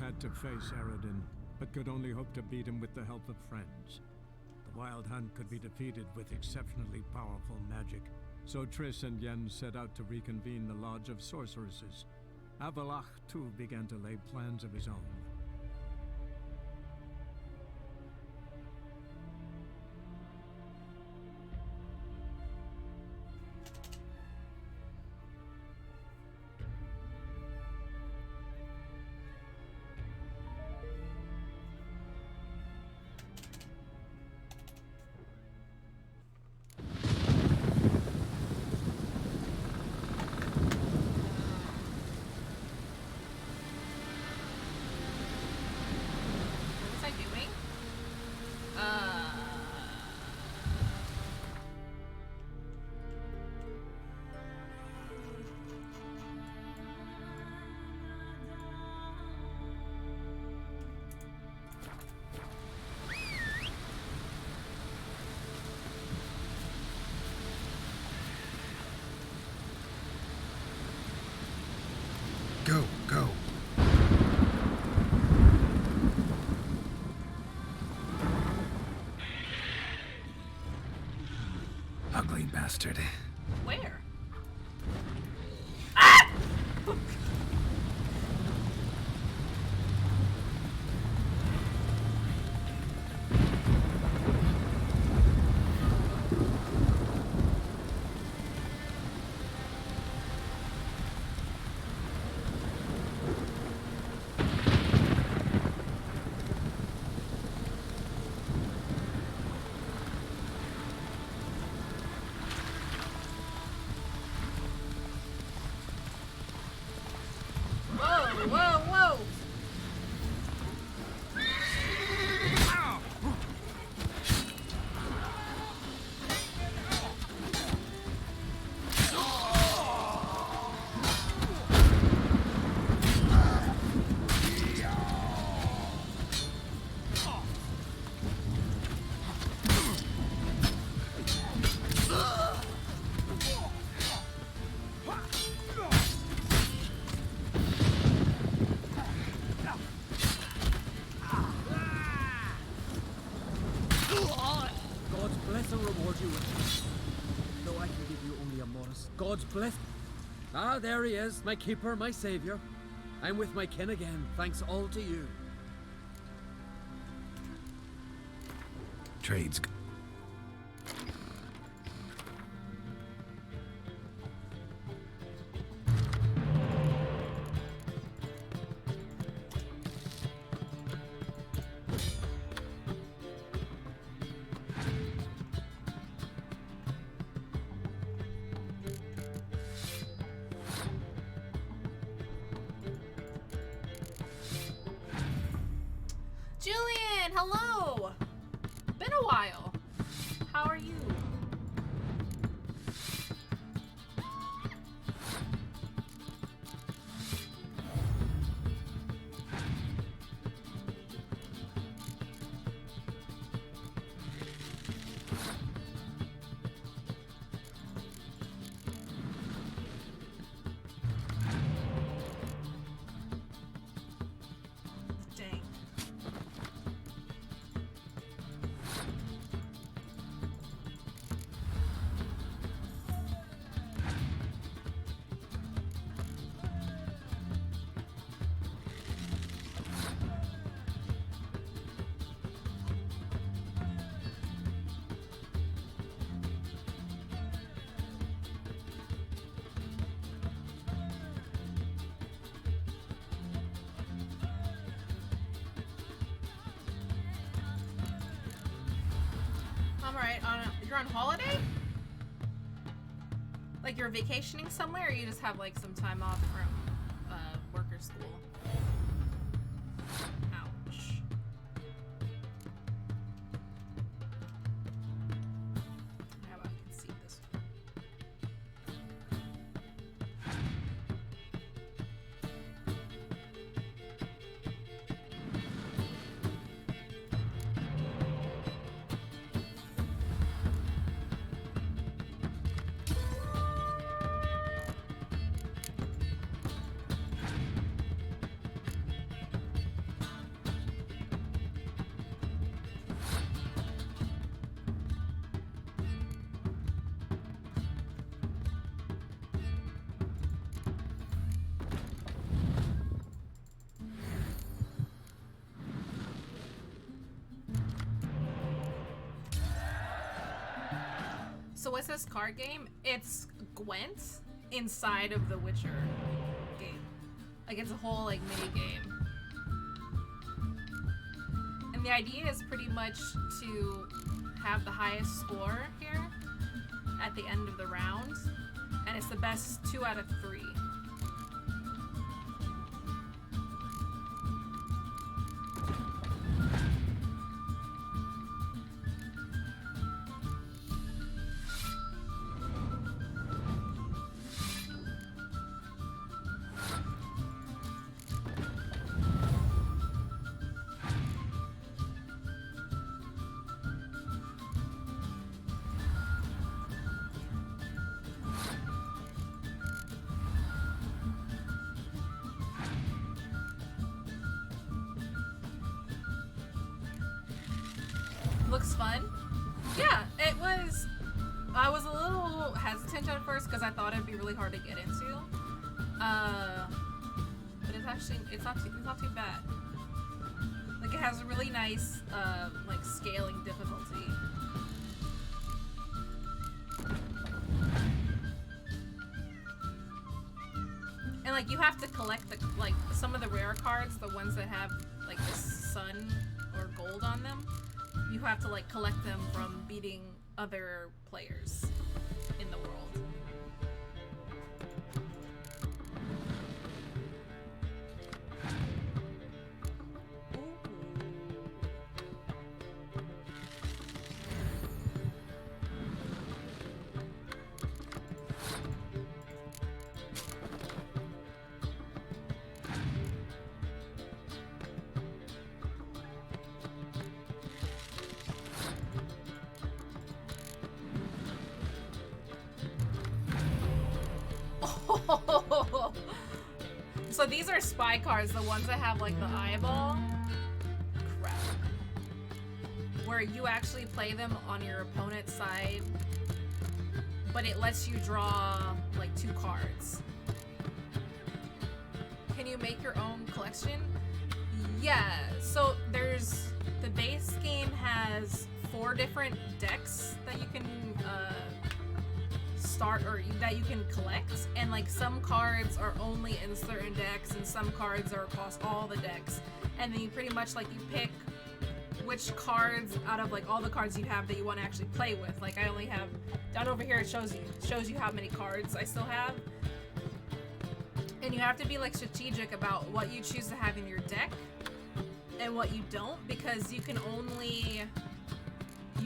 had to face Eredin, but could only hope to beat him with the help of friends. The Wild Hunt could be defeated with exceptionally powerful magic, so Triss and Yen set out to reconvene the Lodge of Sorceresses. Avallac'h, too, began to lay plans of his own. Go, go. Ugly bastard. Where? Ah! Whoa, whoa! God's blessing reward you with. Though I can give you only a modest God's bless. Ah, there he is, my keeper, my savior. I'm with my kin again, thanks all to you. Trade's Julian, hello! Been a while. How are you? Dang. I'm alright. You're on holiday? Like you're vacationing somewhere, or you just have like some time off from work or school? Ouch. How about I can see this? So what's this card game? It's Gwent inside of the Witcher game. Like it's a whole like mini game. And the idea is pretty much to have the highest score here at the end of the round. And it's the best 2 out of 3. Looks fun. Yeah, it was. I was a little hesitant at first because I thought it'd be really hard to get into. But it's not too bad. Like it has a really nice like scaling difficulty. And like you have to collect the like some of the rare cards, the ones that have like the sun or gold on them. You have to like collect them from beating other players in the world. So these are spy cards, the ones that have like the eyeball. Crap. Where you actually play them on your opponent's side, but it lets you draw like 2 cards. Can you make your own collection? Yeah, so there's the base game has 4 different decks that you can start or that you can collect, and like some cards are only in certain decks and some cards are across all the decks, and then you pretty much like you pick which cards out of like all the cards you have that you want to actually play with. Like I only have down over here, it shows you how many cards I still have, and you have to be like strategic about what you choose to have in your deck and what you don't, because you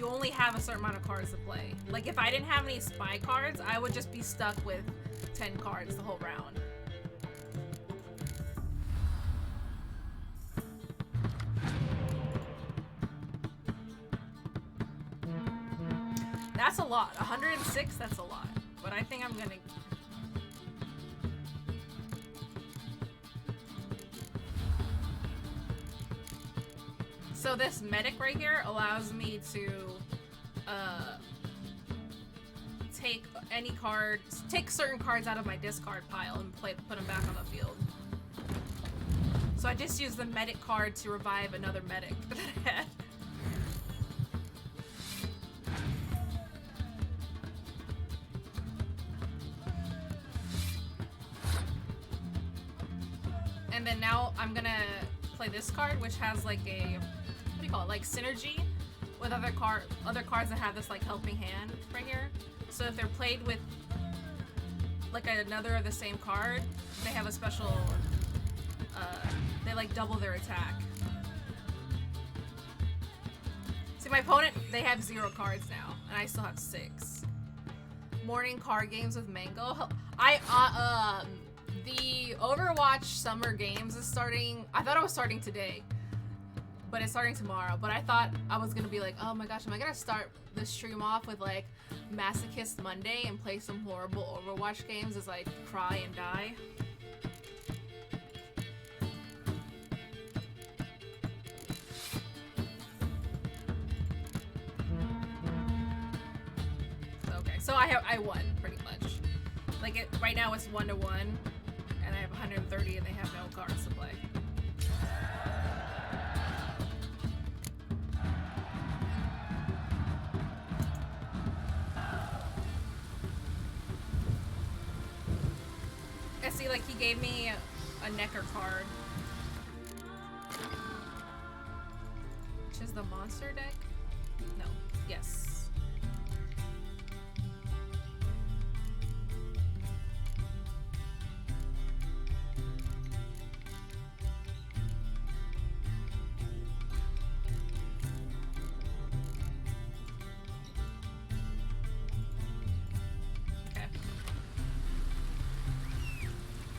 only have a certain amount of cards to play. Like if I didn't have any spy cards, I would just be stuck with 10 cards the whole round. That's a lot. 106, that's a lot. But I think I'm gonna... So this medic right here allows me to take certain cards out of my discard pile and put them back on the field. So I just used the medic card to revive another medic that I had. And then now I'm gonna play this card, which has like a, what do you call it, like synergy with other cards that have this like helping hand right here. So if they're played with like another of the same card, they have a special, they like double their attack. See, my opponent, they have 0 cards now, and I still have 6. Morning card games with Mango. The Overwatch Summer Games is starting. I thought it was starting today, but it's starting tomorrow. But I thought I was gonna be like, oh my gosh, am I gonna start the stream off with like Masochist Monday and play some horrible Overwatch games as I cry and die? Okay, so I won pretty much. Like right now it's 1-1. And I have 130 and they have no cards to play. see, like, he gave me a Necker card. Which is the monster deck? No. Yes.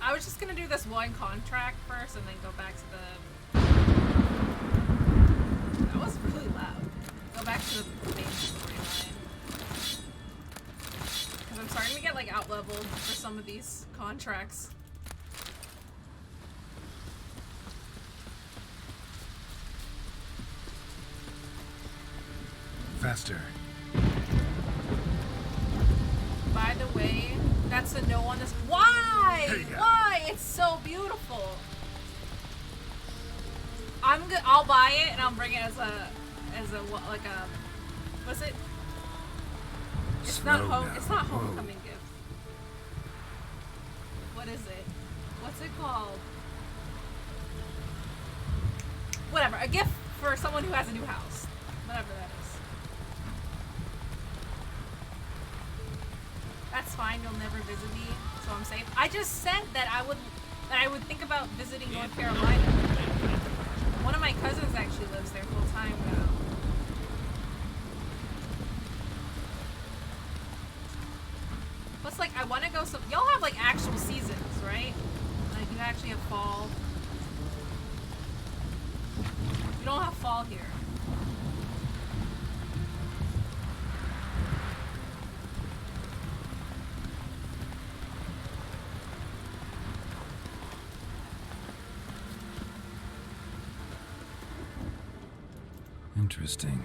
I was just gonna do this one contract first and then go back to the... That was really loud. Go back to the main storyline. Because I'm starting to get, like, out-leveled for some of these contracts. Faster. By the way, that's a no on this. Why? Hey-ya. Why? It's so beautiful. I'm good. I'll buy it and I'll bring it as a like a, what's it? It's Slow not down. It's not Whoa. homecoming gift. What is it? What's it called? Whatever. A gift for someone who has a new house. Whatever that is. That's fine, you'll never visit me, so I'm safe. I just said that I would think about visiting North Carolina. One of my cousins actually lives there full time now. Plus, like, I want to go some. Y'all have like actual seasons, right? Like, you actually have fall. You don't have fall here. Interesting.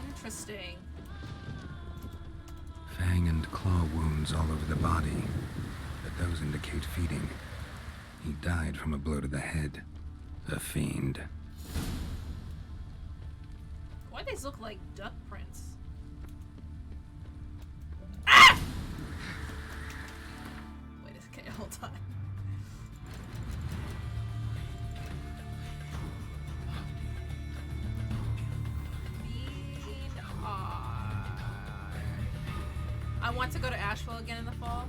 Interesting. Fang and claw wounds all over the body, but those indicate feeding. He died from a blow to the head. A fiend. Why do these look like duck prints? Ah! Wait a second, hold on. I want to go to Asheville again in the fall.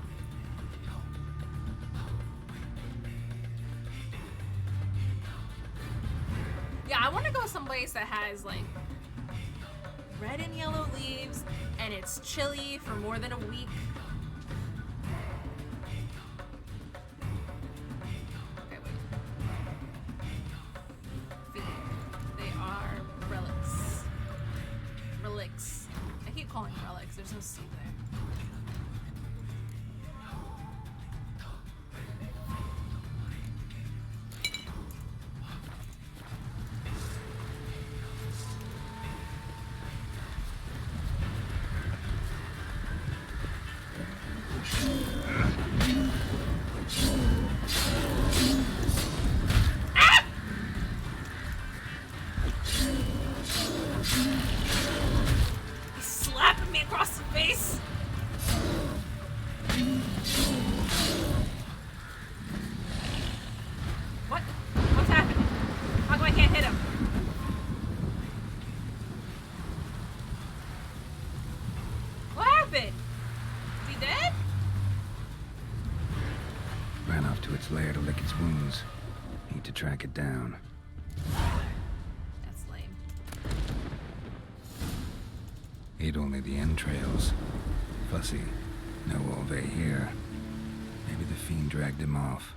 Yeah, I want to go someplace that has like red and yellow leaves and it's chilly for more than a week. Okay, wait. They are relics. Relics. I keep calling them relics. There's no C there. He's slapping me across the face. What? What's happening? How come I can't hit him? What happened? Is he dead? Ran off to its lair to lick its wounds. Need to track it down. That's lame. Ate only the entrails. Fussy. No Olve here. Maybe the fiend dragged him off.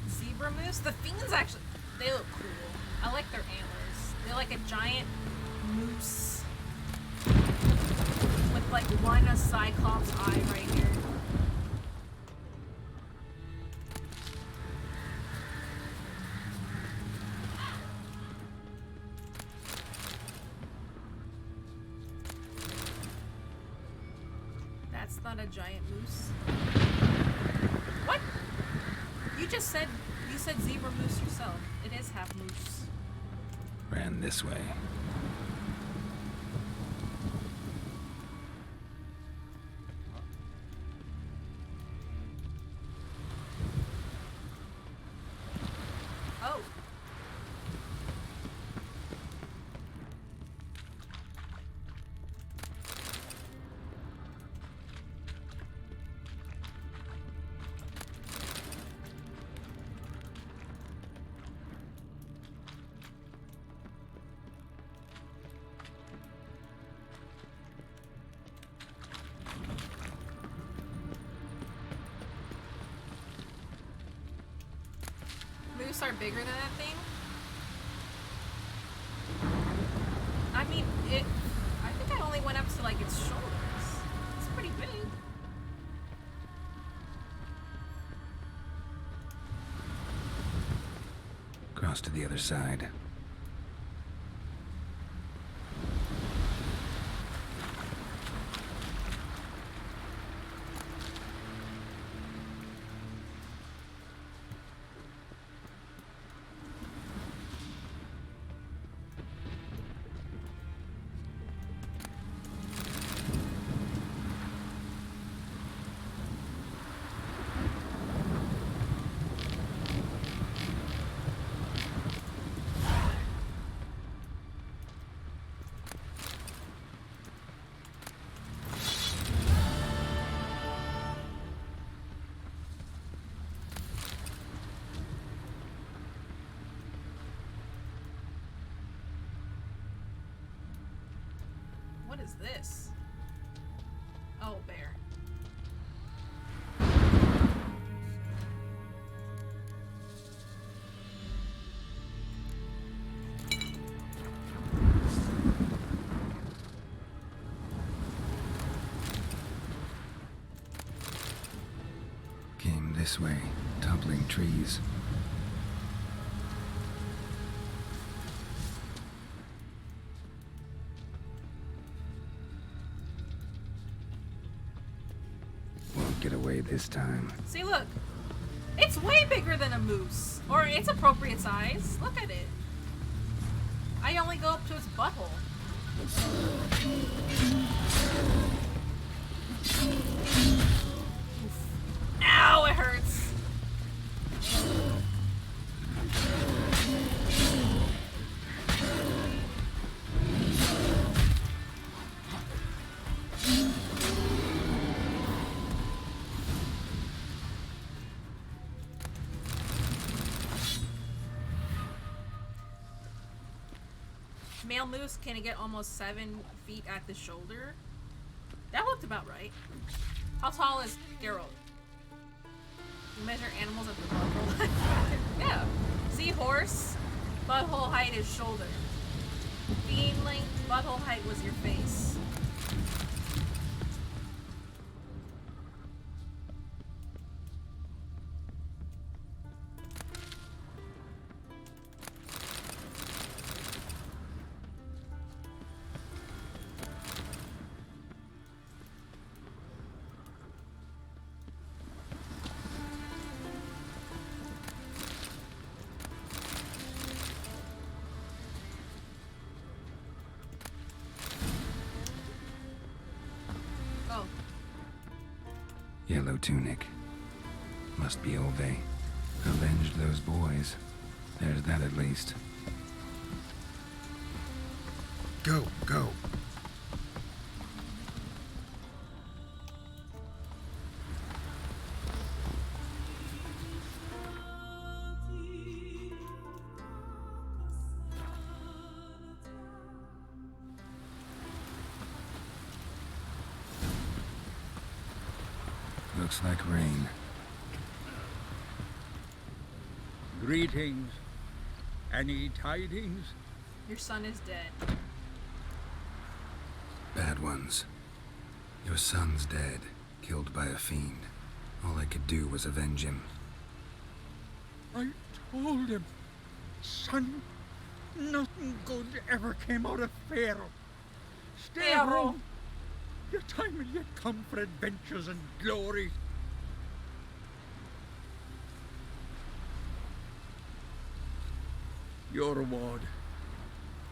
Zebra moose? The fiends actually, they look cool. I like their antlers. They're like a giant moose like one Cyclops eye right here. That's not a giant moose. What? You said zebra moose yourself. It is half moose. Ran this way. Oh. Moose are bigger than that thing? I mean, I think I only went up to like its shoulders. It's pretty big. Cross to the other side. What is this? Oh, bear. Came this way, toppling trees. Won't get away this time. See, look. It's way bigger than a moose. Or it's appropriate size. Look at it. I only go up to its butthole. Oof. Ow, it hurts. Male moose can get almost 7 feet at the shoulder. That looked about right. How tall is Geralt? You measure animals at the butthole. Yeah. Seahorse, butthole height is shoulder. Fiend length, butthole height was your face. Yellow tunic. Must be Ove. Avenged those boys. There's that at least. Go, go. Looks like rain. Greetings. Any tidings? Your son is dead. Bad ones. Your son's dead, killed by a fiend. All I could do was avenge him. I told him, son, nothing good ever came out of Pharaoh. Stay Pharaoh. home. Your time will yet come for adventures and glory. Your reward.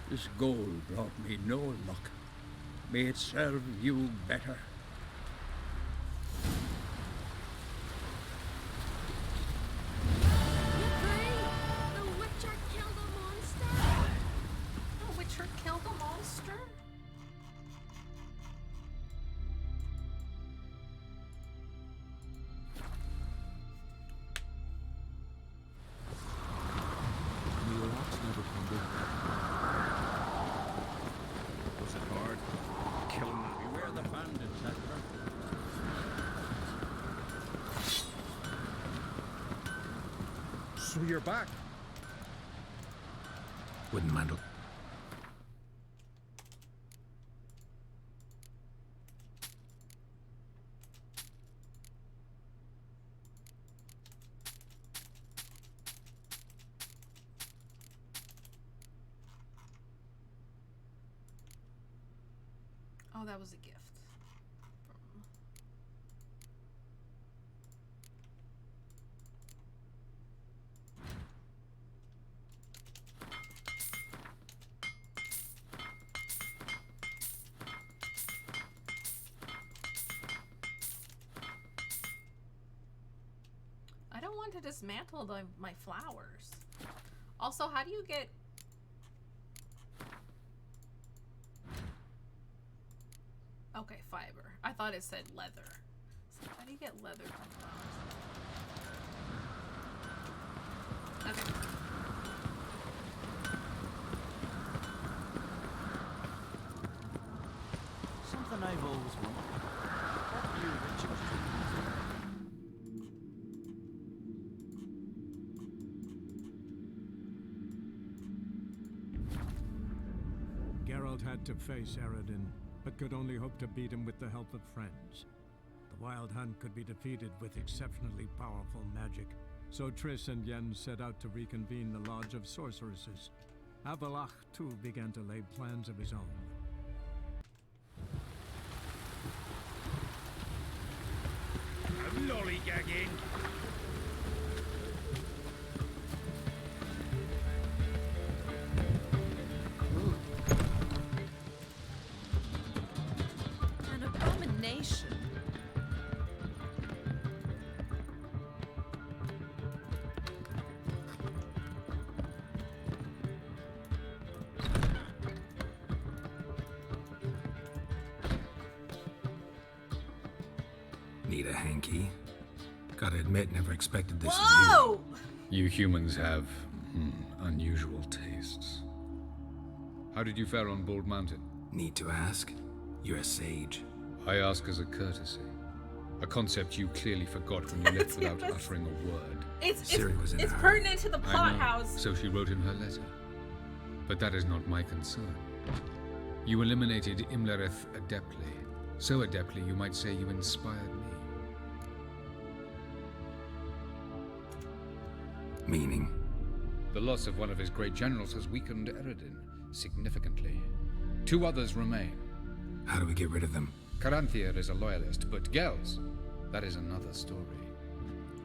This gold brought me no luck. May it serve you better. The Witcher killed a monster? The Witcher killed a monster? Was it hard? Killing them. Beware the bandits, Edgar. So you're back. Wouldn't mind. Oh, that was a gift. I don't want to dismantle my flowers. Also, how do you get... Okay, fiber. I thought it said leather. So how do you get leather from flowers? Okay. Something I've always wanted. What you, Richard? Geralt had to face Eredin, but could only hope to beat him with the help of friends. The Wild Hunt could be defeated with exceptionally powerful magic, so Triss and Yen set out to reconvene the Lodge of Sorceresses. Avallac'h, too, began to lay plans of his own. I'm lollygagging. An abomination. Need a hanky? Gotta admit, never expected this of you. Whoa! You humans have unusual tastes. How did you fare on Bald Mountain? Need to ask? You're a sage. I ask as a courtesy. A concept you clearly forgot when you left without uttering a word. It's Ciri was in a hurry. pertinent to the I plot know, house. so she wrote in her letter. But that is not my concern. You eliminated Imlerith adeptly. So adeptly, you might say you inspired me. Meaning? The loss of one of his great generals has weakened Eredin significantly. 2 others remain. How do we get rid of them? Caranthir is a loyalist, but Gels, that is another story.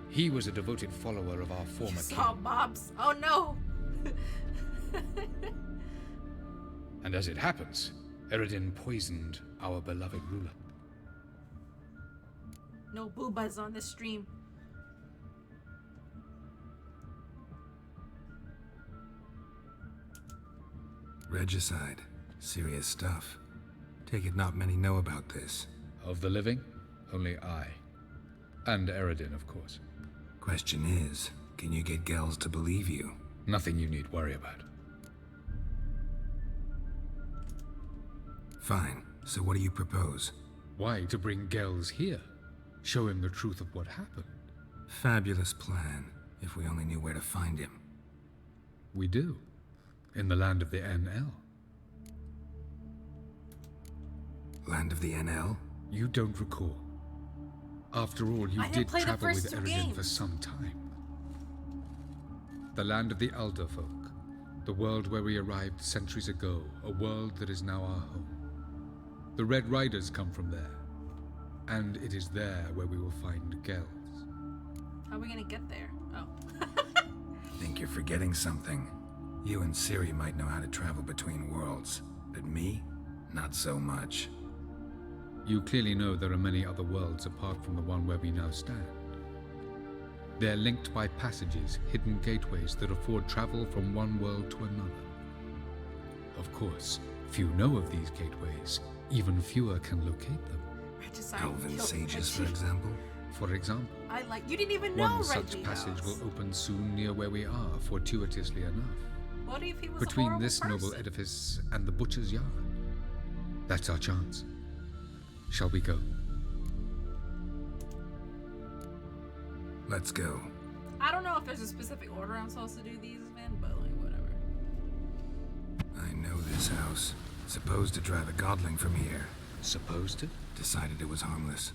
He was a devoted follower of our former Saw king. Bob's. Oh no! And as it happens, Eredin poisoned our beloved ruler. No boobas on this stream. Regicide. Serious stuff. Take it not many know about this. Of the living, only I. And Eredin, of course. Question is, can you get Gels to believe you? Nothing you need worry about. Fine. So what do you propose? Why to bring Gels here? Show him the truth of what happened. Fabulous plan, if we only knew where to find him. We do. In the land of the NL. Land of the NL? You don't recall. After all, you I didn't did play the travel first with two Eredin for games. some time. The land of the Elder Folk. The world where we arrived centuries ago. A world that is now our home. The Red Riders come from there. And it is there where we will find Gels. How are we gonna get there? Oh. Think you're forgetting something. You and Ciri might know how to travel between worlds, but me? Not so much. You clearly know there are many other worlds apart from the one where we now stand. They're linked by passages, hidden gateways that afford travel from one world to another. Of course, few know of these gateways. Even fewer can locate them. Regicide Elven killed sages, for Reggie. example. For example, I like. You didn't even know one such Reggie passage House. will open soon near where we are, fortuitously enough. What if he was a Between horrible this noble person? edifice and the butcher's yard. That's our chance. Shall we go? Let's go. I don't know if there's a specific order I'm supposed to do these in, but like whatever. I know this house. Supposed to drive a godling from here. Supposed to? Decided it was harmless.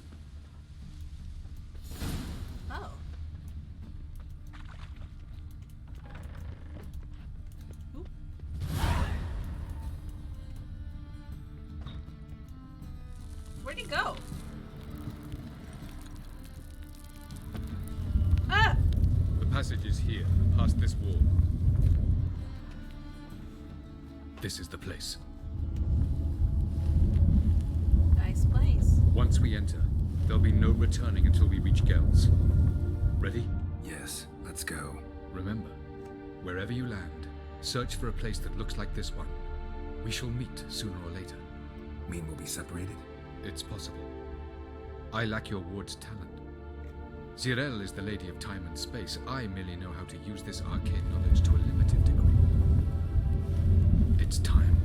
Oh. Oop. Where'd he go? Ah! The passage is here, past this wall. This is the place. Nice place. Once we enter, there'll be no returning until we reach Gels. Ready? Yes, let's go. Remember, wherever you land, search for a place that looks like this one. We shall meet sooner or later. Mean we'll be separated? It's possible. I lack your ward's talent. Zirel is the lady of time and space. I merely know how to use this arcane knowledge to a limited degree. It's time.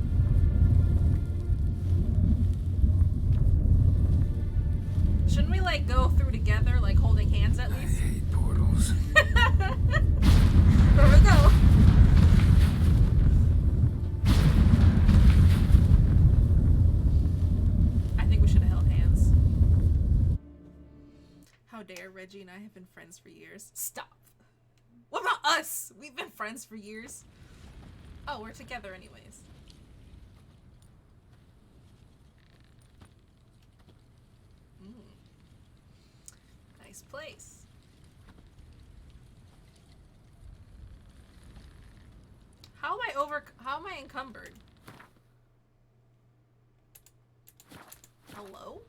Shouldn't we like go through together, like holding hands at I least? hate portals. There we go. I think we should have held hands. How dare Reggie and I have been friends for years. Stop. What about us? We've been friends for years. Oh, we're together anyways. Nice place. How am I encumbered? Hello?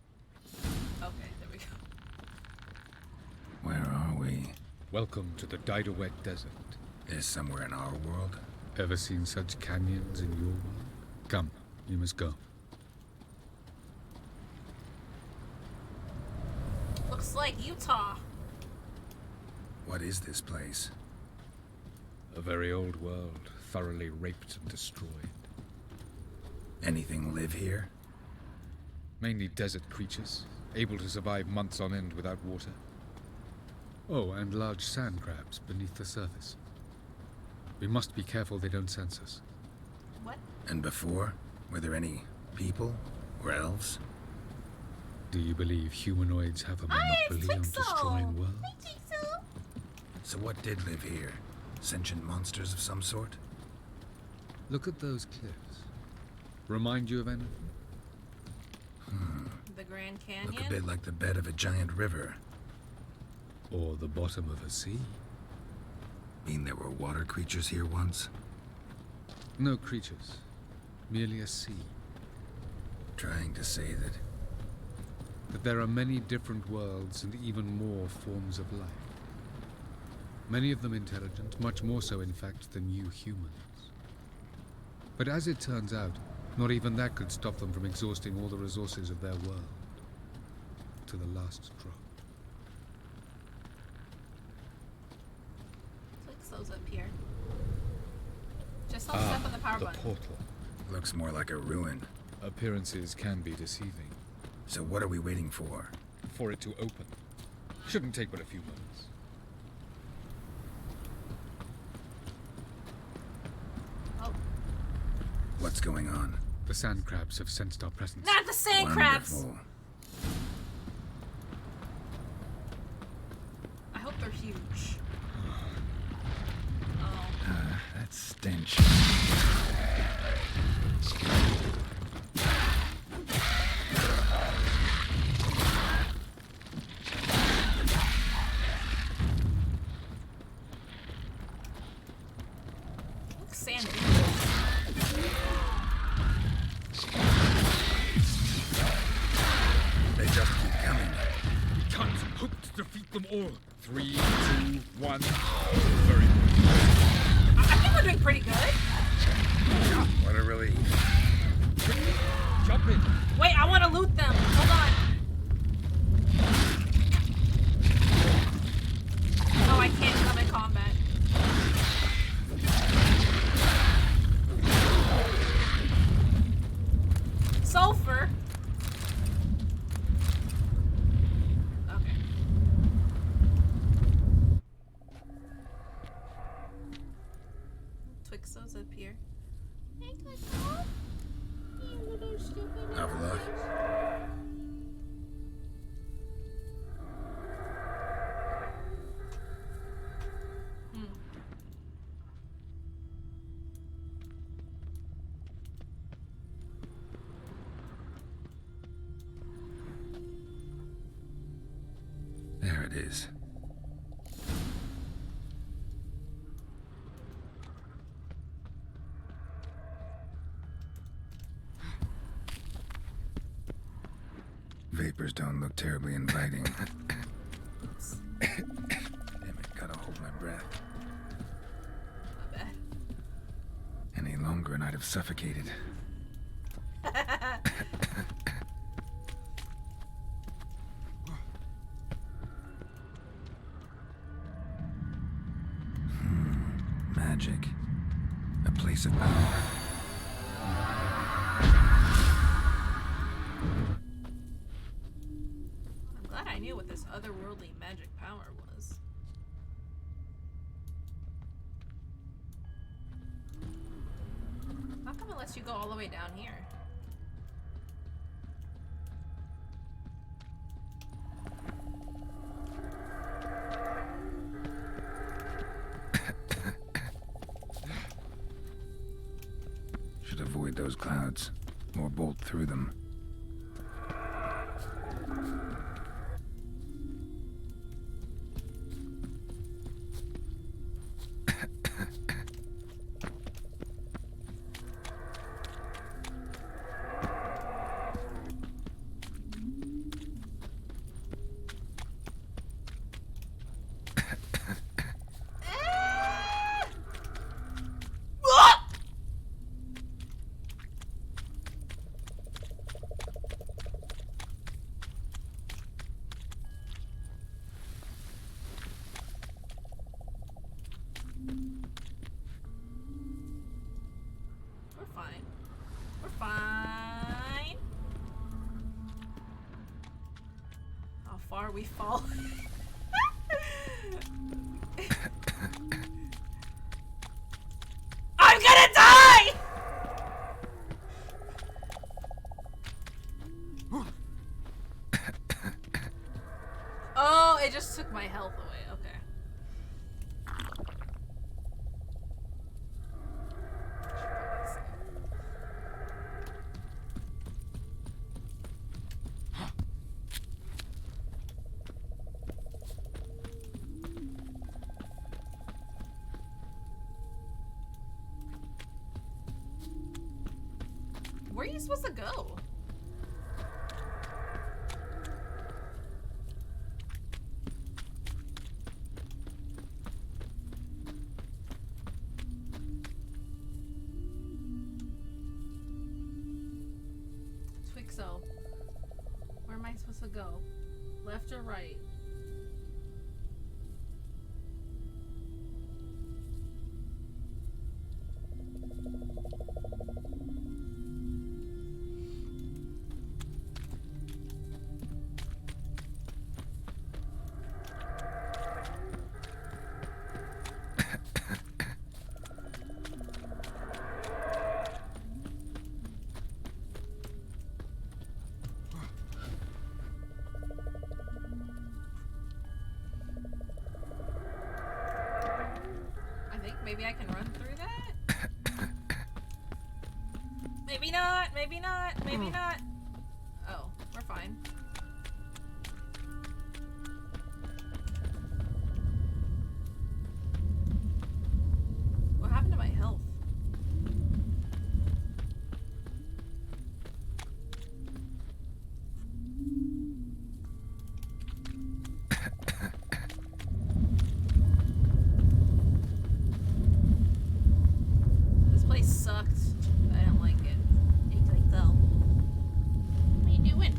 Okay, there we go. Where are we? Welcome to the Didowet Desert. Is somewhere in our world? Ever seen such canyons in your world? Come, you must go. Looks like Utah. What is this place? A very old world, thoroughly raped and destroyed. Anything live here? Mainly desert creatures, able to survive months on end without water. Oh, and large sand crabs beneath the surface. We must be careful they don't sense us. What? And before? Were there any people? Or elves? Do you believe humanoids have a I monopoly on think so. destroying worlds? I think so. So what did live here? Sentient monsters of some sort? Look at those cliffs. Remind you of anything? The Grand Look a Canyon? bit like the bed of a giant river. Or the bottom of a sea? Mean there were water creatures here once? No creatures. Merely a sea. Trying to say that That there are many different worlds and even more forms of life. Many of them intelligent, much more so in fact than you humans. But as it turns out, not even that could stop them from exhausting all the resources of their world. To the last drop. Clicks those up here. Just hold step on the power the button. portal. looks more like a ruin. Appearances can be deceiving. So what are we waiting for? For it to open. Shouldn't take but a few moments. Oh, What's going on? The sand crabs have sensed our presence. not the sand crabs! Wonderful. cinch. Looks sandy. They just keep coming. We can't hope to defeat them all. 3, 2, 1. Very good. I think we're doing pretty good. What a relief. Jump in. Wait, I want to loot them. Hold on. Oh, I can't come in combat. Sulfur. Okay. Twixos up here. Hey, Twixo. You little stupid. Have a look. There it is. Vapors don't look terribly inviting. Damn it, gotta hold my breath. My bad. Any longer and I'd have suffocated. Magic. A place of power. I'm glad I knew what this otherworldly magic power was. How come it lets you go all the way down here? Should avoid those clouds, or bolt through them. We're fine. We're fine. How far we fall. I'm gonna die! Oh, it just took my health away. Okay. Where are you supposed to go? Twixo. Where am I supposed to go? Left or right? I think maybe I can run through that? not. Maybe not. Maybe not. Oh, we're fine. What happened to my health? This place sucked. I don't like it. Like though. What are you doing?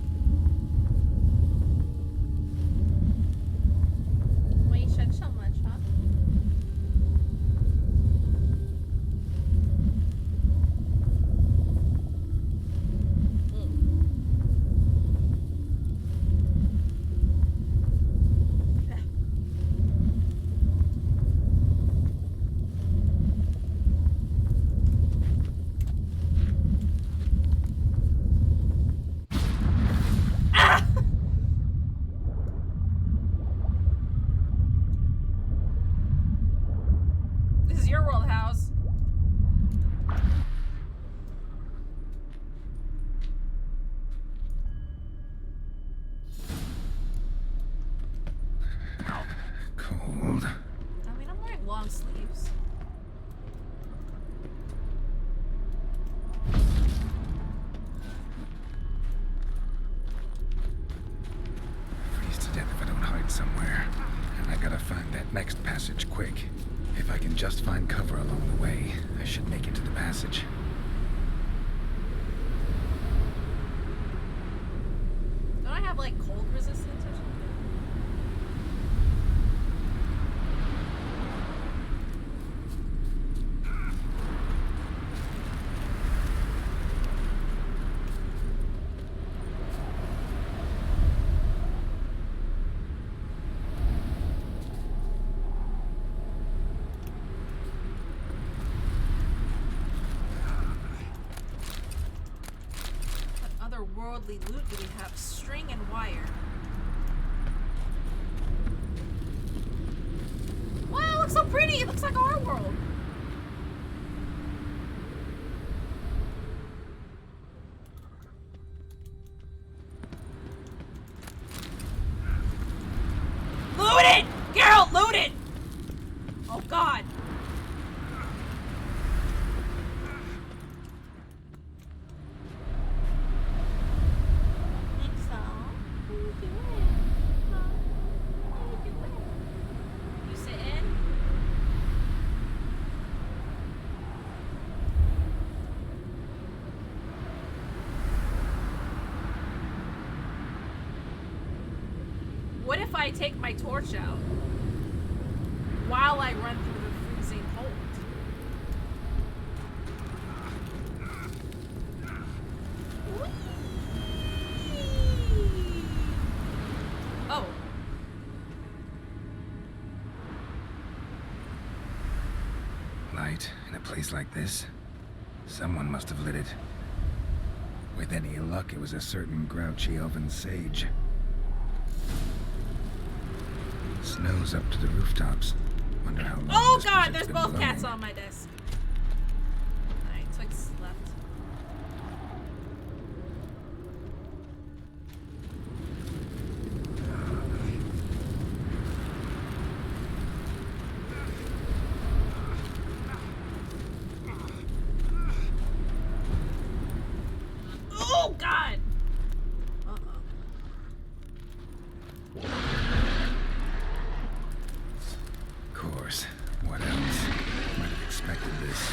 Why you shed so much, huh? This is your world, House. Cold. I mean, I'm wearing long sleeves. Freeze to death if I don't hide somewhere. And I gotta find that next passage quick. If I can just find cover along the way, I should make it to the passage. Don't I have like cold resistance or something? What otherworldly loot do we have? String and wire. Wow, it looks so pretty! It looks like our world. Loot it! Geralt, loot it! Oh god. You sitting? What if I take my torch out while I run through the freezing cold? Whee! Oh. Light in a place like this? Someone must have lit it. With any luck, it was a certain grouchy elven sage. Snow's up to the rooftops. Wonder how long Oh this god, project's there's been both blowing. cats on my desk. Alright, Twix left. Oh god! Uh-oh. Of course. What else? Might have expected this.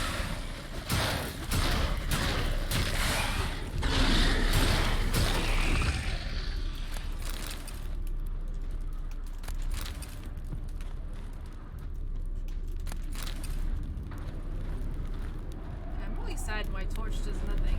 I'm really sad my torch does nothing.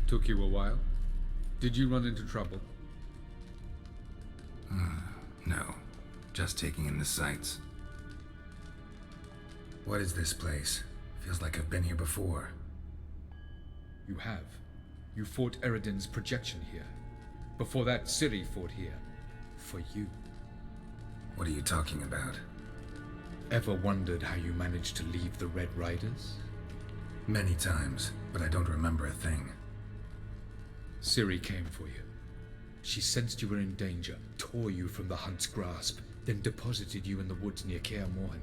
Took you a while? Did you run into trouble? No. Just taking in the sights. What is this place? Feels like I've been here before. You have. You fought Eredin's projection here. Before that, Ciri fought here. For you. What are you talking about? Ever wondered how you managed to leave the Red Riders? Many times, but I don't remember a thing. Ciri came for you. She sensed you were in danger, tore you from the Hunt's grasp, then deposited you in the woods near Kaer Morhen.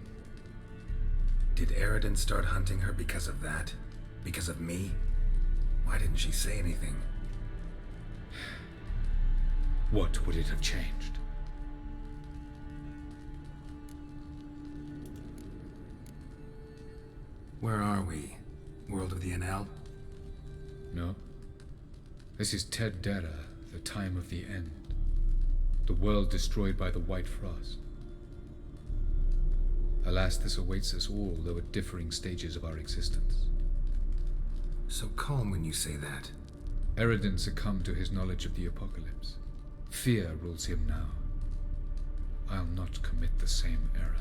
Did Eredin start hunting her because of that? Because of me? Why didn't she say anything? What would it have changed? Where are we? World of the Enel? No. This is Ted Dera, the time of the end. The world destroyed by the White Frost. Alas, this awaits us all, though at differing stages of our existence. So calm when you say that. Eredin succumbed to his knowledge of the apocalypse. Fear rules him now. I'll not commit the same error.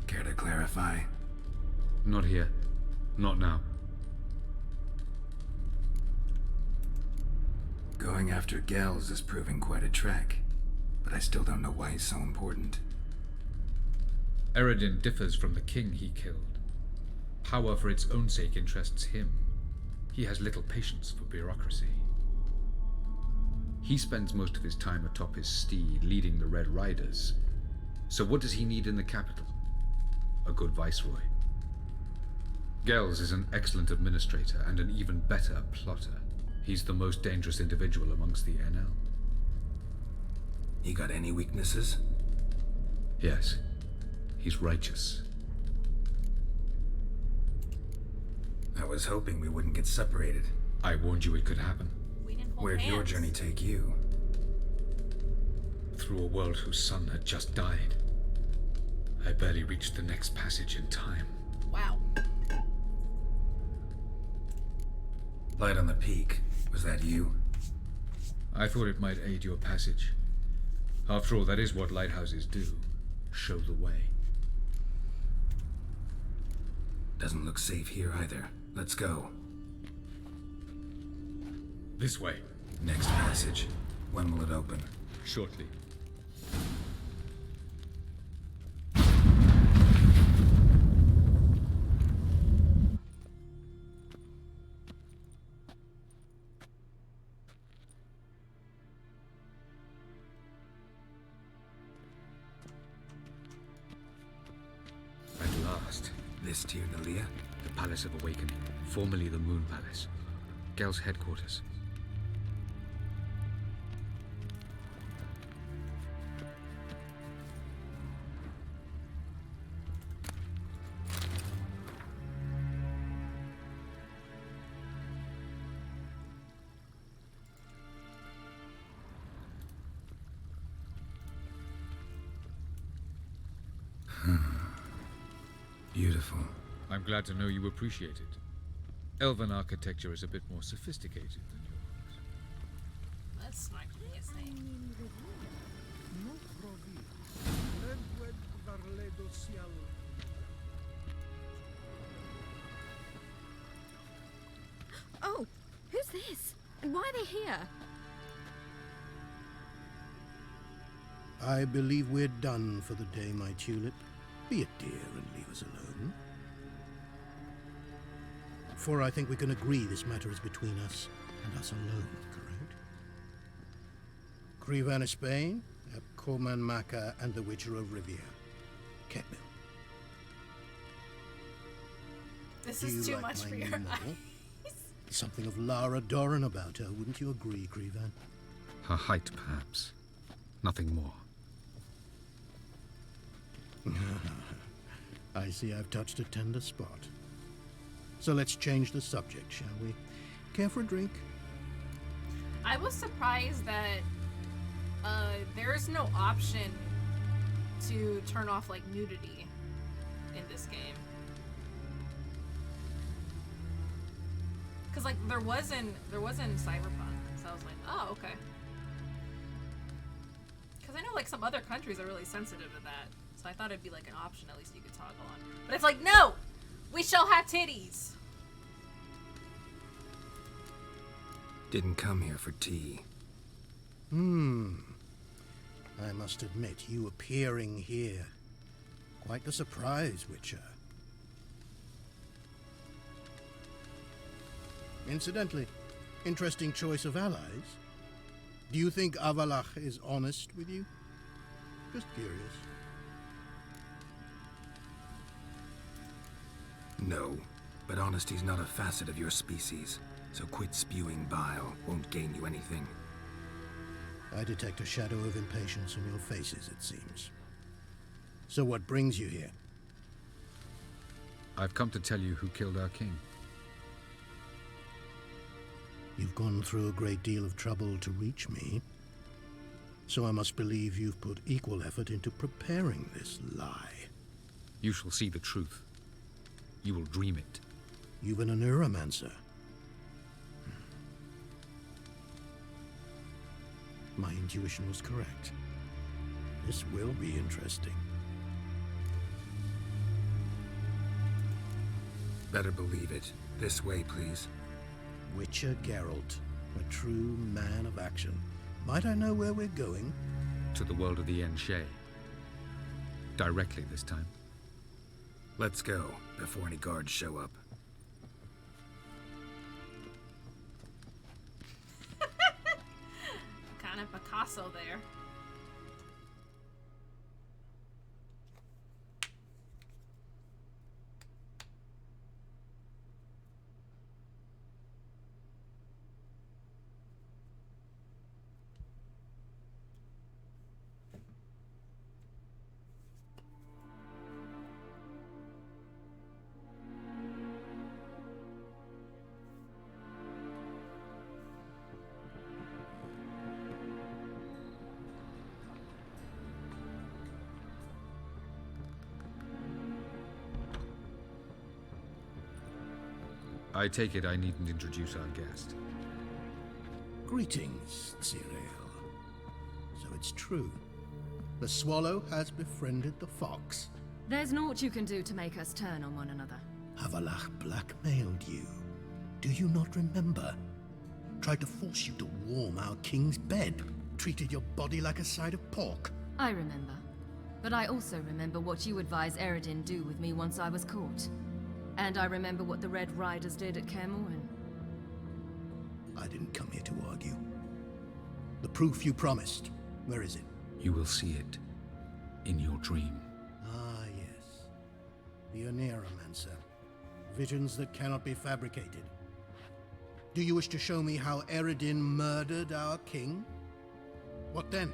Care to clarify? Not here. Not now. Going after Gels is proving quite a trek, but I still don't know why he's so important. Eredin differs from the king he killed. Power for its own sake interests him. He has little patience for bureaucracy. He spends most of his time atop his steed, leading the Red Riders. So what does he need in the capital? A good viceroy. Gels is an excellent administrator and an even better plotter. He's the most dangerous individual amongst the Enel. You got any weaknesses? Yes. He's righteous. I was hoping we wouldn't get separated. I warned you it could happen. We didn't hold Where'd your hands. journey take you? Through a world whose son had just died. I barely reached the next passage in time. Wow. Light on the peak. Was that you? I thought it might aid your passage. After all, that is what lighthouses do. Show the way. Doesn't look safe here either. Let's go. This way. Next passage. When will it open? Shortly. At last. This Tyr Nalia? The Palace of Awakening, formerly the Moon Palace. Gel's headquarters. Beautiful. I'm glad to know you appreciate it. Elven architecture is a bit more sophisticated than yours. That's not gonna be a thing. Oh, who's this? And why are they here? I believe we're done for the day, my tulip. Be a dear and leave us alone. For I think we can agree this matter is between us and us alone, correct? Krivan of Spain, Koman Maka, and the Witcher of Rivia. Ketmil. This Do is you too like much my for new your novel? eyes. Something of Lara Doran about her, wouldn't you agree, Krivan? Her height, perhaps. Nothing more. I see I've touched a tender spot. So let's change the subject, shall we? Care for a drink? I was surprised that there is no option to turn off like nudity in this game. Cause like there was in Cyberpunk, so I was like, oh, okay. Cause I know like some other countries are really sensitive to that, so I thought it'd be like an option at least you could toggle on. But it's like, no, we shall have titties. Didn't come here for tea. I must admit, you appearing here, quite the surprise, Witcher. Incidentally, interesting choice of allies. Do you think Avallac'h is honest with you? Just curious. No, but honesty's not a facet of your species, so quit spewing bile. Won't gain you anything. I detect a shadow of impatience in your faces, it seems. So what brings you here? I've come to tell you who killed our king. You've gone through a great deal of trouble to reach me, so I must believe you've put equal effort into preparing this lie. You shall see the truth. You will dream it. You've been a neuromancer. My intuition was correct. This will be interesting. Better believe it. This way, please. Witcher Geralt, a true man of action. Might I know where we're going? To the world of the Yen Shay. Directly this time. Let's go, before any guards show up. Kind of Picasso there. I take it I needn't introduce our guest. Greetings, Cyril. So it's true. The swallow has befriended the fox. There's naught you can do to make us turn on one another. Avallac'h blackmailed you. Do you not remember? Tried to force you to warm our king's bed. Treated your body like a side of pork. I remember. But I also remember what you advised Eredin do with me once I was caught. And I remember what the Red Riders did at Kaer Morhen. I didn't come here to argue. The proof you promised, where is it? You will see it in your dream. Ah, yes. The Oneiromancer. Visions that cannot be fabricated. Do you wish to show me how Eredin murdered our king? What then?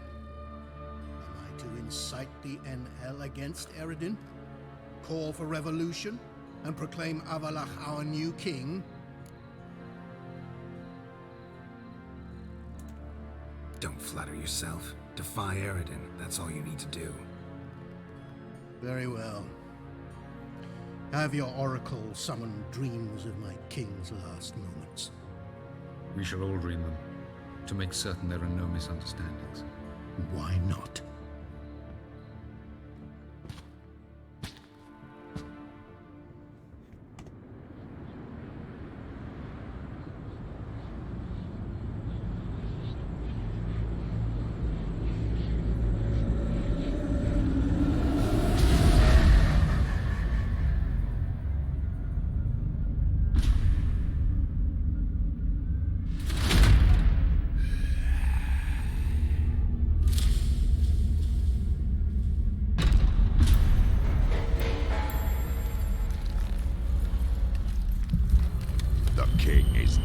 Am I to incite the NL against Eredin? Call for revolution? And proclaim Avallac'h our new king? Don't flatter yourself. Defy Eredin. That's all you need to do. Very well. Have your oracle summon dreams of my king's last moments. We shall all dream them, to make certain there are no misunderstandings. Why not?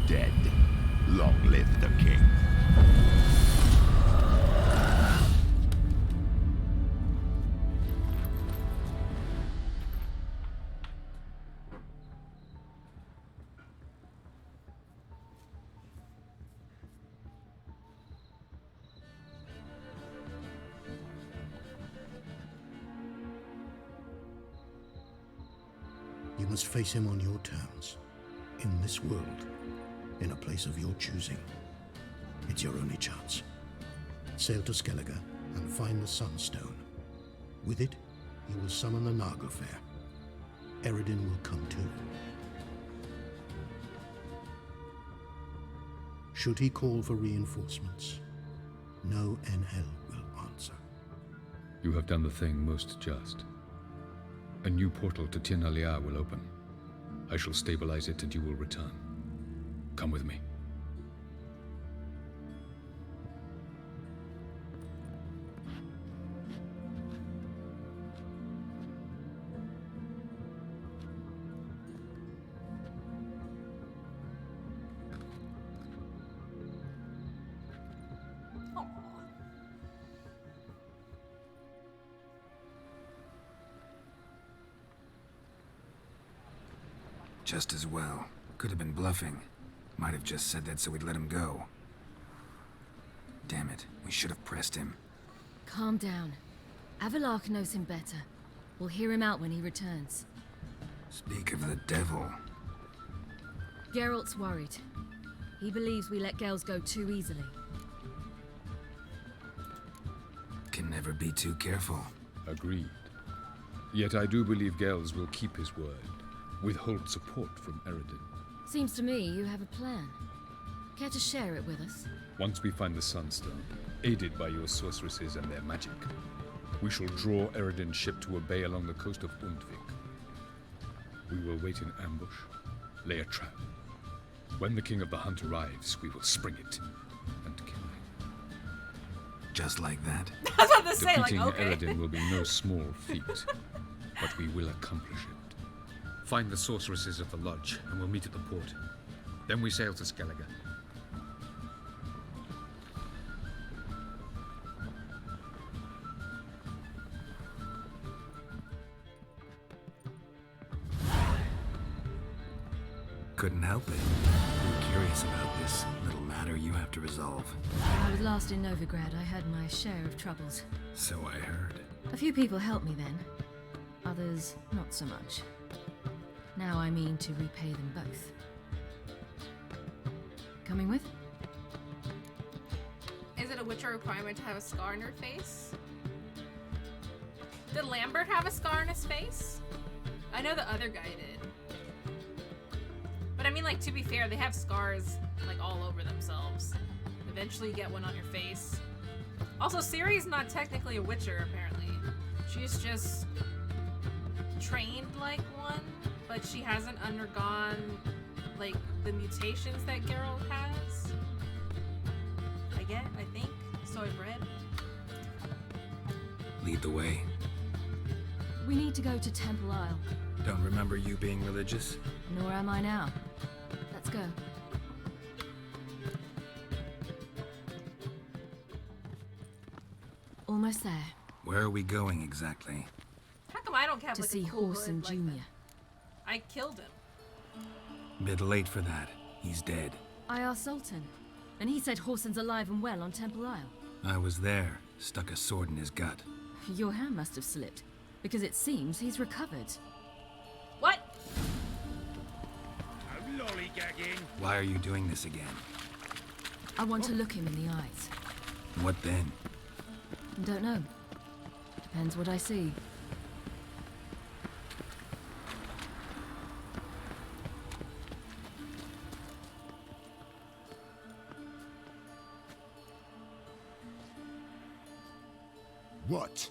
Dead. Long live the king. You must face him on your terms, in this world. in a place of your choosing. It's your only chance. Sail to Skellige and find the Sunstone. With it, you will summon the Nagelfair. Eredin will come too. Should he call for reinforcements, no NL will answer. You have done the thing most just. A new portal to Tir na Liar will open. I shall stabilize it and you will return. Come with me. Just as well. Could have been bluffing. Might have just said that so we'd let him go. Damn it, we should have pressed him. Calm down. Avalark knows him better. We'll hear him out when he returns. Speak of the devil. Geralt's worried. He believes we let Gels go too easily. Can never be too careful. Agreed. Yet I do believe Gels will keep his word. Withhold support from Eredin. Seems to me you have a plan. Care to share it with us? Once we find the Sunstone, aided by your sorceresses and their magic, we shall draw Eredin's ship to a bay along the coast of Undvik. We will wait in ambush, lay a trap. When the King of the Hunt arrives, we will spring it and kill him. Just like that? I was about to say, Defeating like, okay. Eredin will be no small feat, but we will accomplish it. Find the sorceresses of the lodge, and we'll meet at the port. Then we sail to Skellige. Couldn't help it. I'm curious about this little matter you have to resolve. When I was last in Novigrad, I had my share of troubles. So I heard. A few people helped me then. Others, not so much. Now I mean to repay them both. Coming with? Is it a Witcher requirement to have a scar on your face? Did Lambert have a scar on his face? I know the other guy did. But I mean, like, to be fair, they have scars, like, all over themselves. Eventually you get one on your face. Also, Ciri's not technically a Witcher, apparently. She's just trained like one, but she hasn't undergone, like, the mutations that Geralt has. I think. So I've read. Lead the way. We need to go to Temple Isle. Don't remember you being religious? Nor am I now. Let's go. Almost there. Where are we going exactly? How come I don't have To like see a cool Horson hood like Jr. that? I killed him. Bit late for that. He's dead. I asked Sultan, and he said Horson's alive and well on Temple Isle. I was there. Stuck a sword in his gut. Your hand must have slipped, because it seems he's recovered. What? Why are you doing this again? I want to look him in the eyes. What then? Don't know. Depends what I see. What?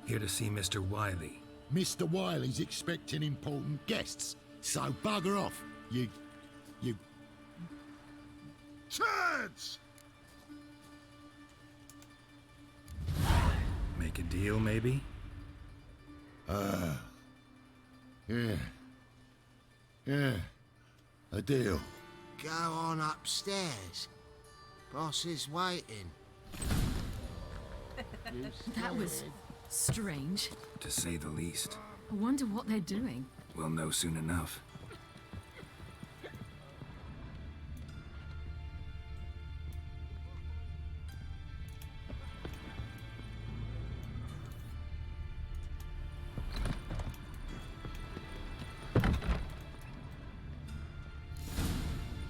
Here to see Mr. Wiley. Mr. Wiley's expecting important guests, so bugger off, you... turds! Make a deal, maybe? Yeah, a deal. Go on upstairs. Boss is waiting. That was strange. To say the least. I wonder what they're doing. We'll know soon enough.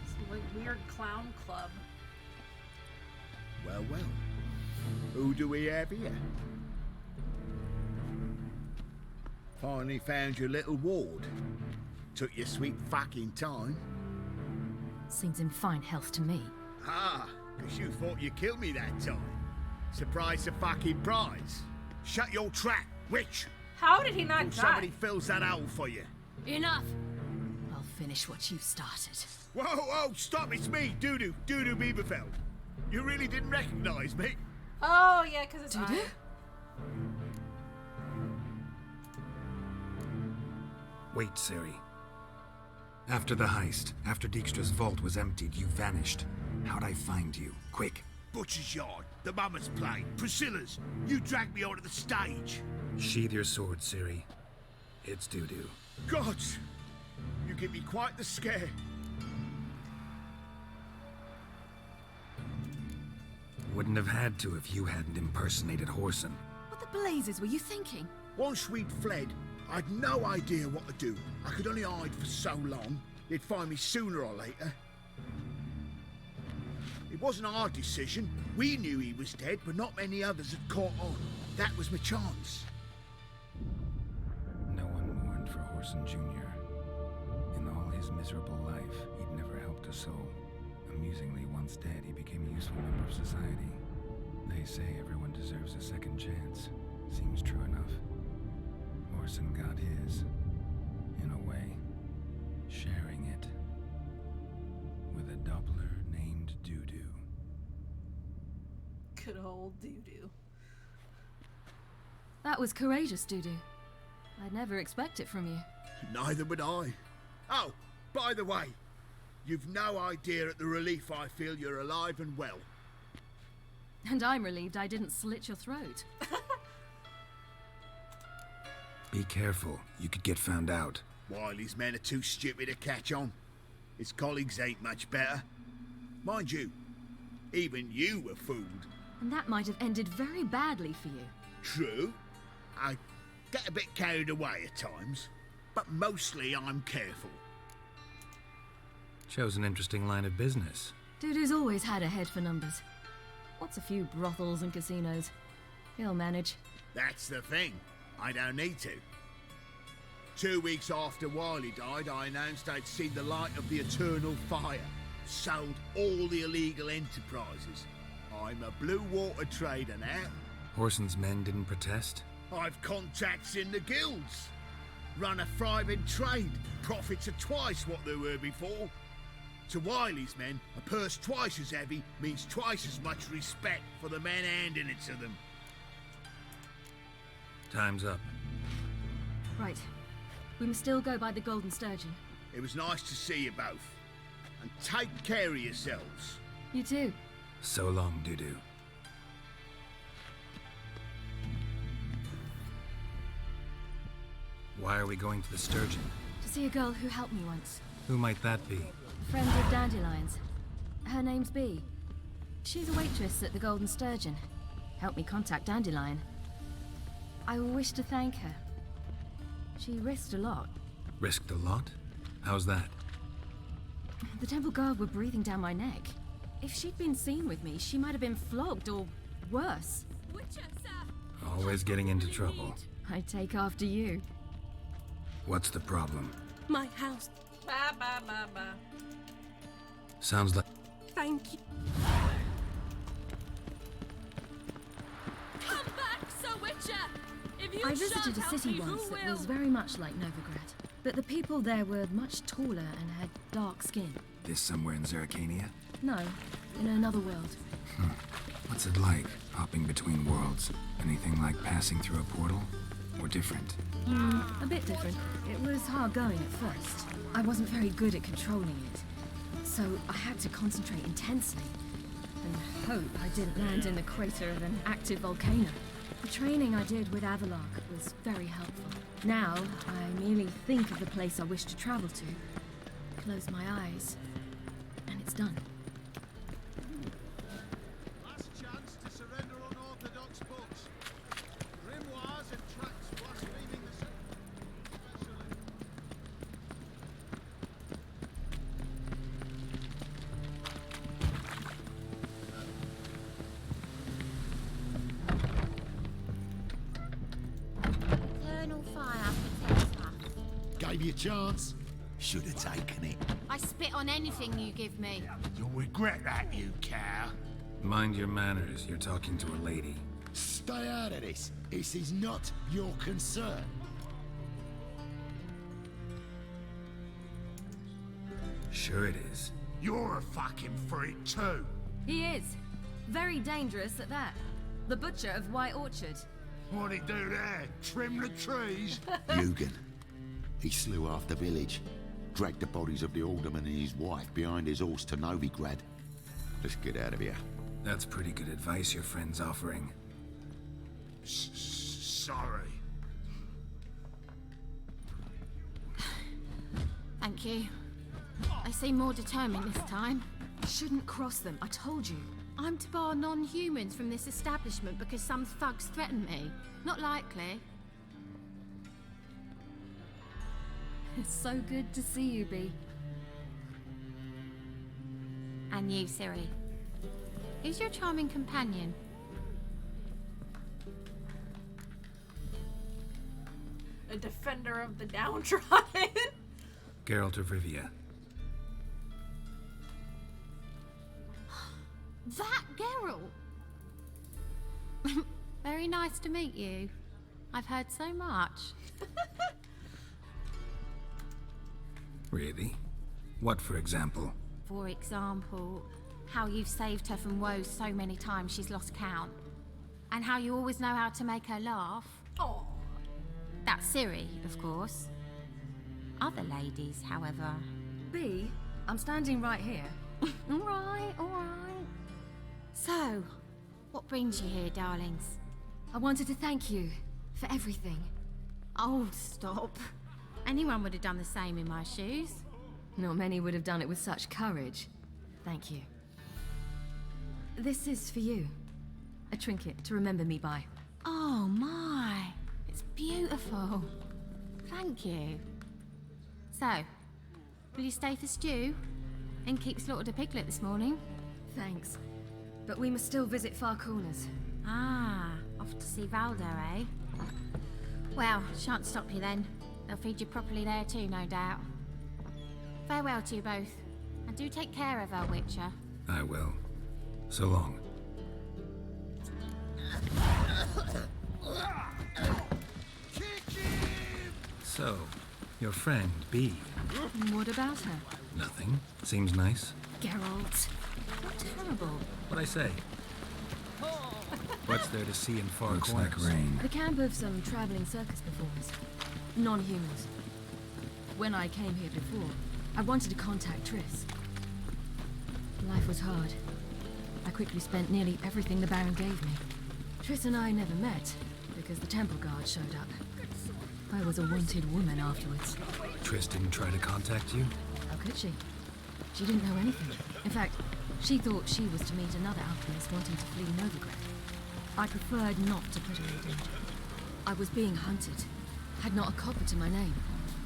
Some like weird Battered Clown Club. Well, well. Who do we have here? Finally found your little ward. Took your sweet fucking time. Seems in fine health to me. Ah, because you thought you killed me that time. Surprise the fucking prize. Shut your trap, witch. How did he not Till die? somebody fills that hole for you. Enough! I'll finish what you started. Whoa, whoa, stop, it's me, Dudu Beaverfeld. You really didn't recognize me? Oh, yeah, because it's Dudu? Wait, Ciri. After the heist, after Dijkstra's vault was emptied, you vanished. How'd I find you? Quick. Butcher's Yard, the Mama's Play, Priscilla's. You dragged me onto the stage. Sheathe your sword, Ciri. It's Dudu. Gods, you give me quite the scare. Wouldn't have had to if you hadn't impersonated Whoreson. What the blazes were you thinking? Once we'd fled, I'd no idea what to do. I could only hide for so long. They'd find me sooner or later. It wasn't our decision. We knew he was dead, but not many others had caught on. That was my chance. No one mourned for Whoreson Jr. In all his miserable life, he'd never helped a soul. Amusingly, once dead, he became a useful member of society. They say everyone deserves a second chance. Seems true enough. Whoreson got his, in a way, sharing it with a Doppler named Dudu. Good old Dudu. That was courageous, Dudu. I'd never expect it from you. Neither would I. Oh, by the way, you've no idea at the relief I feel you're alive and well. And I'm relieved I didn't slit your throat. Be careful, you could get found out. Wiley's men are too stupid to catch on. His colleagues ain't much better. Mind you, even you were fooled. And that might have ended very badly for you. True. I get a bit carried away at times, but mostly I'm careful. Chose an interesting line of business. Dudu's always had a head for numbers. What's a few brothels and casinos? He'll manage. That's the thing. I don't need to. 2 weeks after Wiley died, I announced I'd seen the light of the eternal fire. Sold all the illegal enterprises. I'm a blue water trader now. Whoreson's men didn't protest? I've contacts in the guilds. Run a thriving trade. Profits are twice what they were before. To Wiley's men, a purse twice as heavy means twice as much respect for the men handing it to them. Time's up. Right. We must still go by the Golden Sturgeon. It was nice to see you both. And take care of yourselves. You too. So long, Dudu. Why are we going to the Sturgeon? To see a girl who helped me once. Who might that be? Friend of Dandelion's. Her name's Bee. She's a waitress at the Golden Sturgeon. Helped me contact Dandelion. I wish to thank her. She risked a lot. Risked a lot? How's that? The Temple Guard were breathing down my neck. If she'd been seen with me, she might have been flogged or worse. Witcher, sir. Always getting into trouble. I take after you. What's the problem? My house. Ba ba ba ba. Sounds like... Thank you. Come back, Sir Witcher! If you I visited a shan't city help me, once who that will? was very much like Novigrad, but the people there were much taller and had dark skin. This somewhere in Zeracania? No, in another world. What's it like, hopping between worlds? Anything like passing through a portal? Or different? A bit different. It was hard going at first. I wasn't very good at controlling it, so I had to concentrate intensely and hope I didn't land in the crater of an active volcano. The training I did with Avalok was very helpful. Now, I merely think of the place I wish to travel to, close my eyes, and it's done. Last chance to surrender unorthodox books. Grimoires and tracts blaspheming the gave you a chance. Should have taken it. I spit on anything you give me. You'll regret that, you cow. Mind your manners, you're talking to a lady. Stay out of this. This is not your concern. Sure it is. You're a fucking freak too. He is. Very dangerous at that. The butcher of White Orchard. What'd he do there? Trim the trees? Eugen. He slew half the village. Dragged the bodies of the alderman and his wife behind his horse to Novigrad. Let's get out of here. That's pretty good advice your friend's offering. Sorry. Thank you. I seem more determined this time. Shouldn't cross them, I told you. I'm to bar non-humans from this establishment because some thugs threaten me. Not likely. It's so good to see you, Bee. And you, Ciri. Who's your charming companion? A defender of the downtrodden. Geralt of Rivia. That Geralt! Very nice to meet you. I've heard so much. Really? What, for example? For example, how you've saved her from woes so many times she's lost count. And how you always know how to make her laugh. Oh. That's Ciri, of course. Other ladies, however... Bee, I'm standing right here. All right. So, what brings you here, darlings? I wanted to thank you for everything. Oh, stop. Anyone would have done the same in my shoes. Not many would have done it with such courage. Thank you. This is for you. A trinket to remember me by. Oh my, it's beautiful. Thank you. So, will you stay for stew? And keep slaughtered a piglet this morning? Thanks. But we must still visit Far Corners. Ah, off to see Valdo, eh? Well, shan't stop you then. They'll feed you properly there too, no doubt. Farewell to you both. And do take care of our Witcher. I will. So long. So, your friend, Bee. What about her? Nothing. Seems nice. Geralt. Terrible. What'd I say? What's there to see in Far Looks Corners? like rain. The camp of some traveling circus performers. Non-humans. When I came here before, I wanted to contact Triss. Life was hard. I quickly spent nearly everything the Baron gave me. Triss and I never met, because the temple guard showed up. I was a wanted woman afterwards. Triss didn't try to contact you? How could she? She didn't know anything. In fact, she thought she was to meet another alchemist wanting to flee Novigrad. I preferred not to put her in danger. I was being hunted. Had not a copper to my name.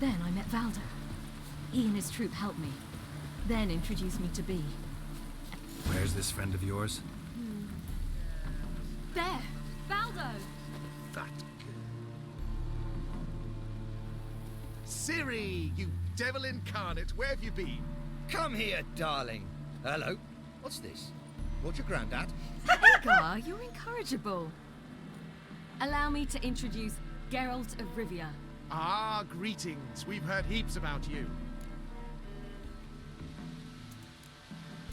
Then I met Valdo. He and his troop helped me. Then introduced me to Bee. Where's this friend of yours? There! Valdo! That Ciri, you devil incarnate, where have you been? Come here, darling. Hello. What's this? What's your granddad? Edgar, you're incorrigible. Allow me to introduce Geralt of Rivia. Ah, greetings. We've heard heaps about you.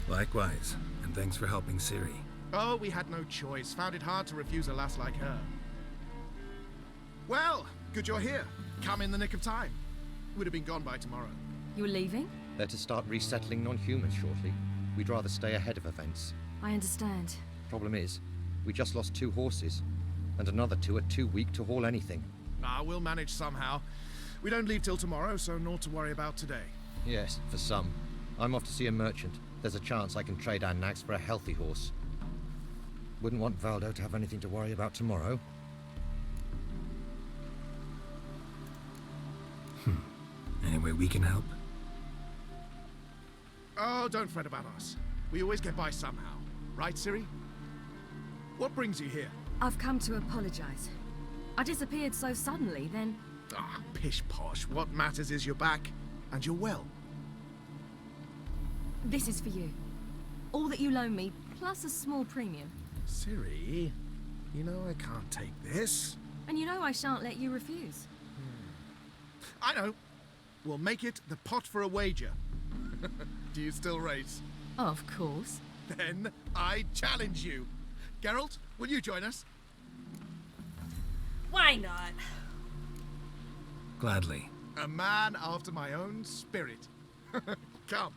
Likewise, and thanks for helping Ciri. Oh, we had no choice. Found it hard to refuse a lass like her. Well, good you're here. Come in the nick of time. Would have been gone by tomorrow. You're leaving? They're to start resettling non-humans shortly. We'd rather stay ahead of events. I understand. Problem is, we just lost 2 horses, and another 2 are too weak to haul anything. Ah, we'll manage somehow. We don't leave till tomorrow, so naught to worry about today. Yes, for some. I'm off to see a merchant. There's a chance I can trade our nags for a healthy horse. Wouldn't want Valdo to have anything to worry about tomorrow. Any way we can help? Oh, don't fret about us. We always get by somehow. Right, Ciri? What brings you here? I've come to apologize. I disappeared so suddenly, then... Ah, pish-posh. What matters is you're back, and you're well. This is for you. All that you loan me, plus a small premium. Ciri, you know I can't take this. And you know I shan't let you refuse. I know. We'll make it the pot for a wager. Do you still race? Of course. Then I challenge you. Geralt, will you join us? Why not? Gladly. A man after my own spirit. Come.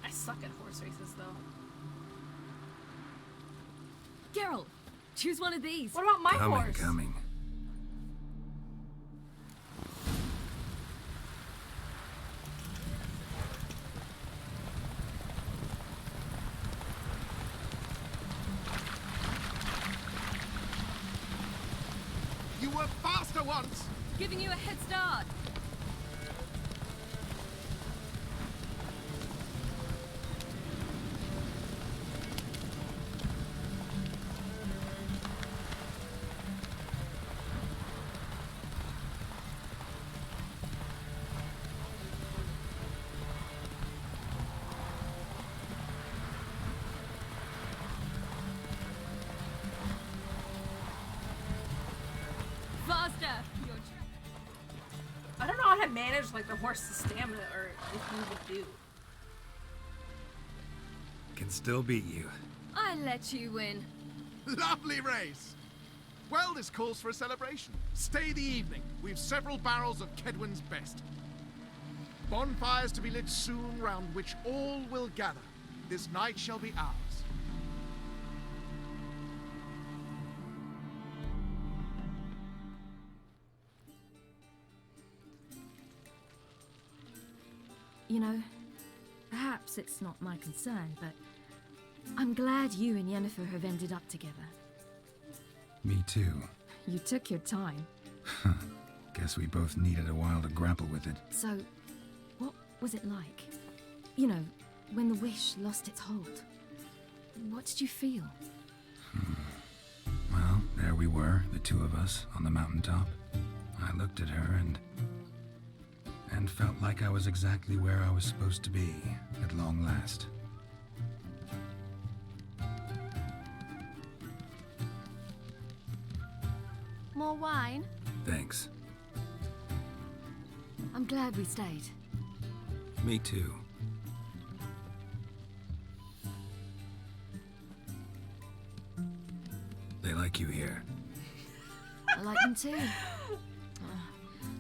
I suck at horse races, though. Geralt, choose one of these. What about my horse? Coming. You were faster once! Giving you a head start. I don't know how to manage like the horse's stamina or if you would do. Can still beat you. I let you win. Lovely race! Well, this calls for a celebration. Stay the evening. We've several barrels of Kedwen's best. Bonfires to be lit soon, round which all will gather. This night shall be ours. You know, perhaps it's not my concern, but I'm glad you and Yennefer have ended up together. Me too. You took your time. Guess we both needed a while to grapple with it. So, what was it like? You know, when the wish lost its hold. What did you feel? Well, there we were, the two of us, on the mountaintop. I looked at her and felt like I was exactly where I was supposed to be, at long last. More wine? Thanks. I'm glad we stayed. Me too. They like you here. I like them too.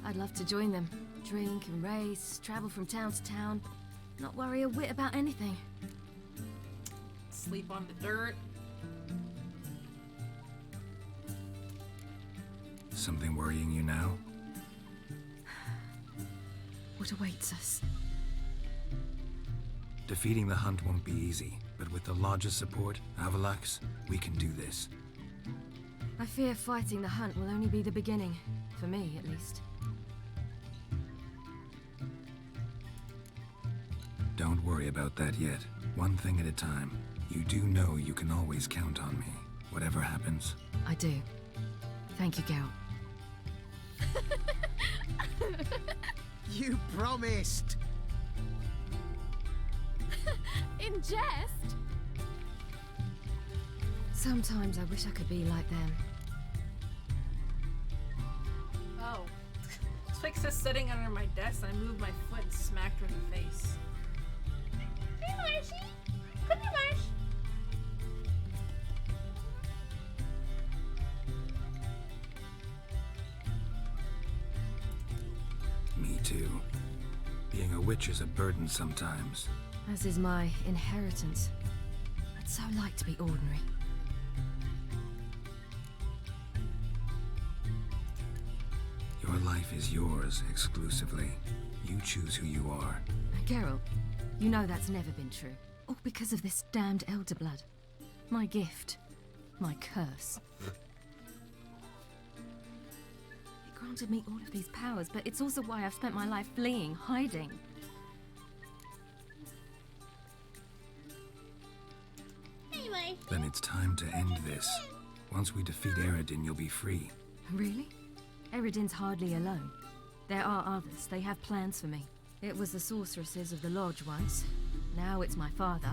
I'd love to join them. Drink and race, travel from town to town, not worry a whit about anything. Sleep on the dirt. Something worrying you now? What awaits us? Defeating the hunt won't be easy, but with the Lodge's support, Avalax, we can do this. I fear fighting the hunt will only be the beginning, for me at least. Don't worry about that yet. One thing at a time. You do know you can always count on me, whatever happens. I do. Thank you, Geralt. You promised! In jest? Sometimes I wish I could be like them. Oh. Twix is sitting under my desk. I moved my foot and smacked her in the face. Hey, Marshy. Come here, Marsh. Me too. Being a witch is a burden sometimes. As is my inheritance. I'd so like to be ordinary. Your life is yours exclusively. You choose who you are. Geralt, you know that's never been true. All because of this damned Elder Blood. My gift. My curse. It granted me all of these powers, but it's also why I've spent my life fleeing, hiding. Then it's time to end this. Once we defeat Eredin, you'll be free. Really? Eredin's hardly alone. There are others. They have plans for me. It was the sorceresses of the Lodge once. Now it's my father.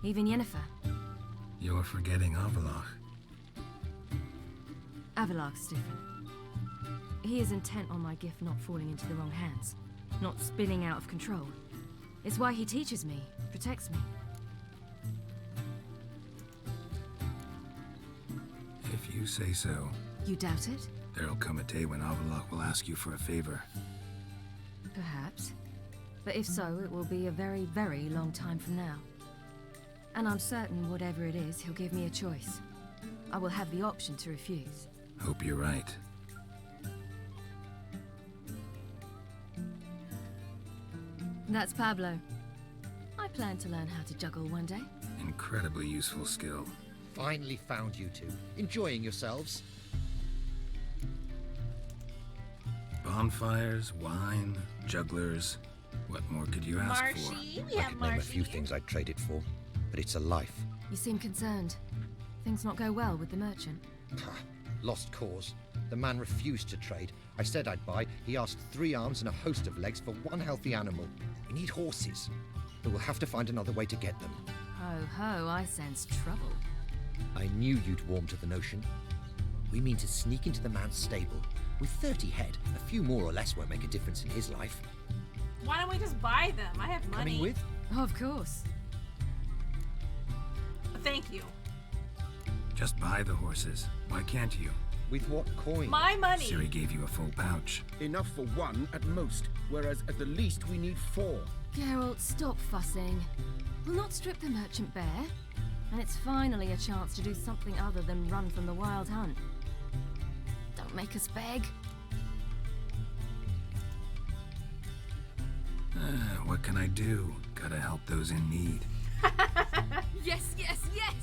Even Yennefer. You're forgetting Avalok. Avalok's different. He is intent on my gift not falling into the wrong hands. Not spinning out of control. It's why he teaches me, protects me. If you say so. You doubt it? There'll come a day when Avalok will ask you for a favor. Perhaps. But if so, it will be a very, very long time from now. And I'm certain whatever it is, he'll give me a choice. I will have the option to refuse. Hope you're right. That's Pablo. I plan to learn how to juggle one day. Incredibly useful skill. Finally found you two. Enjoying yourselves? Bonfires, wine, jugglers. What more could you ask for? I could name a few things I'd trade it for, but it's a life. You seem concerned. Things not go well with the merchant. Lost cause. The man refused to trade. I said I'd buy. He asked 3 arms and a host of legs for 1 healthy animal. We need horses, but we'll have to find another way to get them. Ho ho, I sense trouble. I knew you'd warm to the notion. We mean to sneak into the man's stable. With 30 head, a few more or less won't make a difference in his life. Why don't we just buy them? I have money. Coming with? Of course. Thank you. Just buy the horses. Why can't you? With what coin? My money. Ciri gave you a full pouch. Enough for 1 at most, whereas at the least we need 4. Geralt, stop fussing. We'll not strip the merchant bare. And it's finally a chance to do something other than run from the Wild Hunt. Don't make us beg. What can I do? Gotta help those in need. Yes, yes, yes!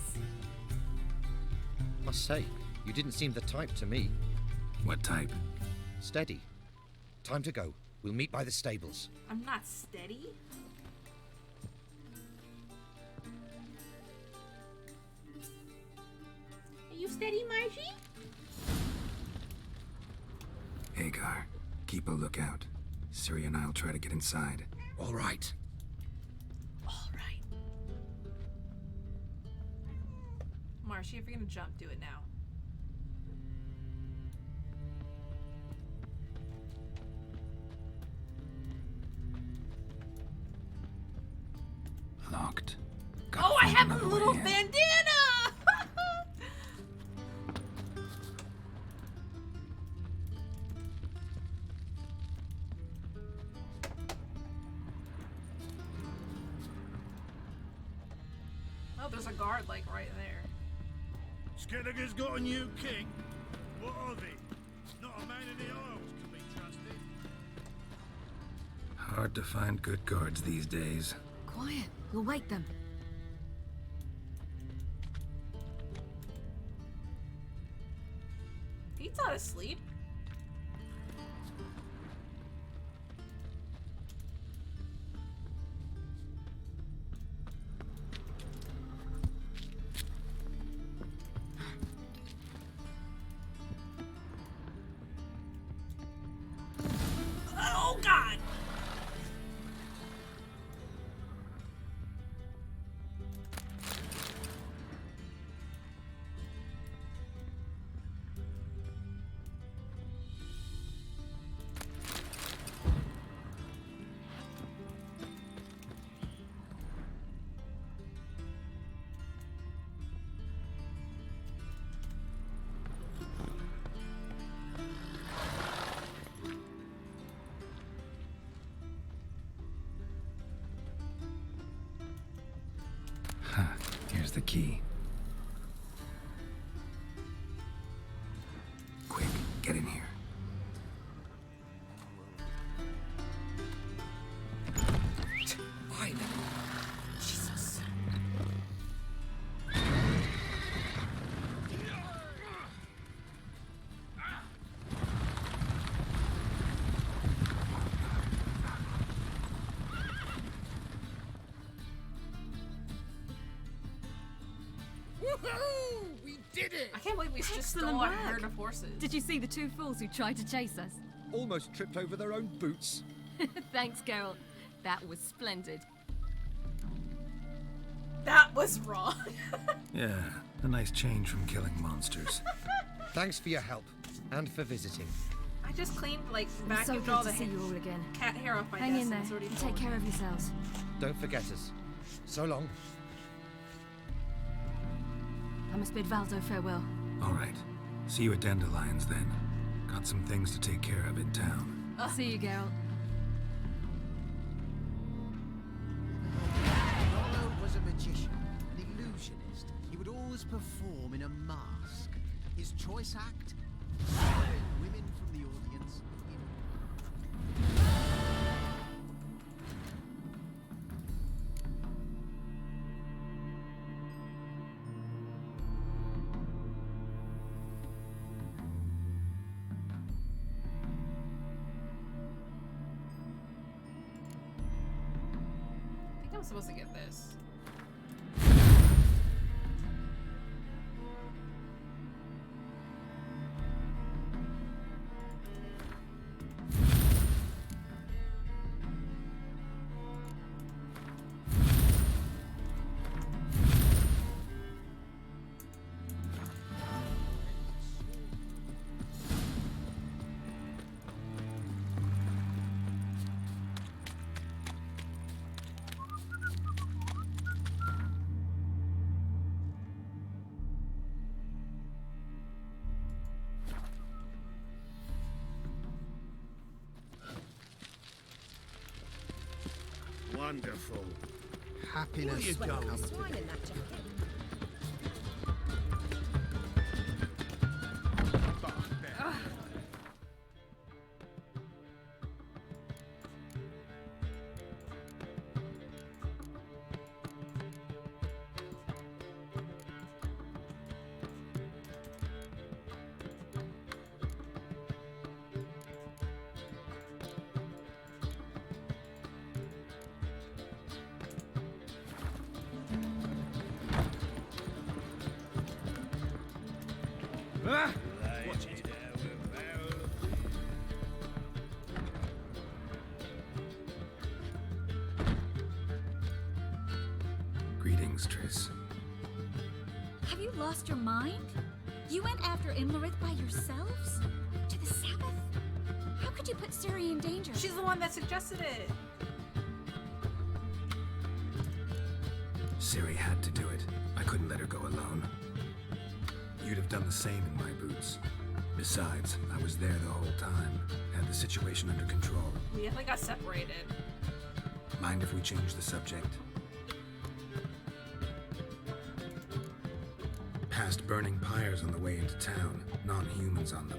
Must say, you didn't seem the type to me. What type? Steady. Time to go. We'll meet by the stables. I'm not steady. Are you steady, Margie? Hagar, keep a lookout. Ciri and I'll try to get inside. All right. Marshy, if you're gonna jump, do it now. Locked. Oh, I have a little bandana! Oh, there's a guard, like, right there. Skellige's got a new king. What of it? Not a man in the Isles can be trusted. Hard to find good guards these days. Quiet. We'll wake them. He's not asleep. Oh, God! Here's the key. Quick, get in here. Fine. Jesus. did it! I can't believe we just Excellent stole a work. herd of horses. Did you see the two fools who tried to chase us? Almost tripped over their own boots. Thanks, Geralt. That was splendid. That was wrong. Yeah, a nice change from killing monsters. Thanks for your help and for visiting. I just cleaned, like, It's so vacuumed good all to the see you all again. cat hair off my Hang desk. in and there it's already and full. take care of yourselves. Don't forget us. So long. I must bid Valdo farewell. All right. See you at Dandelions then. Got some things to take care of in town. I'll see you, Geralt. Rollo was a magician, an illusionist. He would always perform in a mask. His choice act? Women from the audience. I think I'm supposed to get this. Wonderful. Happiness Will you go? comes to Swine in that jacket. Watch it. Greetings, Triss. Have you lost your mind? You went after Imlerith by yourselves? To the Sabbath? How could you put Ciri in danger? She's the one that suggested it. Ciri had to do it. I couldn't let her go alone. You'd have done the same in my boots. Besides, I was there the whole time. Had the situation under control. We definitely got separated. Mind if we change the subject? Past burning pyres on the way into town. Non-humans on them.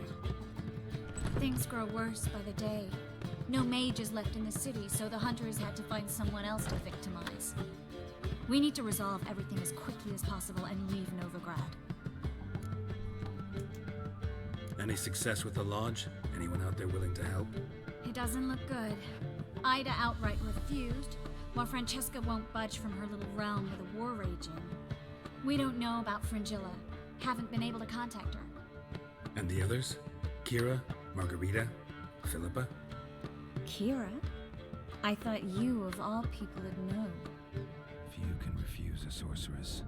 Things grow worse by the day. No mages left in the city, so the hunters had to find someone else to victimize. We need to resolve everything as quickly as possible and leave Novigrad. Any success with the Lodge? Anyone out there willing to help? It doesn't look good. Ida outright refused, while Francesca won't budge from her little realm with a war raging. We don't know about Fringilla. Haven't been able to contact her. And the others? Kira? Margarita? Philippa? Kira? I thought you, of all people, would know. Few can refuse a sorceress.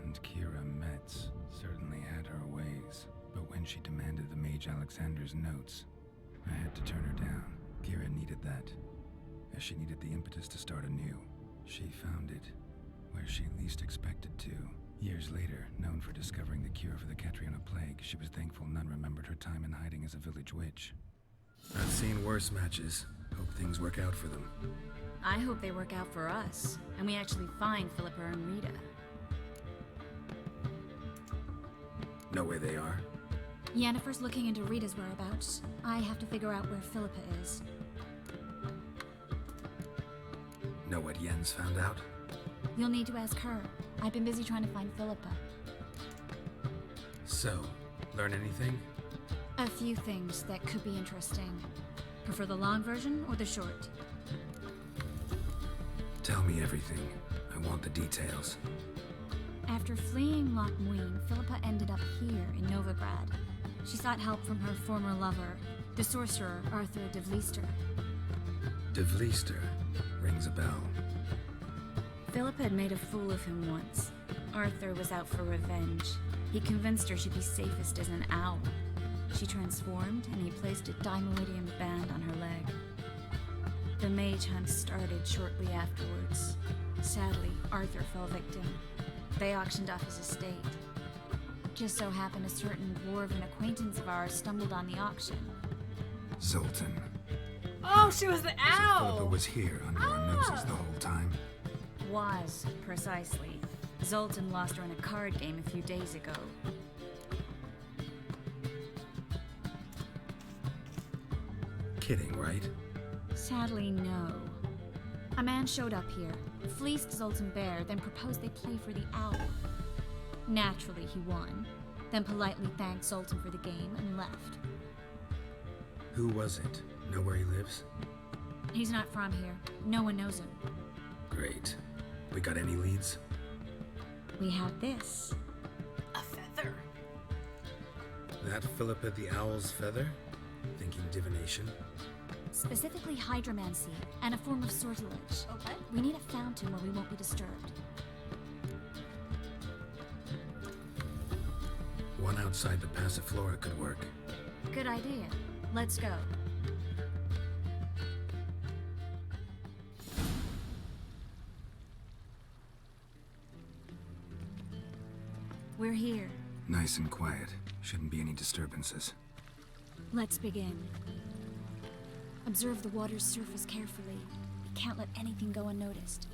And Kira Metz certainly had her ways. But when she demanded the Mage Alexander's notes, I had to turn her down. Kira needed that, as she needed the impetus to start anew. She found it where she least expected to. Years later, known for discovering the cure for the Catriona plague, she was thankful none remembered her time in hiding as a village witch. I've seen worse matches. Hope things work out for them. I hope they work out for us, and we actually find Philippa and Rita. Know where they are? Yennefer's looking into Rita's whereabouts. I have to figure out where Philippa is. Know what Jens found out? You'll need to ask her. I've been busy trying to find Philippa. So, learn anything? A few things that could be interesting. Prefer the long version or the short? Tell me everything. I want the details. After fleeing Loch Muin, Philippa ended up here in Novigrad. She sought help from her former lover, the sorcerer Arthur de Vlister. De Vlister rings a bell. Philippa had made a fool of him once. Arthur was out for revenge. He convinced her she'd be safest as an owl. She transformed, and he placed a dimeridium band on her leg. The mage hunt started shortly afterwards. Sadly, Arthur fell victim. They auctioned off his estate. Just so happened a certain dwarven acquaintance of ours stumbled on the auction. Zoltan. Oh, she was the owl! Philippa was here under our noses the whole time. Was, precisely. Zoltan lost her in a card game a few days ago. Kidding, right? Sadly, no. A man showed up here, fleeced Zoltan bare, then proposed they play for the owl. Naturally, he won, then politely thanked Zoltan for the game and left. Who was it? Know where he lives? He's not from here. No one knows him. Great. We got any leads? We have this. A feather. That Philippa the Owl's feather? Thinking divination? Specifically hydromancy, and a form of sortilege. Okay. We need a fountain where we won't be disturbed. One outside the Passiflora could work. Good idea. Let's go. We're here. Nice and quiet. Shouldn't be any disturbances. Let's begin. Observe the water's surface carefully. We can't let anything go unnoticed.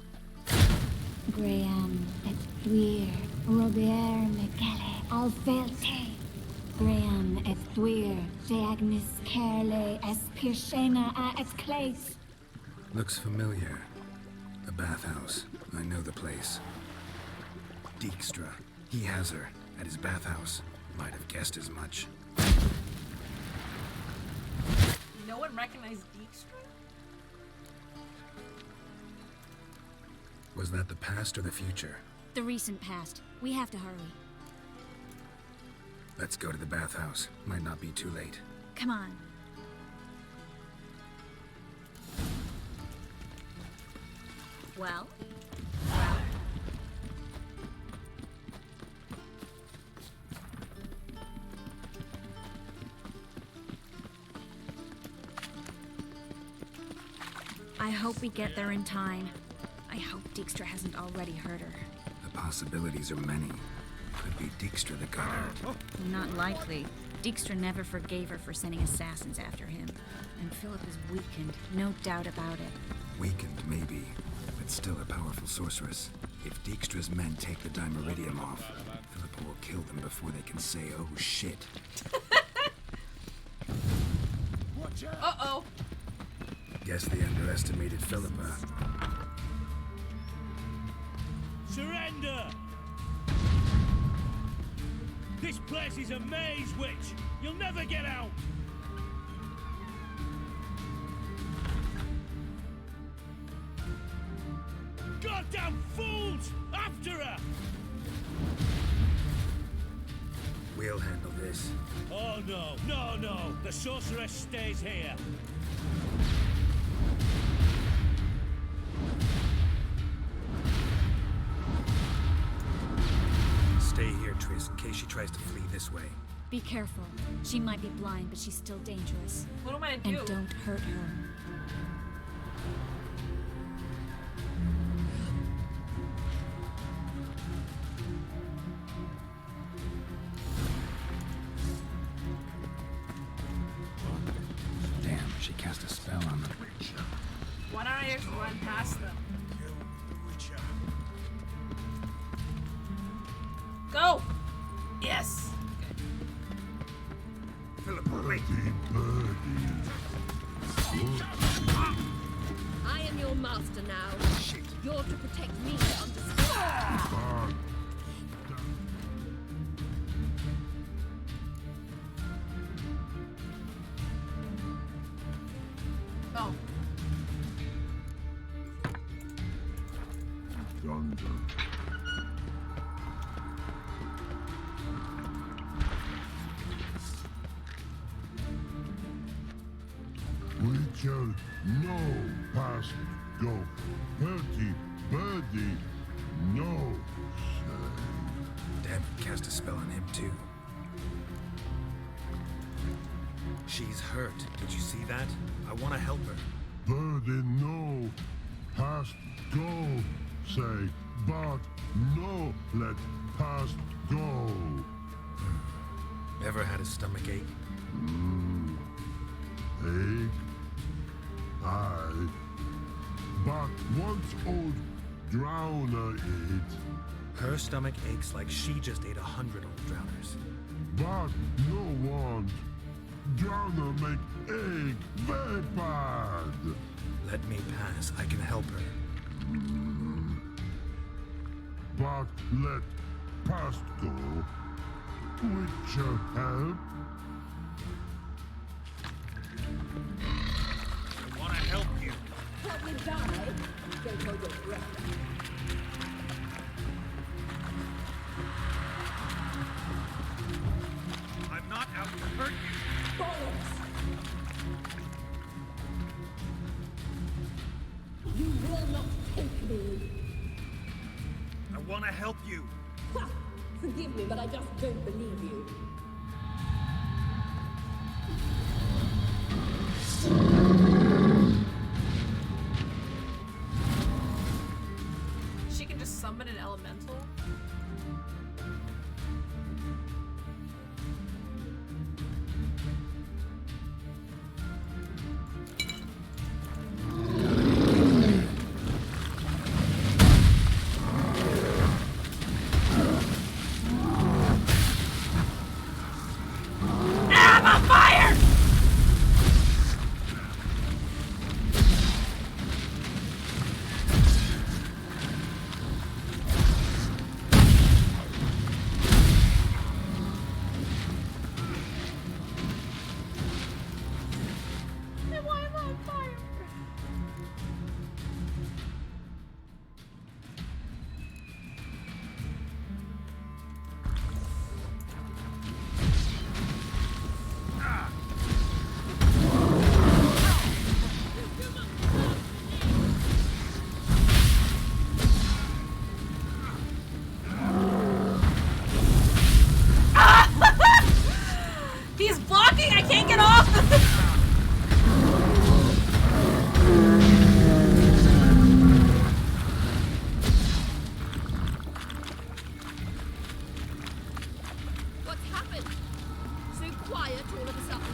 Graham et Thuir, Robert Mekele, Alfelte. Graham et Thuir, Deagnis Kerle, Espirshena a et Clace. Looks familiar. The bathhouse. I know the place. Dijkstra. He has her at his bathhouse. Might have guessed as much. No one recognized Dijkstra? Was that the past or the future? The recent past. We have to hurry. Let's go to the bathhouse. Might not be too late. Come on. Well? I hope we get there in time. I hope Dijkstra hasn't already hurt her. The possibilities are many. Could be Dijkstra that got hurt. Not likely. Dijkstra never forgave her for sending assassins after him. And Philip is weakened, no doubt about it. Weakened, maybe, but still a powerful sorceress. If Dijkstra's men take the Dimeridium off, Philippa will kill them before they can say, oh shit. Uh-oh. Guess they underestimated Philippa. Surrender! This place is a maze, witch! You'll never get out! Goddamn fools! After her! We'll handle this. Oh no, no, no! The sorceress stays here! Stay here, Triss, in case she tries to flee this way. Be careful. She might be blind, but she's still dangerous. What am I to do? And don't hurt her. Damn, she cast a spell on them. Why don't I just run past them? Go! Yes! Philippa, wait. I am your master now. You're to protect me, understand? Oh. shall no past go. Hurty, birdie, no say. Dad cast a spell on him too. She's hurt. Did you see that? I want to help her. Birdie, no past go, say, but no let past go. Ever had a stomach ache? Ache? Aye. But once old Drowner ate. Her stomach aches like she just ate 100 old drowners. But no want. Drowner make egg very bad. Let me pass. I can help her. But let past go. Which help? I want to help you. Help me die? Don't hold your breath. I'm not out to hurt you. Bollocks! You will not take me. I want to help you. Ha! Forgive me, but I just don't believe you. She can just summon an elemental? He's blocking! I can't get off! What's happened? So quiet all of a sudden.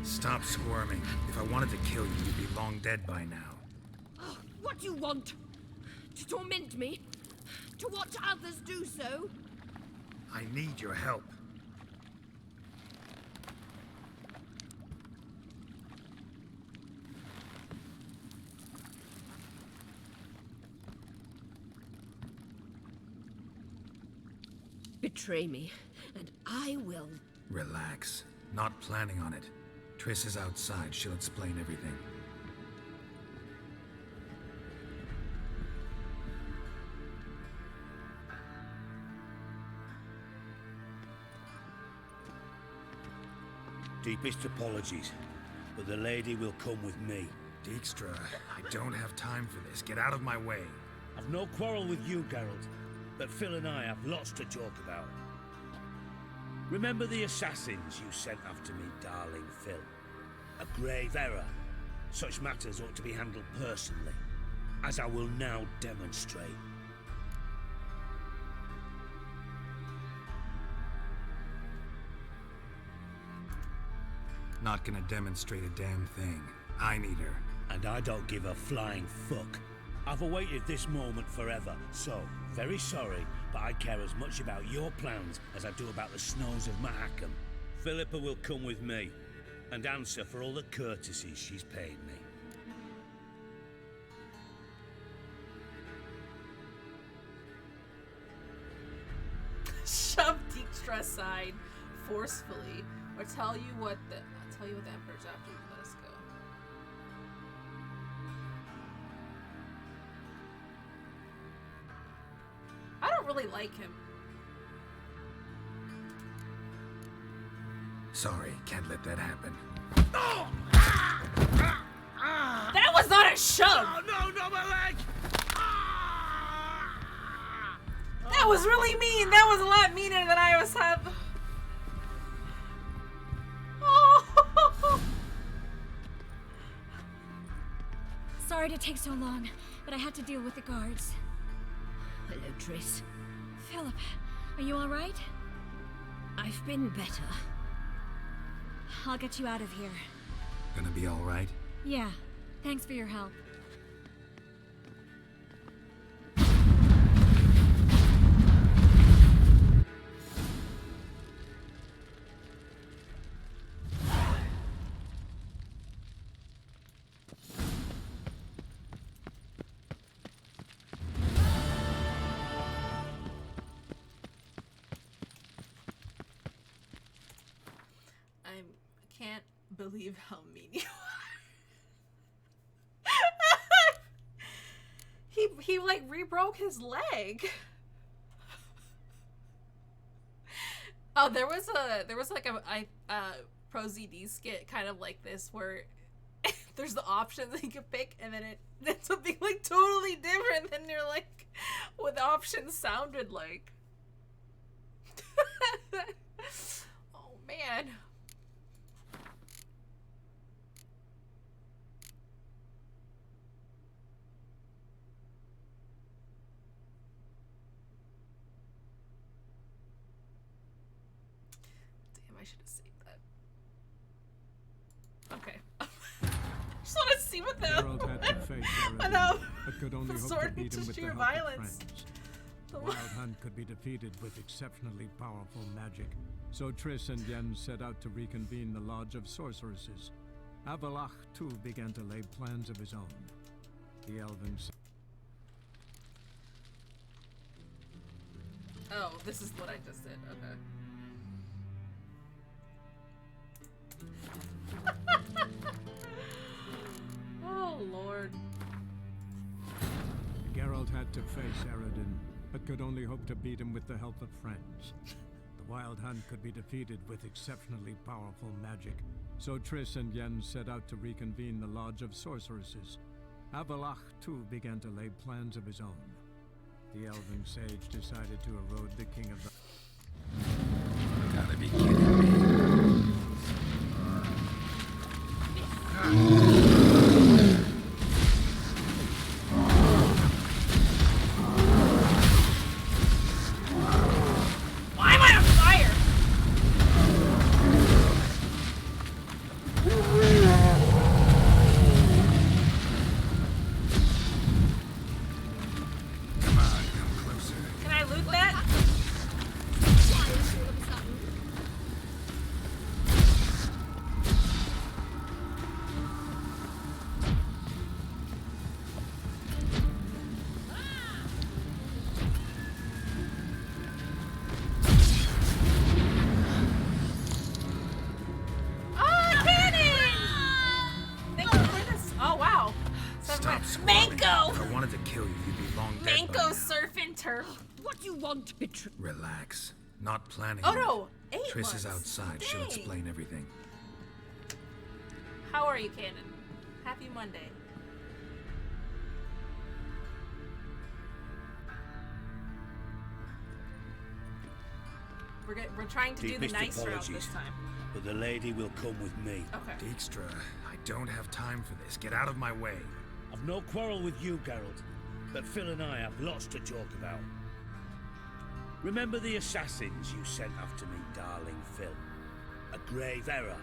Stop squirming. If I wanted to kill you, you'd be long dead by now. Oh, what do you want? To torment me? To watch others do so? I need your help. Betray me, and I will. Relax. Not planning on it. Triss is outside. She'll explain everything. Deepest apologies, but the lady will come with me. Dijkstra, I don't have time for this. Get out of my way. I've no quarrel with you, Geralt, but Phil and I have lots to talk about. Remember the assassins you sent after me, darling Phil? A grave error. Such matters ought to be handled personally, as I will now demonstrate. Not gonna demonstrate a damn thing. I need her. And I don't give a flying fuck. I've awaited this moment forever, so, very sorry, but I care as much about your plans as I do about the snows of Mahakam. Philippa will come with me and answer for all the courtesies she's paid me. Shove Dijkstra aside forcefully, or tell you what the Emperor's after you. Let us go. I don't really like him. Sorry, can't let that happen. That was not a shove! Oh, no, my leg! That was really mean! That was a lot meaner than I was have. Oh. Sorry to take so long, but I had to deal with the guards. Hello, Triss. Philip, are you alright? I've been better. I'll get you out of here. Gonna be alright? Yeah, thanks for your help. I can't believe how mean you are. he like re-broke his leg. Oh, there was like a Pro ZD skit kind of like this where there's the options that you can pick, and then it's something like totally different than you're like what the options sounded like. Oh man. I should have saved that. Okay. I just want to see what Geralt had to face Eredin, but could only hope to beat him with the help of friends. The Wild Hunt could be defeated with exceptionally powerful magic, so Triss and Yen set out to reconvene the Lodge of Sorceresses. Avallac'h, too, began to lay plans of his own. The elven... Oh, this is what I just did. Okay. Oh, Lord. Geralt had to face Eredin, but could only hope to beat him with the help of friends. The Wild Hunt could be defeated with exceptionally powerful magic, so Triss and Yen set out to reconvene the Lodge of Sorceresses. Avallac'h, too, began to lay plans of his own. The elven sage decided to erode the king of the... Gotta be kidding me. Why am I on fire? Come on, come closer. Can I loot that? Manko! If I wanted to kill you, you'd be long dead. Manko surfing turtle. What do you want, Beatrice? Relax. Not planning. Oh it. no, 8 Triss is months. outside. She'll Dang. explain everything. How are you, Cannon? Happy Monday. We're trying to do the Deepest nice route apologies, this time. but the lady will come with me. Okay. Dijkstra, I don't have time for this. Get out of my way. I've no quarrel with you, Geralt, but Phil and I have lots to talk about. Remember the assassins you sent after me, darling Phil? A grave error.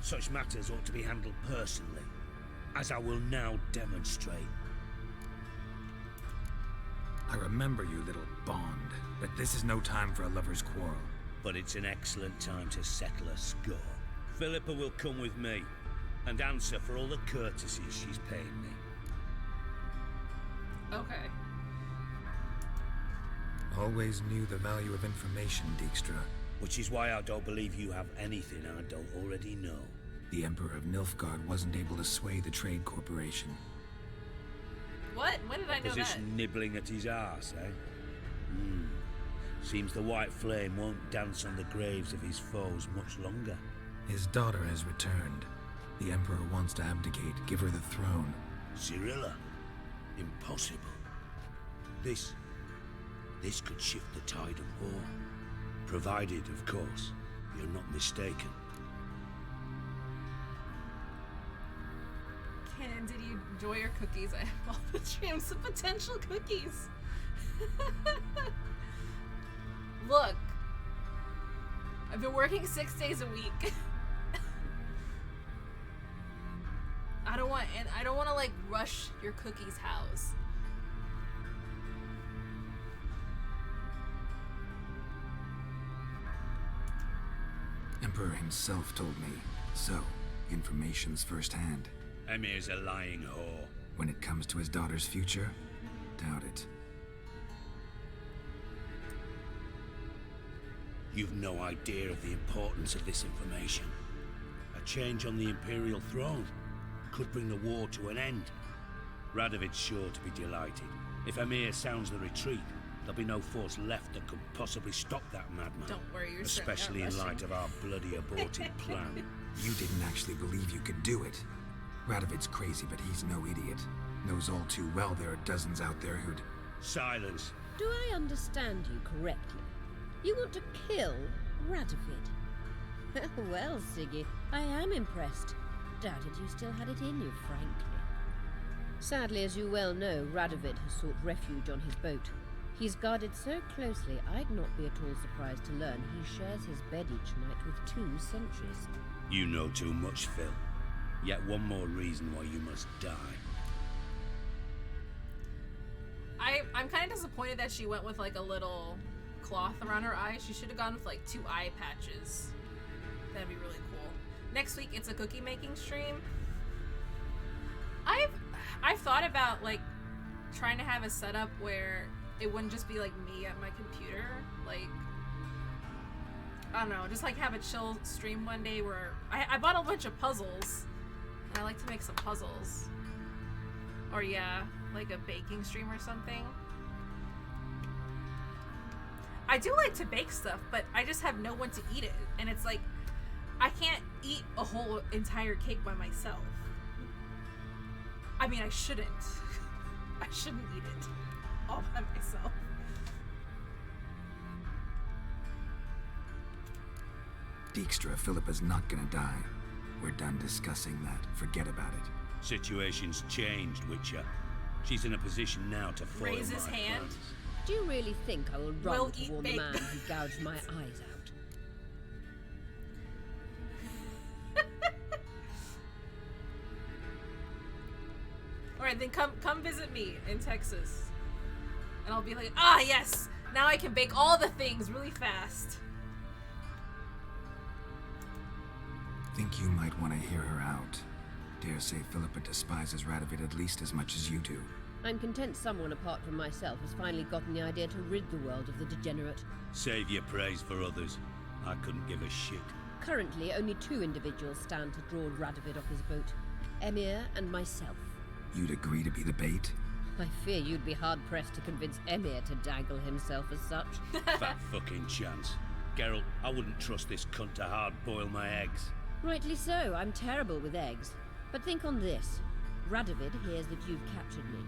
Such matters ought to be handled personally, as I will now demonstrate. I remember you, little Bond, but this is no time for a lover's quarrel. But it's an excellent time to settle a score. Philippa will come with me and answer for all the courtesies she's paid me. Okay. Always knew the value of information, Dijkstra. Which is why I don't believe you have anything I don't already know. The Emperor of Nilfgaard wasn't able to sway the Trade Corporation. What? When did I know that? Position nibbling at his arse, eh? Seems the White Flame won't dance on the graves of his foes much longer. His daughter has returned. The Emperor wants to abdicate, give her the throne. Cirilla? Impossible. This could shift the tide of war. Provided, of course, you're not mistaken. Ken, did you enjoy your cookies? I have all the dreams of potential cookies. Look, I've been working 6 days a week. I don't want to like rush your cookies house. Emperor himself told me. So, information's firsthand. Emir's a lying whore. When it comes to his daughter's future, doubt it. You've no idea of the importance of this information. A change on the Imperial throne could bring the war to an end. Radovid's sure to be delighted. If Emir sounds the retreat, there'll be no force left that could possibly stop that madman. Don't worry, you're especially in light of our bloody aborted plan. You didn't actually believe you could do it. Radovid's crazy, but he's no idiot. Knows all too well there are dozens out there who'd... Silence. Do I understand you correctly? You want to kill Radovid? Well, Siggy, I am impressed. Doubted you still had it in you, frankly. Sadly, as you well know, Radovid has sought refuge on his boat. He's guarded so closely, I'd not be at all surprised to learn he shares his bed each night with 2 sentries. You know too much, Phil. Yet one more reason why you must die. I'm kind of disappointed that she went with like a little cloth around her eyes. She should have gone with like 2 eye patches. That'd be really cool. Next week it's a cookie making stream. I've thought about like trying to have a setup where it wouldn't just be like me at my computer. Like, I don't know, just like have a chill stream one day where I bought a bunch of puzzles and I like to make some puzzles. Or yeah, like a baking stream or something. I do like to bake stuff, but I just have no one to eat it. And it's like, I can't eat a whole entire cake by myself. I mean, I shouldn't. I shouldn't eat it all by myself. Dijkstra, Philippa's not gonna die. We're done discussing that. Forget about it. Situation's changed, Witcher. She's in a position now to foil Raise his my hand. plans. Do you really think I will We'll run to eat warn the baked man who gouged my eyes out? Alright, then come visit me in Texas. And I'll be like, ah, yes! Now I can bake all the things really fast. Think you might want to hear her out. Dare say Philippa despises Radovid at least as much as you do. I'm content someone apart from myself has finally gotten the idea to rid the world of the degenerate. Save your praise for others. I couldn't give a shit. Currently, only 2 individuals stand to draw Radovid off his boat. Emir and myself. You'd agree to be the bait? I fear you'd be hard-pressed to convince Emir to dangle himself as such. Fat fucking chance. Geralt, I wouldn't trust this cunt to hard-boil my eggs. Rightly so, I'm terrible with eggs. But think on this. Radovid hears that you've captured me.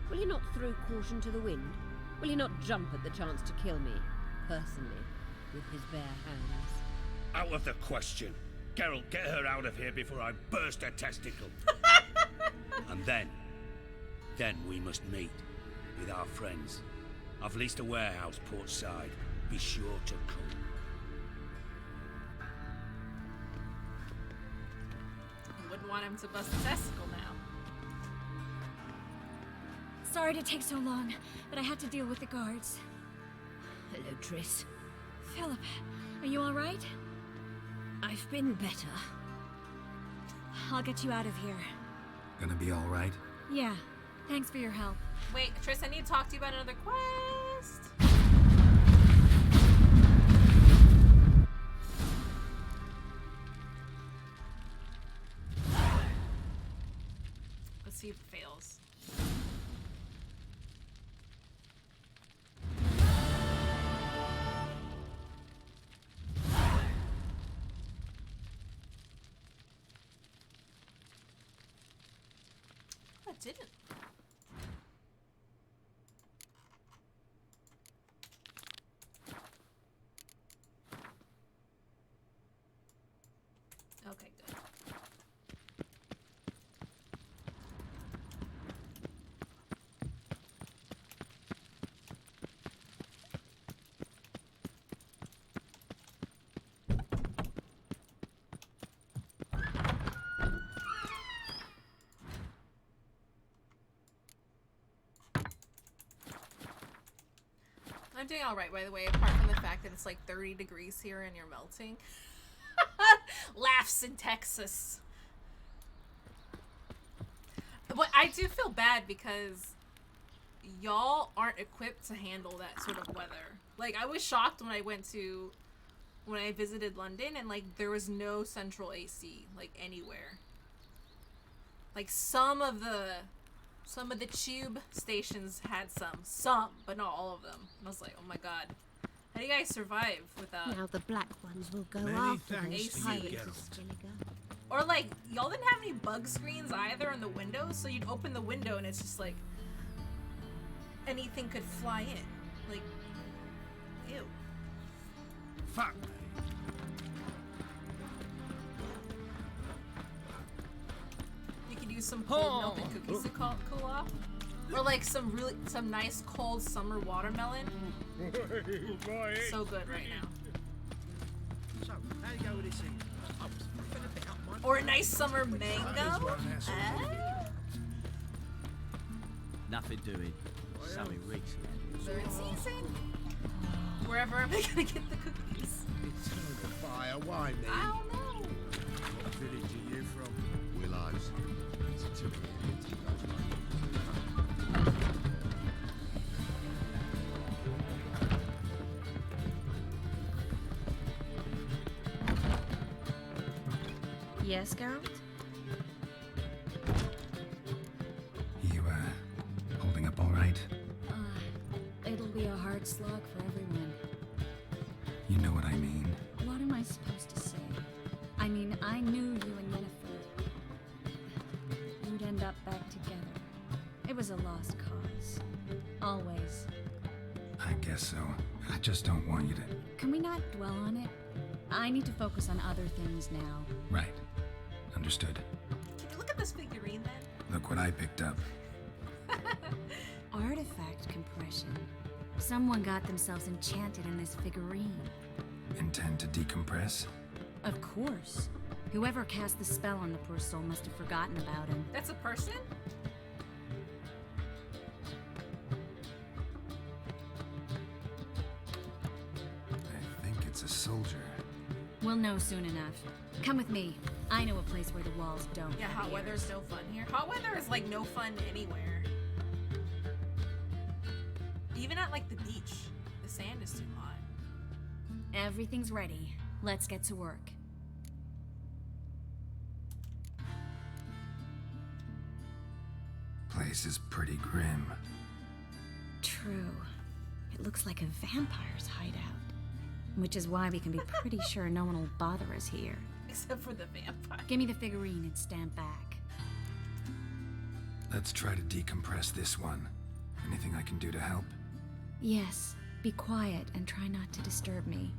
Will he not throw caution to the wind? Will he not jump at the chance to kill me, personally, with his bare hands? Out of the question. Geralt, get her out of here before I burst her testicle. And then we must meet with our friends. I've leased a warehouse portside. Be sure to come. Wouldn't want him to bust a testicle now. Sorry to take so long, but I had to deal with the guards. Hello, Triss. Philip, Are you alright? I've been better. I'll get you out of here. Gonna be alright? Yeah. Thanks for your help. Wait, Triss, I need to talk to you about another quest. Let's see if it fails. Oh, it didn't. Okay, good. I'm doing alright, by the way, apart from the fact that it's like 30 degrees here and you're melting. Laughs in Texas. But I do feel bad because y'all aren't equipped to handle that sort of weather. Like, I was shocked when I visited London and like there was no central AC like anywhere. Like some of the tube stations had some, but not all of them. And I was like, oh my god. How do you guys survive without... Now the black ones will go Many after thanks those to you, pirates Geralt. of Skinnigar. Or like, y'all didn't have any bug screens either in the windows, so you'd open the window and it's just like... anything could fly in. Like, ew. Fuck. You could use some cold melted cookies to cool off. Or like some nice cold summer watermelon. So good right now. So, how you go with this evening? I was gonna pick up my... Or a nice summer mango. Nothing doing. Sammy Riggs. Third season? Wherever am I gonna get the cookies? It's the fire, why me? I don't know. What village are you from? Willows. It's a two Yes, Geralt? You, holding up alright? It'll be a hard slog for everyone. You know what I mean. What am I supposed to say? I mean, I knew you and Yennefer. You'd end up back together. It was a lost cause. Always. I guess so. I just don't want you to... Can we not dwell on it? I need to focus on other things now. Right. Understood. Can you look at this figurine then? Look what I picked up. Artifact compression. Someone got themselves enchanted in this figurine. Intend to decompress? Of course. Whoever cast the spell on the poor soul must have forgotten about him. That's a person? I think it's a soldier. We'll know soon enough. Come with me. I know a place where the walls don't. Yeah, hot weather's no fun here. Hot weather is like no fun anywhere. Even at like the beach, the sand is too hot. Everything's ready. Let's get to work. Place is pretty grim. True. It looks like a vampire's hideout. Which is why we can be pretty sure no one will bother us here. Except for the vampire. Give me the figurine and stand back. Let's try to decompress this one. Anything I can do to help? Yes. Be quiet and try not to disturb me.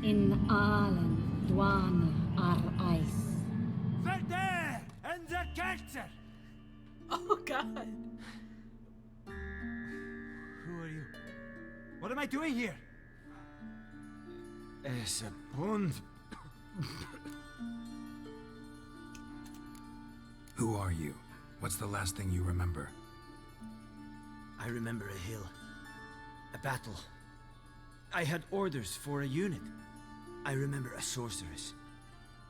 In Allen, Dwan, Ar Ice. There! And the character! Oh god. Who are you? What am I doing here? Es a pond. Who are you? What's the last thing you remember? I remember a hill. A battle. I had orders for a unit. I remember a sorceress.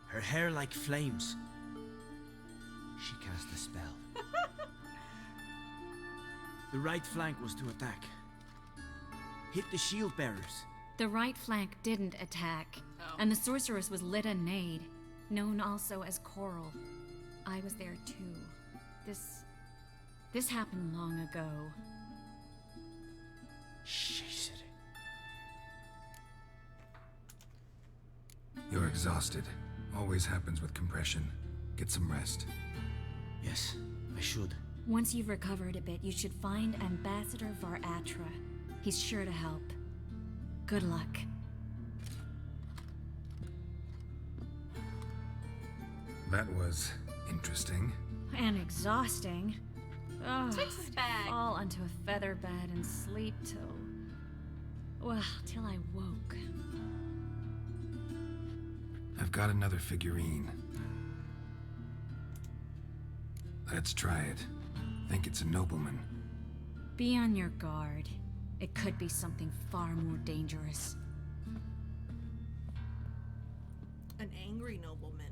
Her hair like flames. She cast a spell. The right flank was to attack. Hit the shield bearers. The right flank didn't attack, and the sorceress was Lyta Nade, known also as Coral. I was there too. This happened long ago. You're exhausted. Always happens with compression. Get some rest. Yes, I should. Once you've recovered a bit, you should find Ambassador Var-Atra. He's sure to help. Good luck. That was interesting. And exhausting. Oh, Takes us back. Fall onto a feather bed and sleep till I woke. I've got another figurine. Let's try it. Think it's a nobleman. Be on your guard. It could be something far more dangerous. An angry nobleman.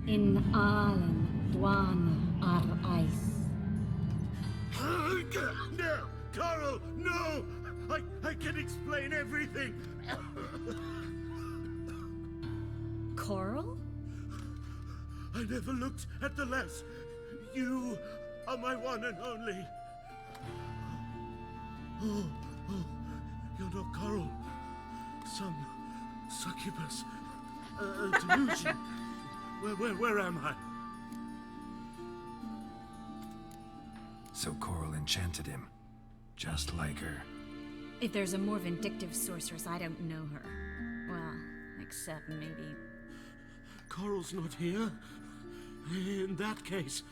In Alan Dwan ar Ice. No! Coral, no! I can explain everything! Coral? I never looked at the less. You are my one and only. Oh, you're not Coral. Some succubus. A delusion. Where am I? So Coral enchanted him. Just like her. If there's a more vindictive sorceress, I don't know her. Well, except maybe... Coral's not here. In that case,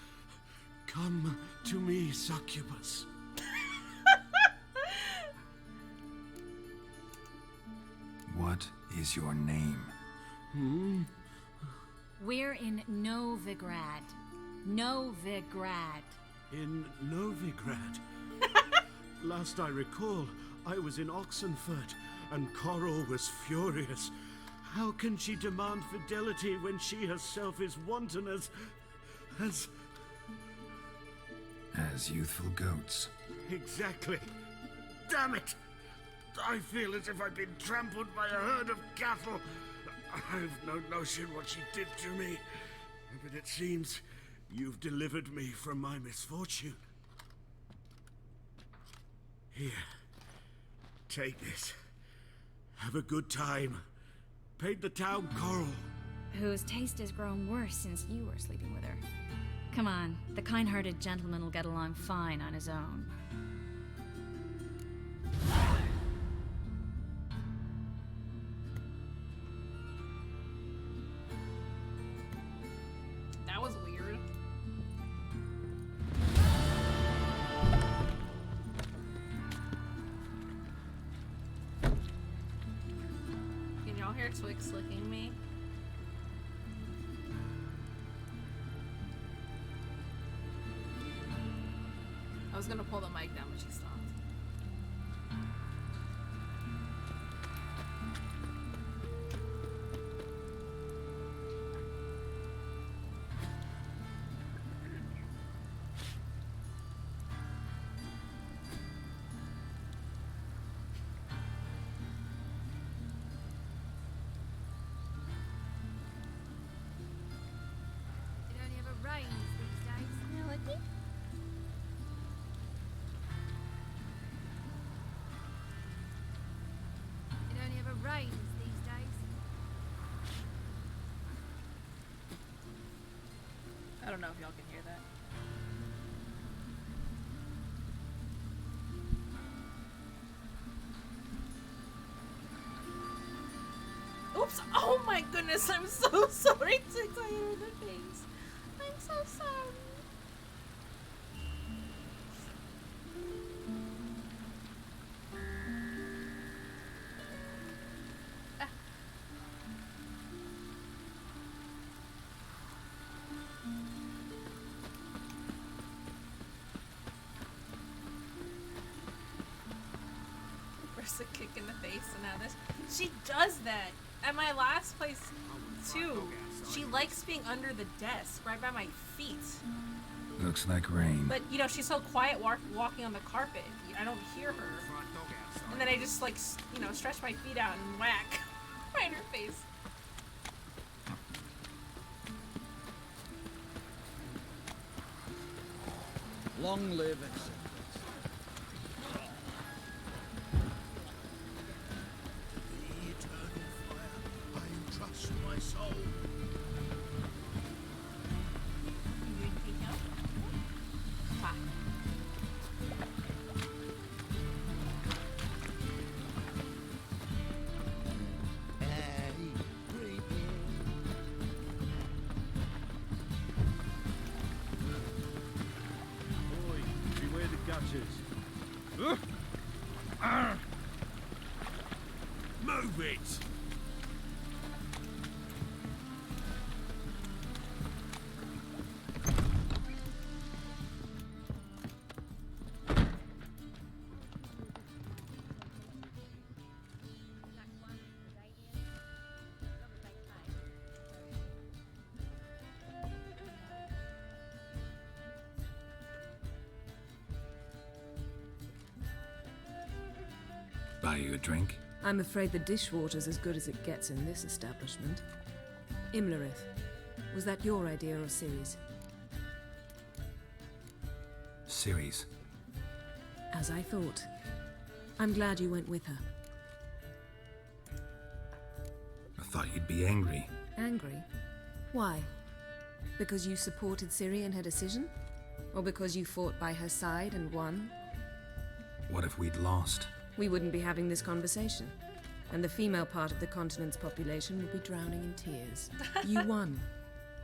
come to me, succubus. What is your name? We're in Novigrad. Novigrad. In Novigrad? Last I recall, I was in Oxenfurt, and Coral was furious. How can she demand fidelity when she herself is wanton as youthful goats. Exactly. Damn it! I feel as if I've been trampled by a herd of cattle. I've no notion what she did to me, but it seems you've delivered me from my misfortune. Here, take this. Have a good time. Paint the town Coral. Whose taste has grown worse since you were sleeping with her. Come on, the kind-hearted gentleman will get along fine on his own. That was weird. Can y'all hear Twix licking me? I was gonna pull the mic down, but she stopped. It only ever rains these days. No, I think. It only ever rains these days. I don't know if y'all can hear that. Ooh! Oops! Oh my goodness, I'm so sorry to hit her in the face. I'm so sorry. A kick in the face and now this. She does that at my last place too. She likes being under the desk right by my feet. Looks like rain. But you know, she's so quiet walking on the carpet. I don't hear her. And then I just like, you know, stretch my feet out and whack right in her face. Long live Exodus. My soul. Boy, beware the gutters. Move it! Buy you a drink? I'm afraid the dishwater's as good as it gets in this establishment. Imlerith, was that your idea or Ciri's? Ciri's. As I thought. I'm glad you went with her. I thought you'd be angry. Angry? Why? Because you supported Ciri in her decision? Or because you fought by her side and won? What if we'd lost? We wouldn't be having this conversation. And the female part of the continent's population would be drowning in tears. You won.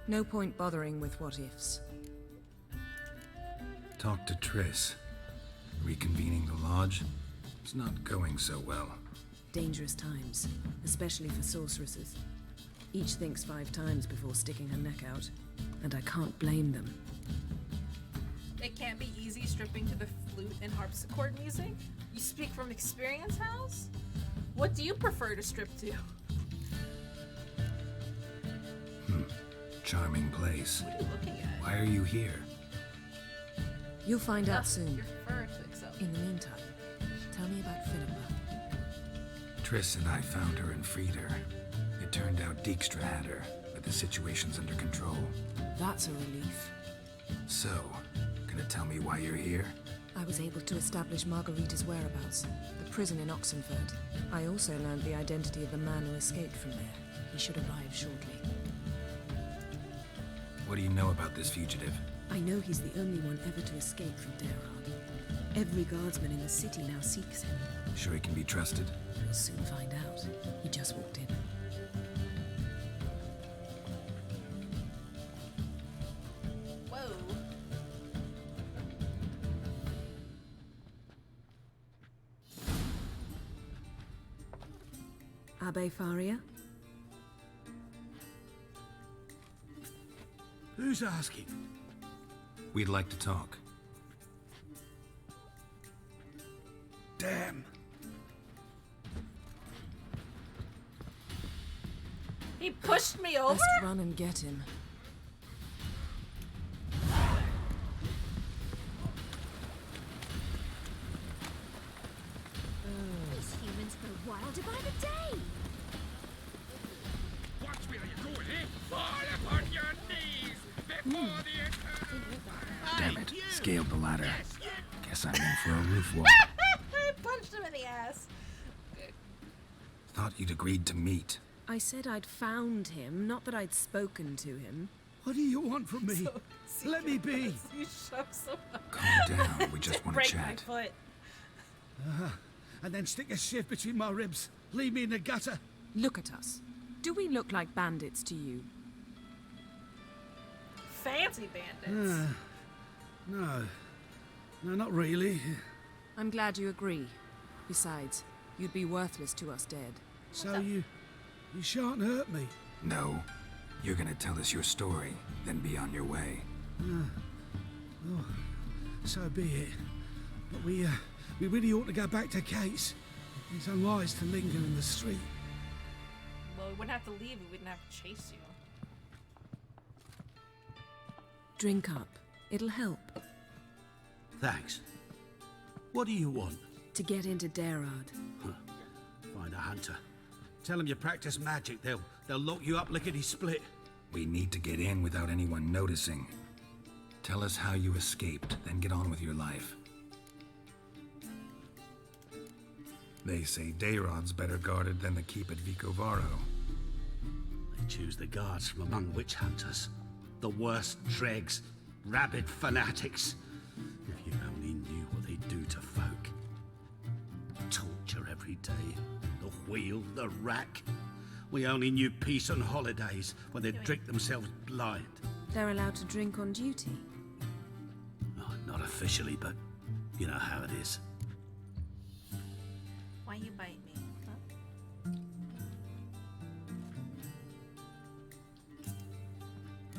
No point bothering with what-ifs. Talk to Triss. Reconvening the lodge? It's not going so well. Dangerous times, especially for sorceresses. Each thinks 5 times before sticking her neck out. And I can't blame them. It can't be easy stripping to the flute and harpsichord music. You speak from experience, House? What do you prefer to strip to? Charming place. What are you looking at? Why are you here? You'll find out soon. Your fur clicks up. In the meantime, tell me about Philippa. Triss and I found her and freed her. It turned out Dijkstra had her, but the situation's under control. That's a relief. So, gonna tell me why you're here? I was able to establish Margarita's whereabouts, the prison in Oxenford. I also learned the identity of the man who escaped from there. He should arrive shortly. What do you know about this fugitive? I know he's the only one ever to escape from Daerard. Every guardsman in the city now seeks him. Sure he can be trusted? We'll soon find out. He just walked in. Whoa. Abbe Faria? Who's asking? We'd like to talk. Damn. He pushed me over? Best run and get him. These humans go wilder by the day. Watch where you're going, eh? Fall upon your knees before the eternal fire. Damn it. Scaled the ladder. Guess I'm in for a roof walk. I punched him in the ass. Thought you'd agreed to meet. I said I'd found him, not that I'd spoken to him. What do you want from me? Let me be. You shove so much. Calm down. We just want to Break chat. my foot. And then stick a sieve between my ribs. Leave me in the gutter. Look at us. Do we look like bandits to you? Fancy bandits. No, not really. I'm glad you agree. Besides, you'd be worthless to us dead. So you shan't hurt me. No. You're gonna tell us your story, then be on your way. Oh, so be it. But we really ought to go back to Kate's. It's unwise to linger in the street. Well, we wouldn't have to leave. We wouldn't have to chase you. Drink up. It'll help. Thanks. What do you want? To get into Dayrad. Find a hunter. Tell them you practice magic. They'll lock you up lickety-split. We need to get in without anyone noticing. Tell us how you escaped, then get on with your life. They say Dayrod's better guarded than the keep at Vicovaro. They choose the guards from among witch hunters. The worst dregs, rabid fanatics. If you only knew what they do to folk. Torture every day. The wheel, the rack. We only knew peace on holidays when they'd drink themselves blind. They're allowed to drink on duty? Oh, not officially, but you know how it is. Why you bite me? Huh?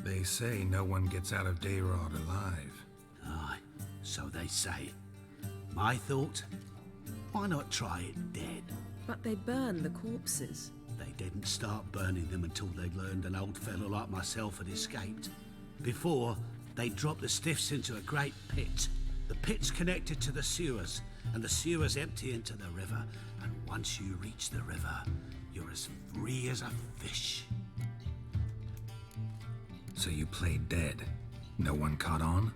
They say no one gets out of Dayrod alive. Aye, so they say. My thought? Why not try it dead? But they burn the corpses. They didn't start burning them until they learned an old fellow like myself had escaped. Before, they dropped the stiffs into a great pit. The pit's connected to the sewers, and the sewers empty into the river. And once you reach the river, you're as free as a fish. So you played dead. No one caught on?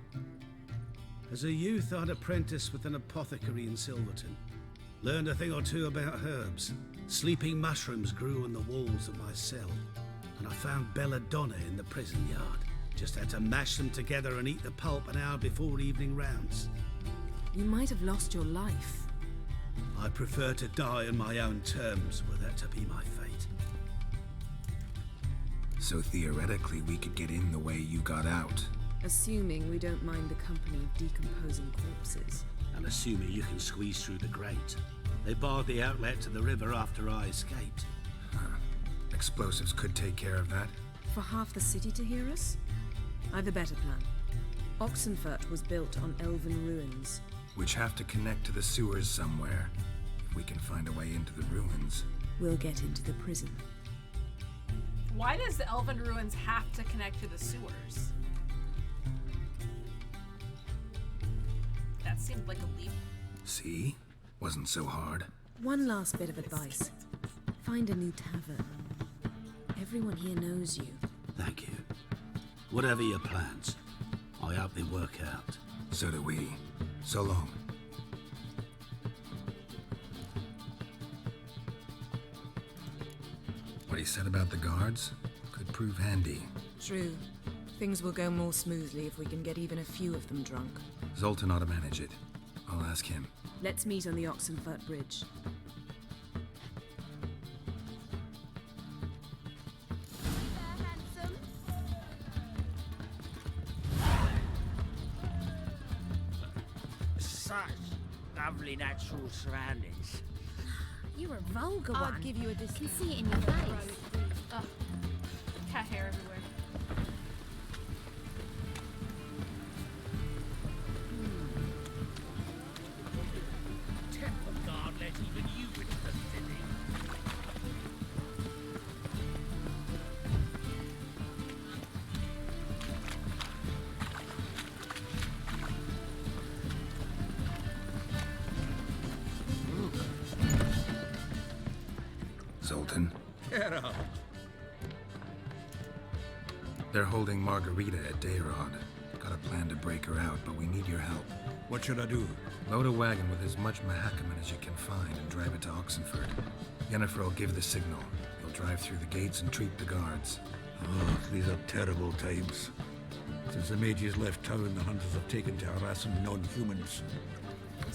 As a youth, I'd apprenticed with an apothecary in Silverton. Learned a thing or two about herbs. Sleeping mushrooms grew on the walls of my cell. And I found belladonna in the prison yard. Just had to mash them together and eat the pulp an hour before evening rounds. You might have lost your life. I prefer to die on my own terms, were that to be my fate. So theoretically, we could get in the way you got out. Assuming we don't mind the company of decomposing corpses. And assuming you can squeeze through the grate. They barred the outlet to the river after I escaped. Explosives could take care of that. For half the city to hear us? I've a better plan. Oxenfurt was built on elven ruins. Which have to connect to the sewers somewhere. If we can find a way into the ruins. We'll get into the prison. Why does the Elven Ruins have to connect to the sewers? That seemed like a leap. See? Wasn't so hard. One last bit of advice. Find a new tavern. Everyone here knows you. Thank you. Whatever your plans, I hope they work out. So do we. So long. What he said about the guards could prove handy. True. Things will go more smoothly if we can get even a few of them drunk. Zoltan ought to manage it. I'll ask him. Let's meet on the Oxenfurt Bridge. Such lovely natural surroundings. You're a vulgar one. I'd give you a I can discount. see it in your face. Ugh. Cat hair everywhere. Temple Guard let even you into the city. Zoltan. Get up. They're holding Margarita at Dayrod. Got a plan to break her out, but we need your help. What should I do? Load a wagon with as much Mahakaman as you can find and drive it to Oxenfurt. Yennefer will give the signal. You'll drive through the gates and treat the guards. Oh, these are terrible times. Since the mages left town, the hunters have taken to harassing non-humans.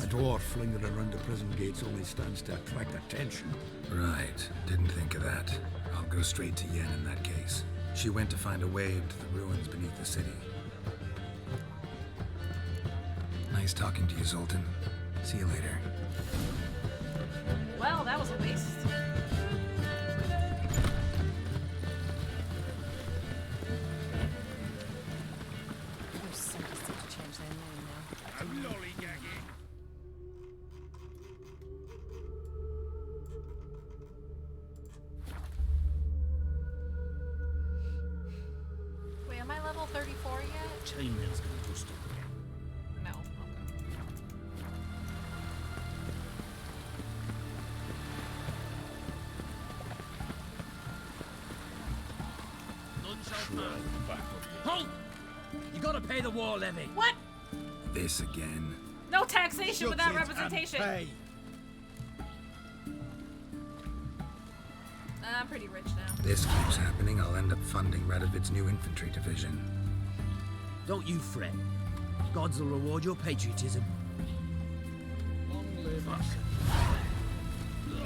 A dwarf flinging around the prison gates only stands to attract attention. Right. Didn't think of that. I'll go straight to Yen in that case. She went to find a way into the ruins beneath the city. Nice talking to you, Zoltan. See you later. Well, that was a waste. Those suckers need to change their name now. I'm lollygagging. Wait, am I level 34 yet? Chainmail's gonna bust up. No. Okay. Halt! You gotta pay the war levy. What? This again. No taxation Shut without it and representation. pay. I'm pretty rich now. This keeps happening, I'll end up funding Radovid's new infantry division. Don't you fret. Gods will reward your patriotism. Long live us. You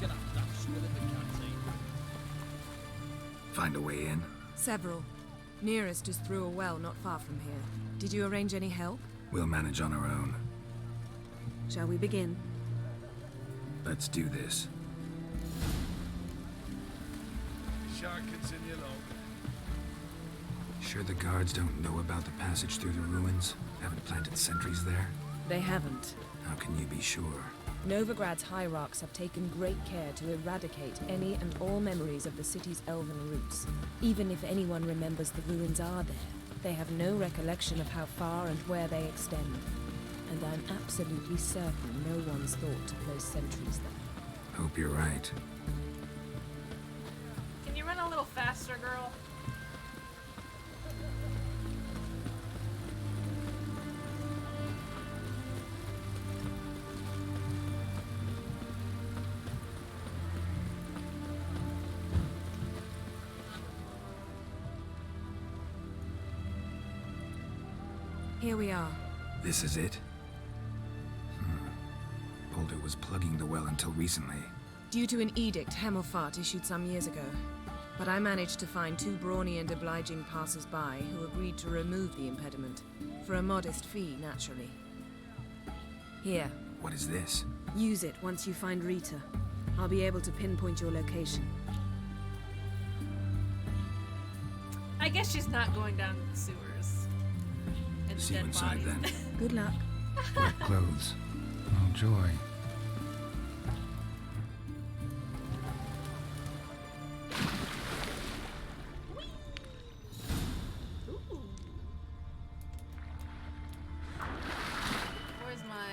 can have that swill in the canteen. Find a way in? Several. Nearest is through a well not far from here. Did you arrange any help? We'll manage on our own. Shall we begin? Let's do this. Shan't continue long. Sure the guards don't know about the passage through the ruins? Haven't planted sentries there? They haven't. How can you be sure? Novigrad's hierarchs have taken great care to eradicate any and all memories of the city's elven roots. Even if anyone remembers the ruins are there, they have no recollection of how far and where they extend. And I'm absolutely certain no one's thought to place sentries there. Hope you're right. Can you run a little faster, girl? Here we are. This is it? Boulder was plugging the well until recently. Due to an edict Hemelfart issued some years ago. But I managed to find two brawny and obliging passers-by who agreed to remove the impediment. For a modest fee, naturally. Here. What is this? Use it once you find Rita. I'll be able to pinpoint your location. I guess she's not going down to the sewers. And See you dead inside bodies. then. Good luck. Wet clothes. Oh, joy. Where's my...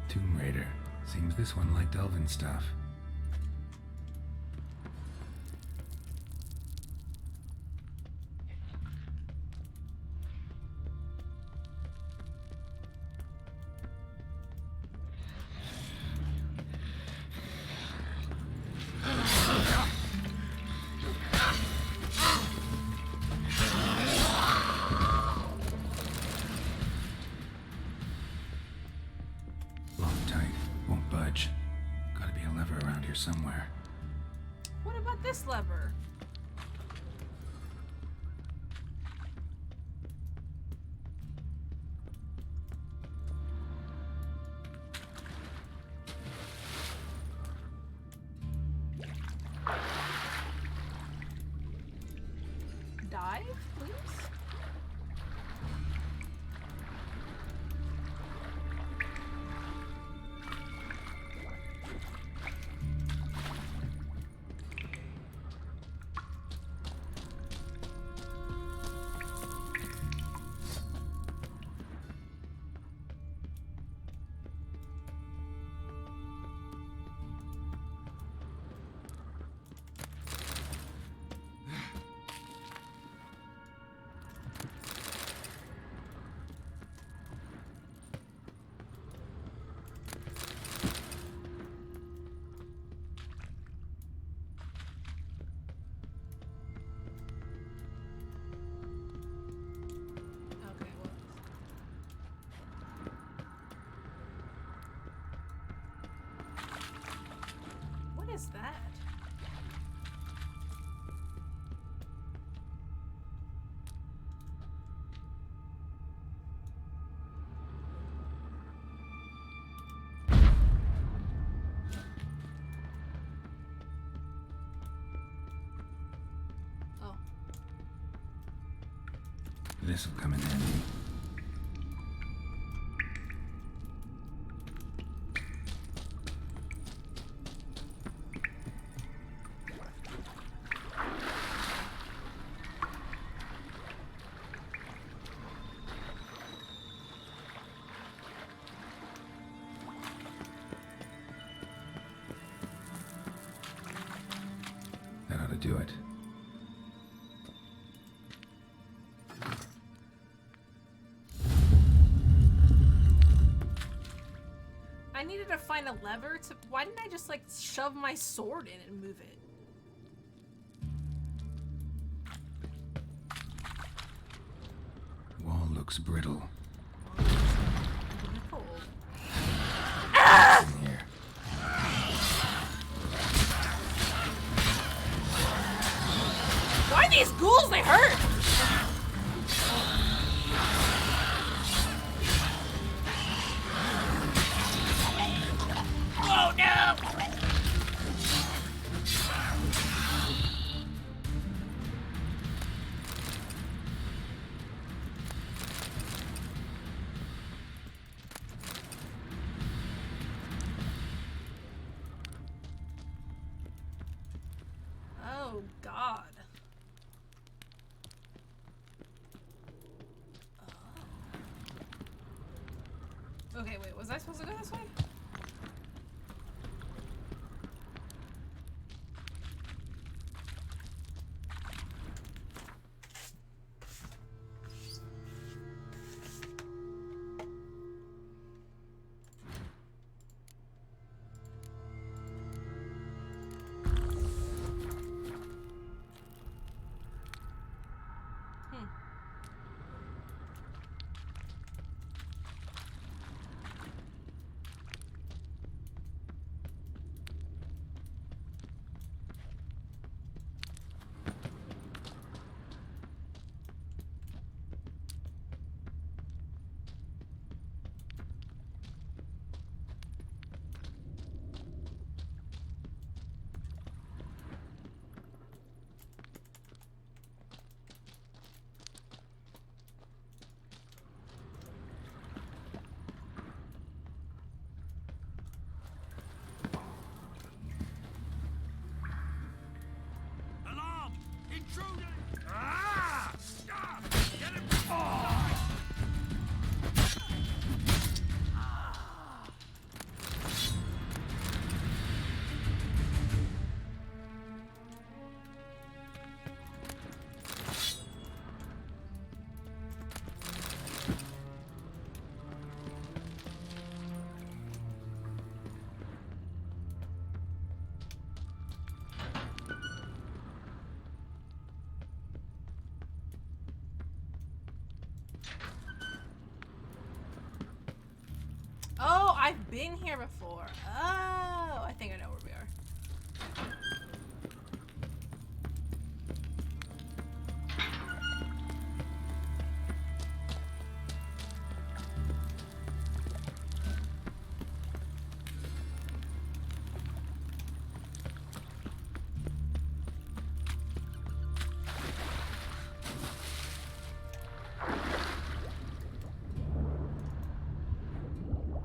Tomb Raider. Seems this one liked elven stuff. Somewhere. What about this lever? This'll come in handy. That ought to do it. I needed to find a lever to. Why didn't I just like shove my sword in and move it? Wall looks brittle. Ah! Here. Why are these ghouls? They hurt! Oh no! Oh God. Okay, wait, was I supposed to go this way? Alarm! Intruder! Ah! Stop! Get him! Oh! Oh, I've been here before. Oh, I think I know where we are.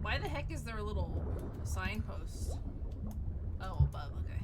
Why the heck is there a little signpost? Oh, above, okay.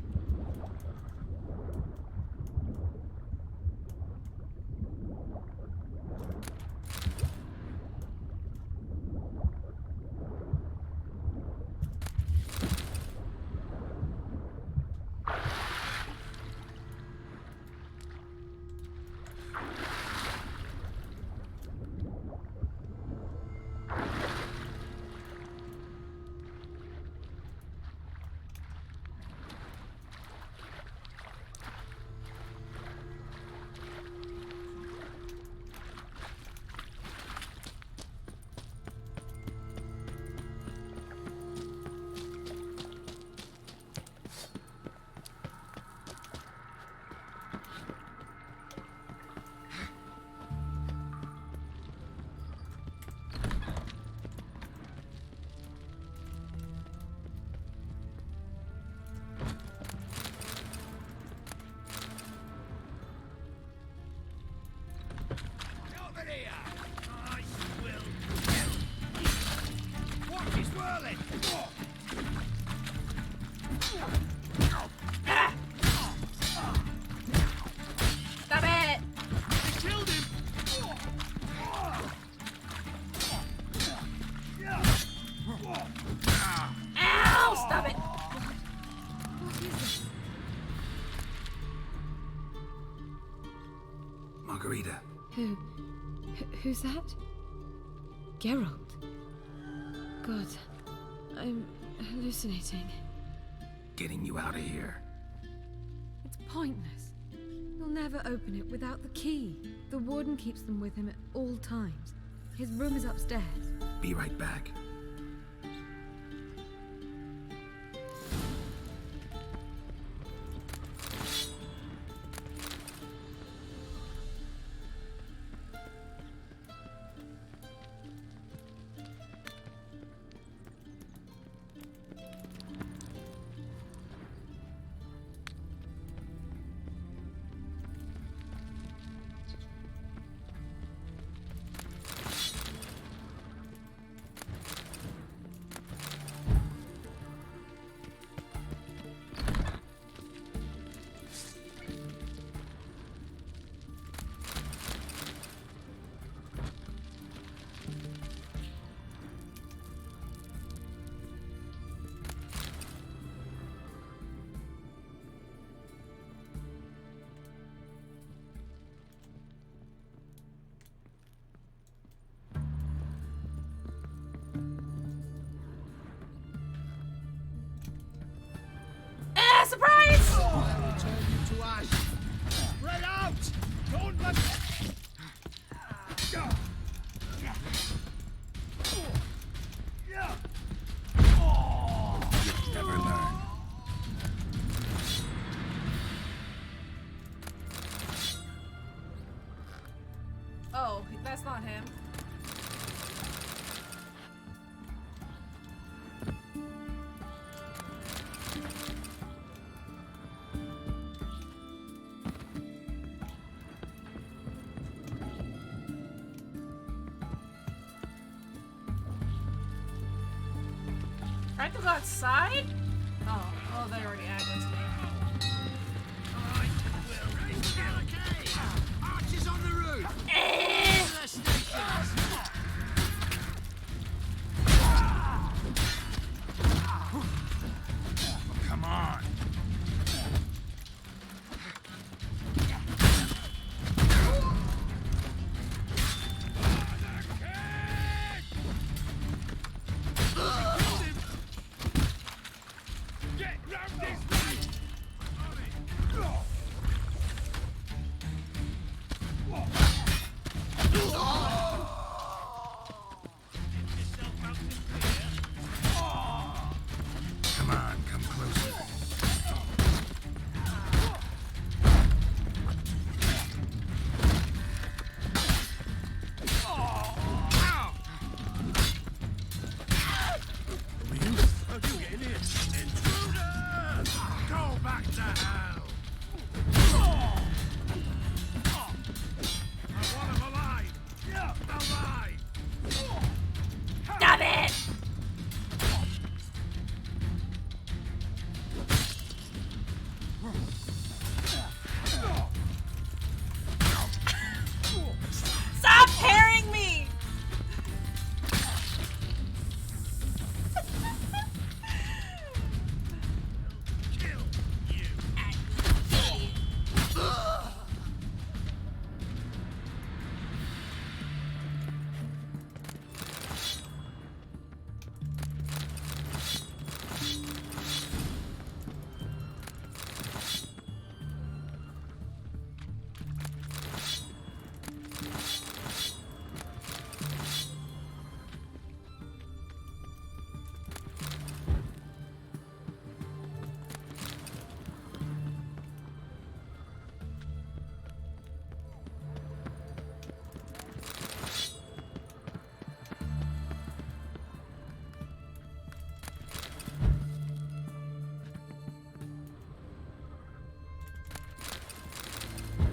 Who's that? Geralt. God, I'm hallucinating. Getting you out of here. It's pointless. He'll never open it without the key. The warden keeps them with him at all times. His room is upstairs. Be right back. Surprise! I will turn you to ash. Spread out! Don't let... You'll never learn. Oh, that's not him. I have to go outside? Oh, they already aggroed me. Archers on the roof! Come on. Get round this way! Come on, come closer. How'd you get in here? Intruder! Go back to hell! I want him alive! Yeah, alive! Stop it! Stop carrying me!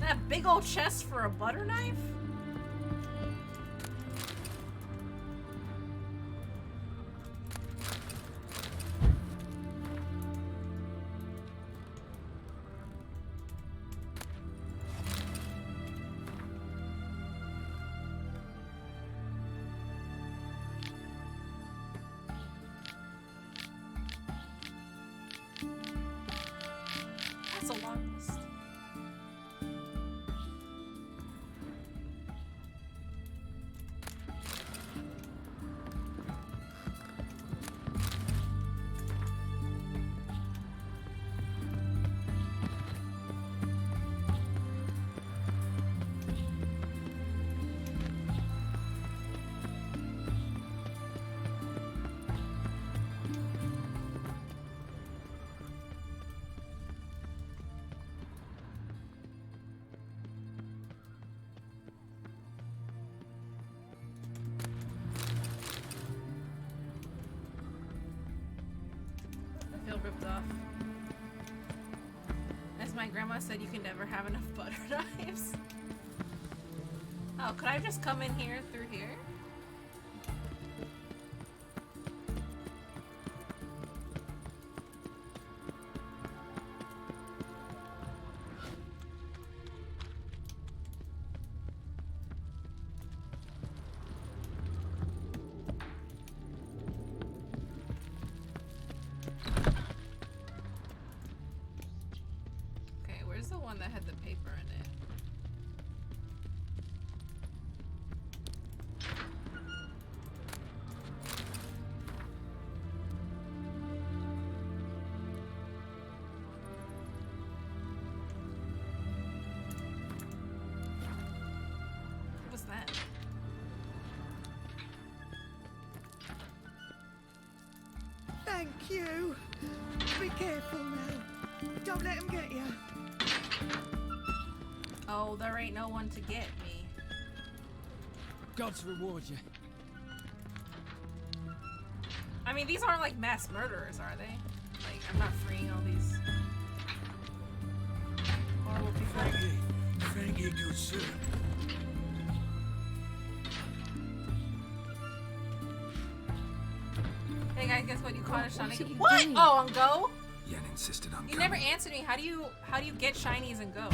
That big old chest for a butter knife? That's a long list. dropped off. As my grandma said, you can never have enough butter knives. Oh, could I just come in here through here? Okay, where's the one that had the paper in it? What was that? Thank you. Be careful now. Don't let him get you. Oh, there ain't no one to get me. God's reward you. I mean, these aren't like mass murderers, are they? Like, I'm not freeing all these horrible people. Thank you, good sir. Hey guys, guess what? You caught a shiny. What are you What? doing? Oh, on Go? Yen insisted on You coming. never answered me. How do you get shinies and Go?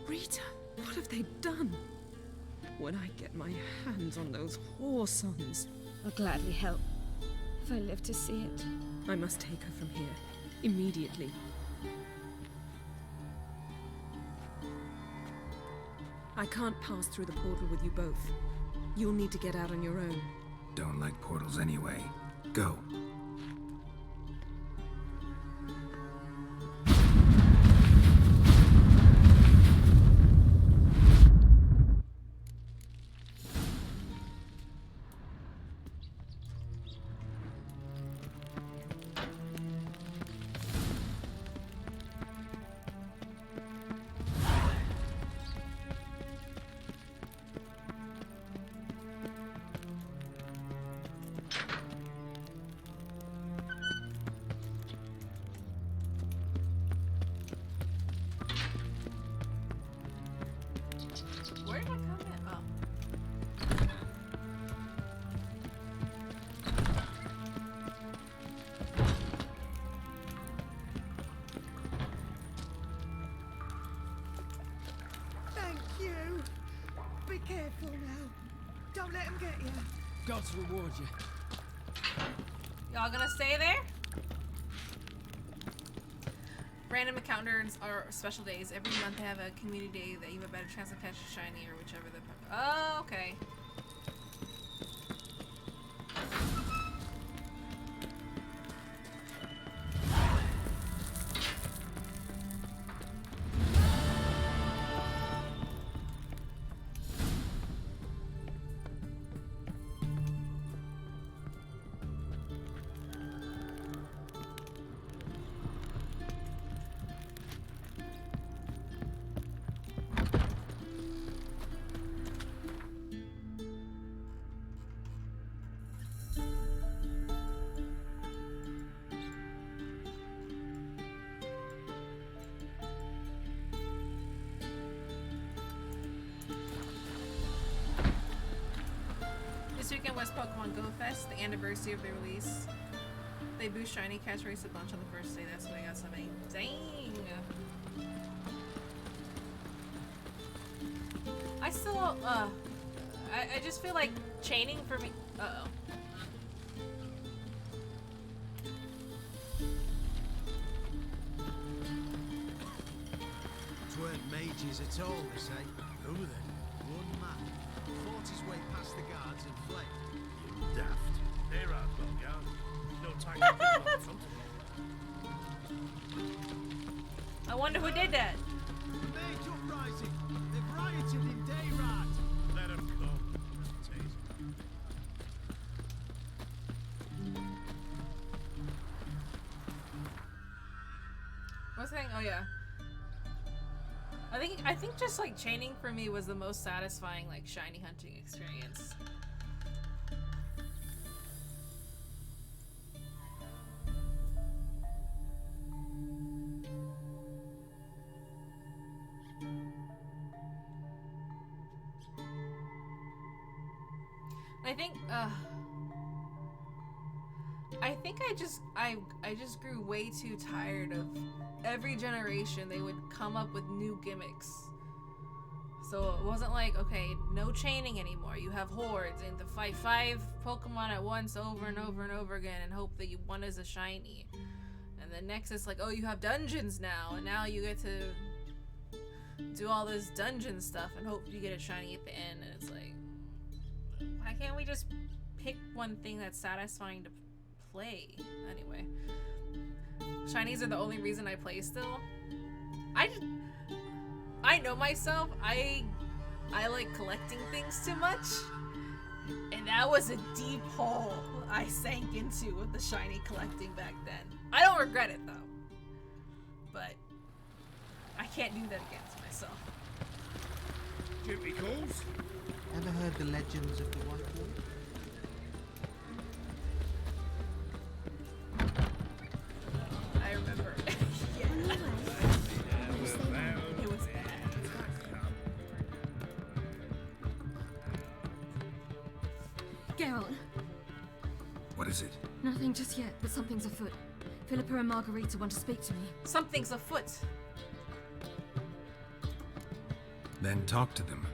Rita, what have they done? When I get my hands on those whoresons, I'll gladly help. If I live to see it. I must take her from here. Immediately. I can't pass through the portal with you both. You'll need to get out on your own. Don't like portals anyway. Go. Where did I come in? Oh. Thank you. Be careful now. Don't let him get you. God's reward you. Y'all gonna stay there? Random encounters are special days. Every month they have a community day that you have a better chance of catching shiny or whichever the. Oh, okay. This weekend was Pokemon Go Fest, the anniversary of the release. They boost shiny catch race a bunch on the first day. That's why I got so many. Dang. I still, I just feel like chaining for me. Uh-oh. Weren't mages at all, they say. Who were they? One man. Fought his way past the guards and fled. You daft. They're out, well, guard. No time to put them in front of I wonder who did that. Mage uprising. They've rioted in Dayrad. Let them come. Taser. What's the thing? Oh, yeah. I think just like chaining for me was the most satisfying like shiny hunting experience. I just grew way too tired of every generation they would come up with new gimmicks. So it wasn't like, okay, no chaining anymore. You have hordes and to fight 5 Pokemon at once over and over and over again and hope that one is a shiny. And then next it's like, oh, you have dungeons now, and now you get to do all this dungeon stuff and hope you get a shiny at the end. And it's like, why can't we just pick one thing that's satisfying to play? Anyway, shinies are the only reason I play still. I know myself. I like collecting things too much, and that was a deep hole I sank into with the shiny collecting back then. I don't regret it though, but I can't do that again to myself. Jippy calls. Ever heard the legends of the White Wolf? I remember. Yeah. It was bad. Geralt. What is it? Nothing just yet, but something's afoot. Philippa and Margarita want to speak to me. Something's afoot. Then talk to them.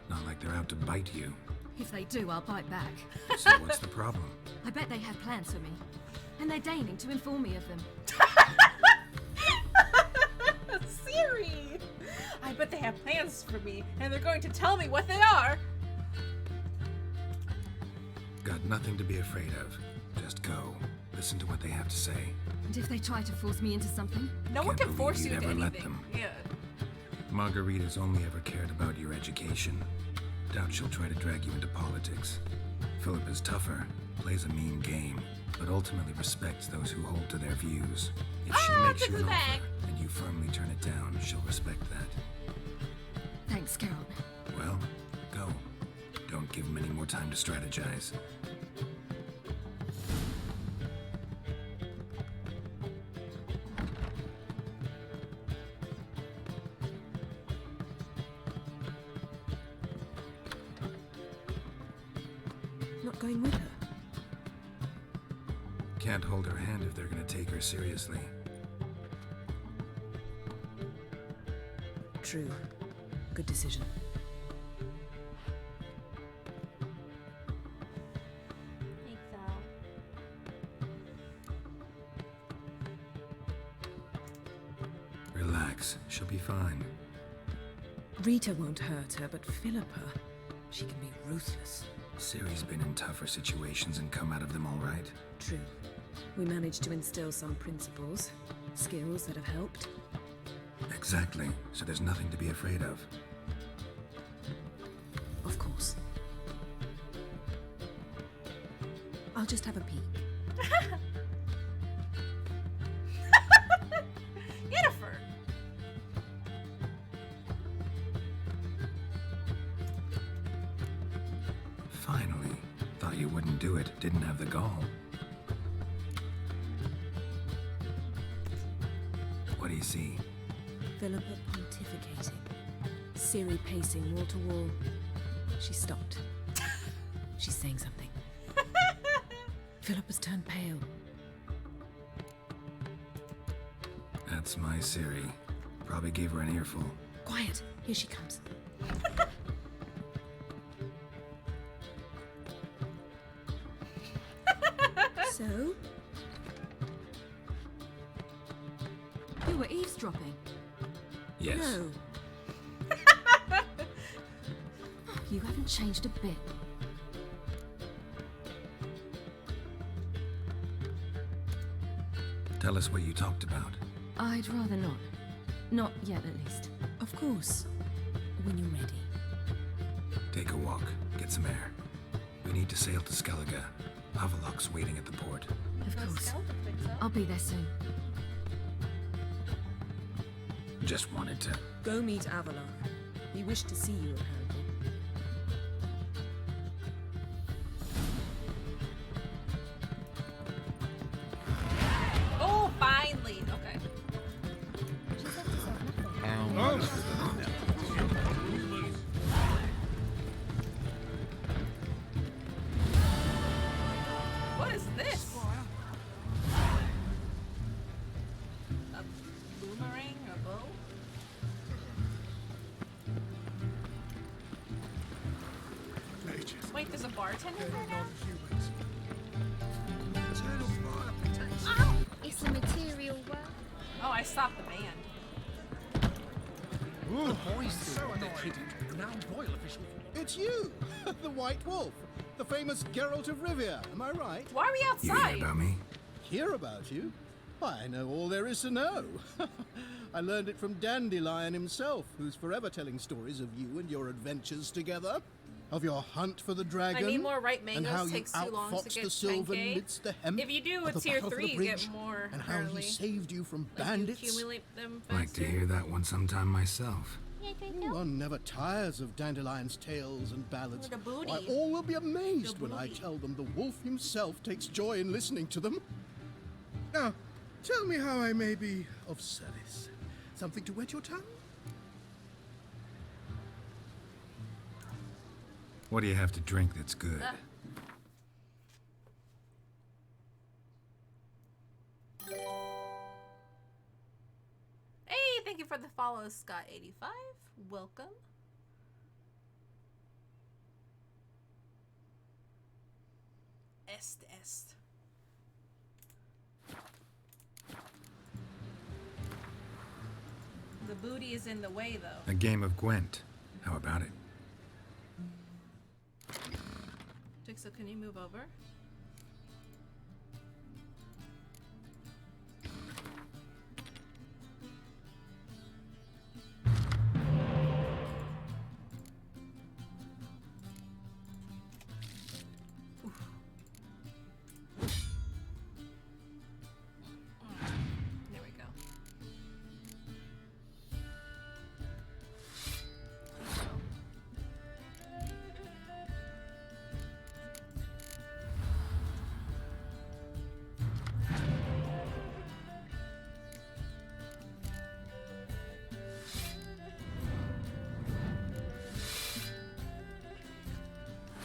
Not like they're out to bite you. If they do, I'll bite back. So what's the problem? I bet they have plans for me. And they're deigning to inform me of them. Siri! I bet they have plans for me, and they're going to tell me what they are! Got nothing to be afraid of. Just go. Listen to what they have to say. And if they try to force me into something? No one can Can't force believe you you'd into ever let anything. them. Yeah. Margarita's only ever cared about your education. Doubt she'll try to drag you into politics. Philip is tougher, plays a mean game, but ultimately respects those who hold to their views. If she makes you an offer and you firmly turn it down, she'll respect that. Thanks, Geralt. Well, go. Don't give him any more time to strategize. Not going with her? Can't hold her hand if they're gonna take her seriously. True. Good decision. Relax, she'll be fine. Rita won't hurt her, but Philippa, she can be ruthless. Ciri's been in tougher situations and come out of them all right. True. We managed to instill some principles, skills that have helped. Exactly, so there's nothing to be afraid of. Of course. I'll just have a peek. Yennefer! Finally. Thought you wouldn't do it. Didn't have the gall. What do you see? Philippa pontificating. Ciri pacing wall to wall. She stopped. She's saying something. Philippa's turned pale. That's my Ciri. Probably gave her an earful. Quiet. Here she comes. So? You were eavesdropping. Yes. No. You haven't changed a bit. Tell us what you talked about. I'd rather not. Not yet, at least. Of course. When you're ready. Take a walk. Get some air. We need to sail to Skellige. Havelok's waiting at the port. Of course. I'll be there soon. Just wanted to... Go meet Avalon. He wished to see you, apparently. Oh, finally. Okay. What is this? A boomerang or bow? Wait, there's a bartender there now? Ow! It's a material world. Oh, I stopped the band. Ooh, so annoying. Now Royal official. It's you, the White Wolf, the famous Geralt of Rivia. Am I right? Why are we outside? You hear about me? Hear about you? I know all there is to know. I learned it from Dandelion himself, who's forever telling stories of you and your adventures together. Of your hunt for the dragon. I need more ripe and how mangoes. you Takes too long to outfoxed get the Sylvan 10K. midst the hemp If you do a of the tier Battle for 3, the you Bridge, get more and how early. he saved you from Like bandits. you accumulate them Like faster. to hear that one sometime myself. One never tires of Dandelion's tales and ballads. The booty. Why, all will be amazed The when I booty. tell them the wolf himself takes joy in listening to them. Now, tell me how I may be of service. Something to wet your tongue? What do you have to drink that's good? Hey, thank you for the follow, Scott85. Welcome. Est. The booty is in the way, though. A game of Gwent. How about it? Jigsaw, can you move over? There we go.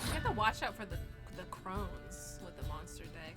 You have to watch out for the crones with the monster deck.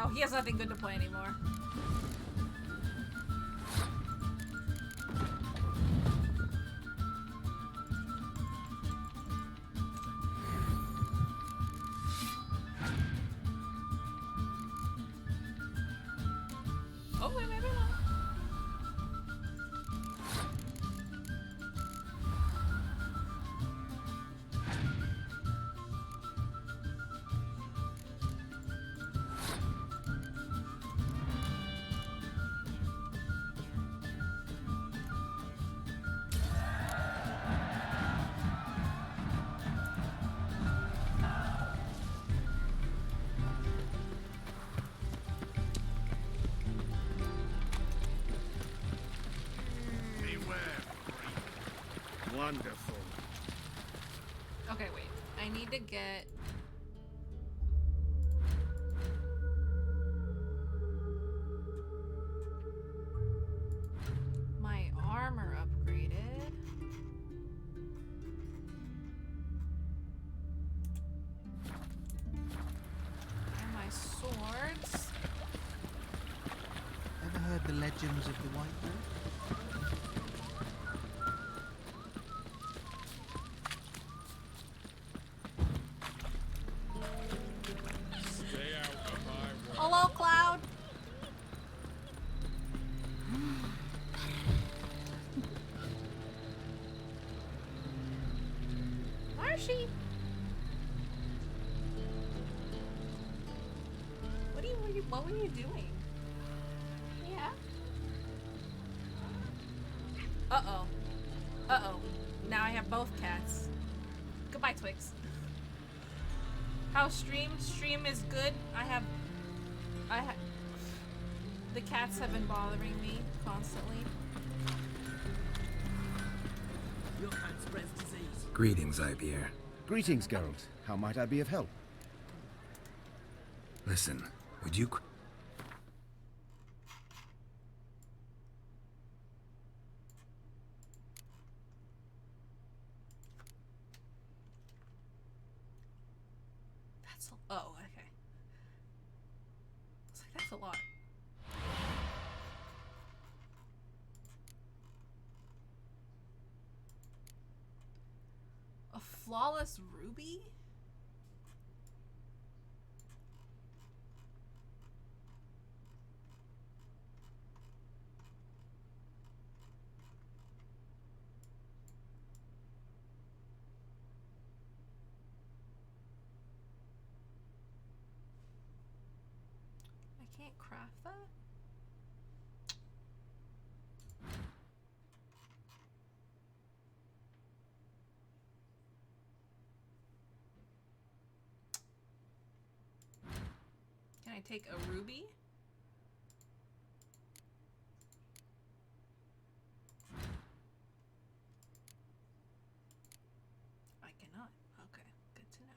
Oh, he has nothing good to play anymore. Oh, wait, maybe not. Wonderful. Okay, wait. I need to get... my armor upgraded. And my swords. Ever heard the legends of the White Wolf? Hello, Cloud. Marshy. What were you doing? Yeah. Uh-oh. Uh-oh. Now I have both cats. Goodbye, Twix. How stream is good. The cats have been bothering me constantly. Your cat spreads disease. Greetings, Ivier. Greetings, Geralt. How might I be of help? Listen, would you... Oh, okay. It's like, that's a lot. A flawless ruby? I can't craft that? Can I take a ruby? I cannot. Okay, good to know.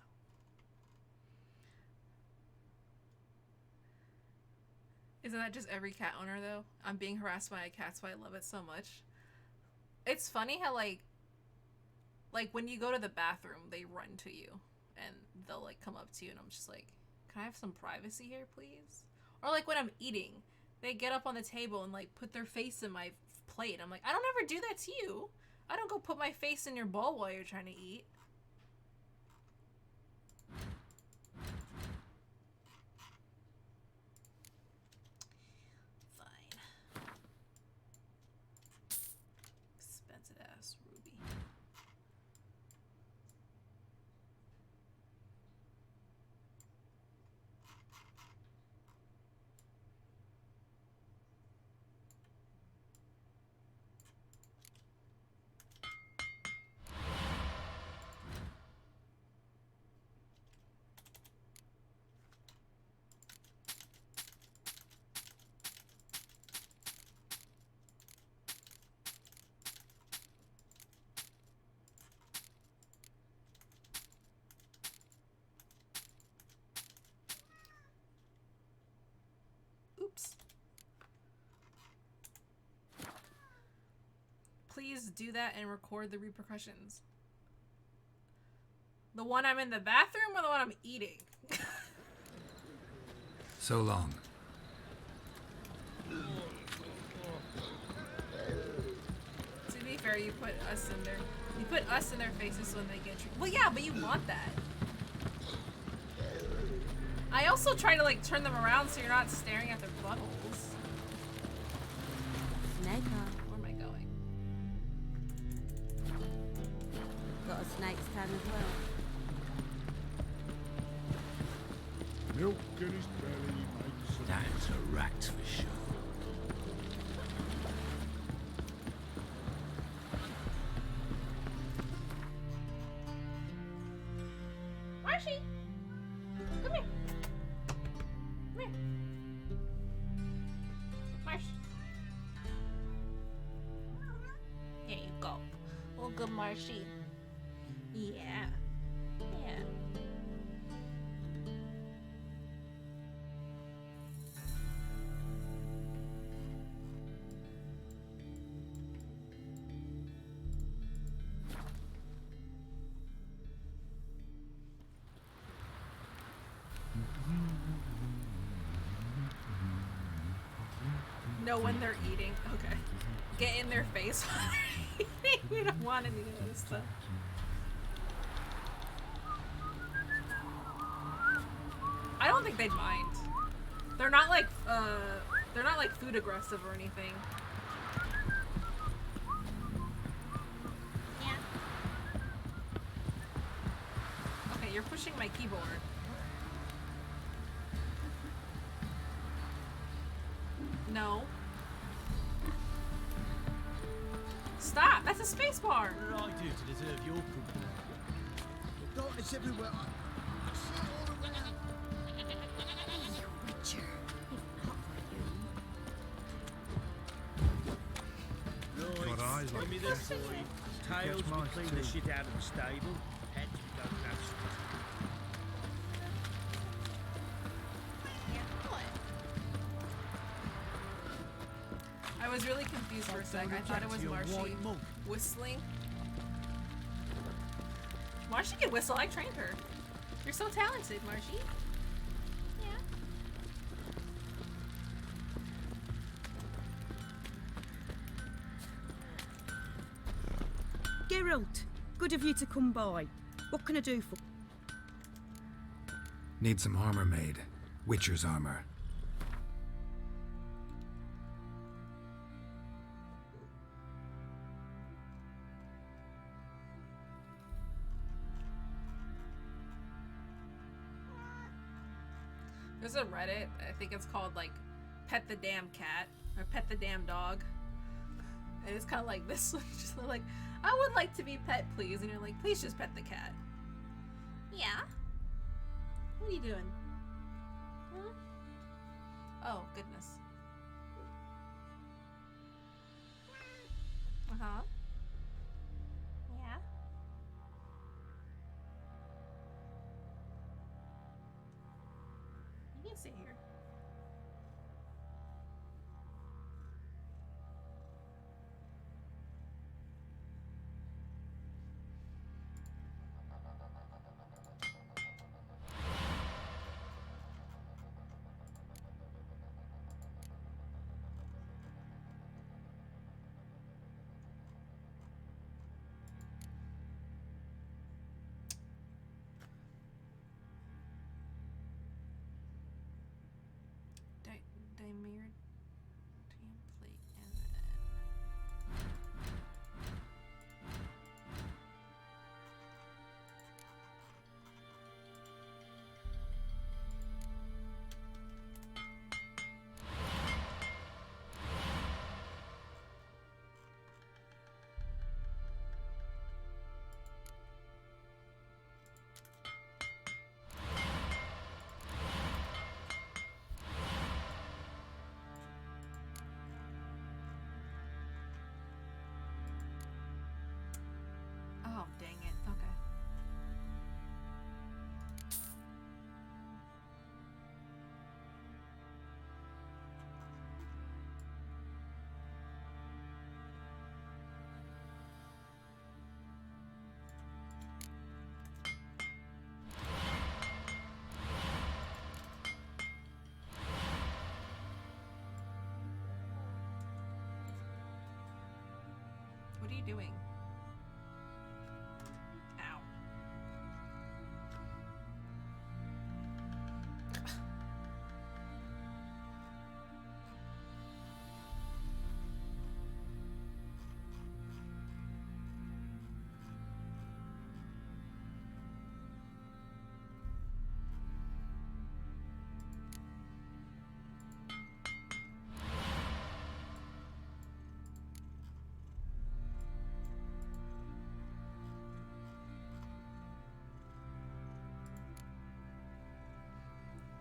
Isn't that just every cat owner though? I'm being harassed by a cat, so I love it so much. It's funny how like when you go to the bathroom, they run to you and they'll like come up to you and I'm just like, can I have some privacy here, please? Or like when I'm eating, they get up on the table and like put their face in my plate. I'm like, I don't ever do that to you. I don't go put my face in your bowl while you're trying to eat. Expensive ass ruby. Oops. Please do that and record the repercussions. The one I'm in the bathroom or the one I'm eating? So long. To be fair, you put us in their faces when they get treated. Well, yeah, but you want that. I also try to like turn them around so you're not staring at their buttholes. Snake eye. Where am I going? Got a snake's tongue as well. Milk in his belly makes a... That's a rat for sure. Marshy! Come here. Come here. Marsh. Here you go. Oh, good Marshy. Yeah. Yeah. Know when they're eating. Okay. Get in their face. We don't want any of this stuff. I don't think they'd mind. They're not like food aggressive or anything. Yeah. Okay, you're pushing my keyboard. No. Stop! That's a space bar! What did I do to deserve your company? Darkness everywhere. I see it all around. Witcher. If not for you. Got eyes like Give me a this cat. boy. Catch Tails will mice clean the too. shit out of the stable. Heads we don't have shit. I was really confused for a sec. I thought it was Marshy whistling. Marshy can whistle. I trained her. You're so talented, Marshy. Yeah. Geralt, good of you to come by. What can I do for... Need some armor made. Witcher's armor. There's a Reddit, I think it's called like Pet the Damn Cat or Pet the Damn Dog. And it's kind of like this one, just like, I would like to be pet, please. And you're like, please just pet the cat. Yeah? What are you doing? Huh? Oh, goodness. Uh-huh. Yeah? You can sit here. are you doing? Ow.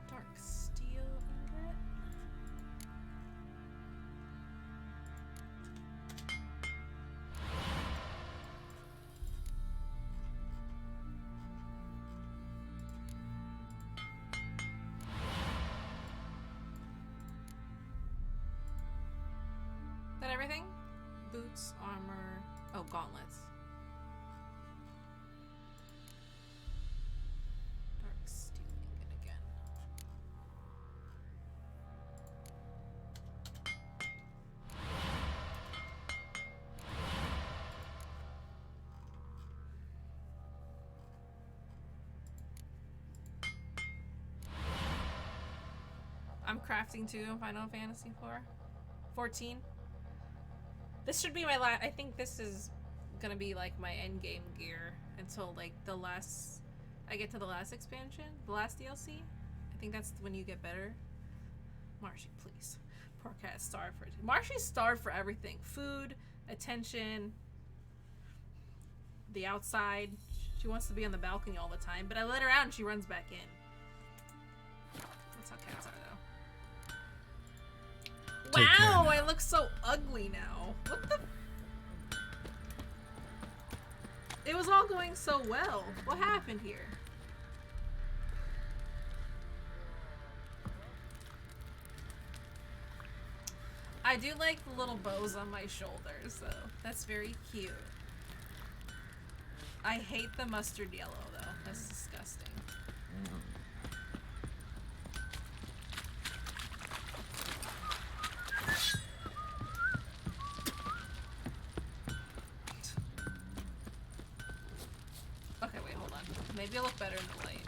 Dark steel ingot. Is that everything? Boots, armor, oh, gauntlets. Dark steel ingot again. I'm crafting 2 in Final Fantasy 14. This should be my last. I think this is gonna be like my end game gear until like I get to the last expansion, the last DLC. I think that's when you get better. Marshy, please. Poor cat starved for it. Marshy's starved for everything: food, attention, the outside. She wants to be on the balcony all the time, but I let her out and she runs back in. That's how cats are, though. Take care Wow, now. I look so ugly now. What the? It was all going so well. What happened here? I do like the little bows on my shoulders, though. That's very cute. I hate the mustard yellow, though. That's disgusting. Okay, wait, hold on. Maybe I'll look better in the light.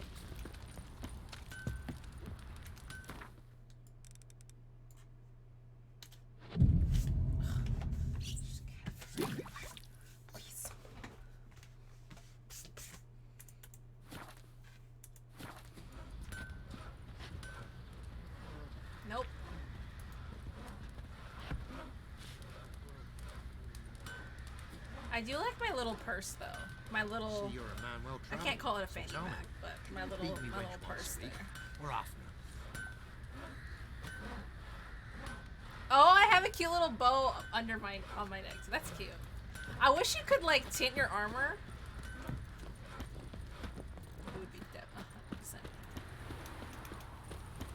Please. Nope. I do like my little purse, though. My little. See, you're a man well I can't call it a fanny tell me, pack, but my can you little, beat me my when little you want purse to there. speak? Or off me? Oh, I have a cute little bow on my neck. So that's cute. I wish you could like tint your armor. It would be 100%.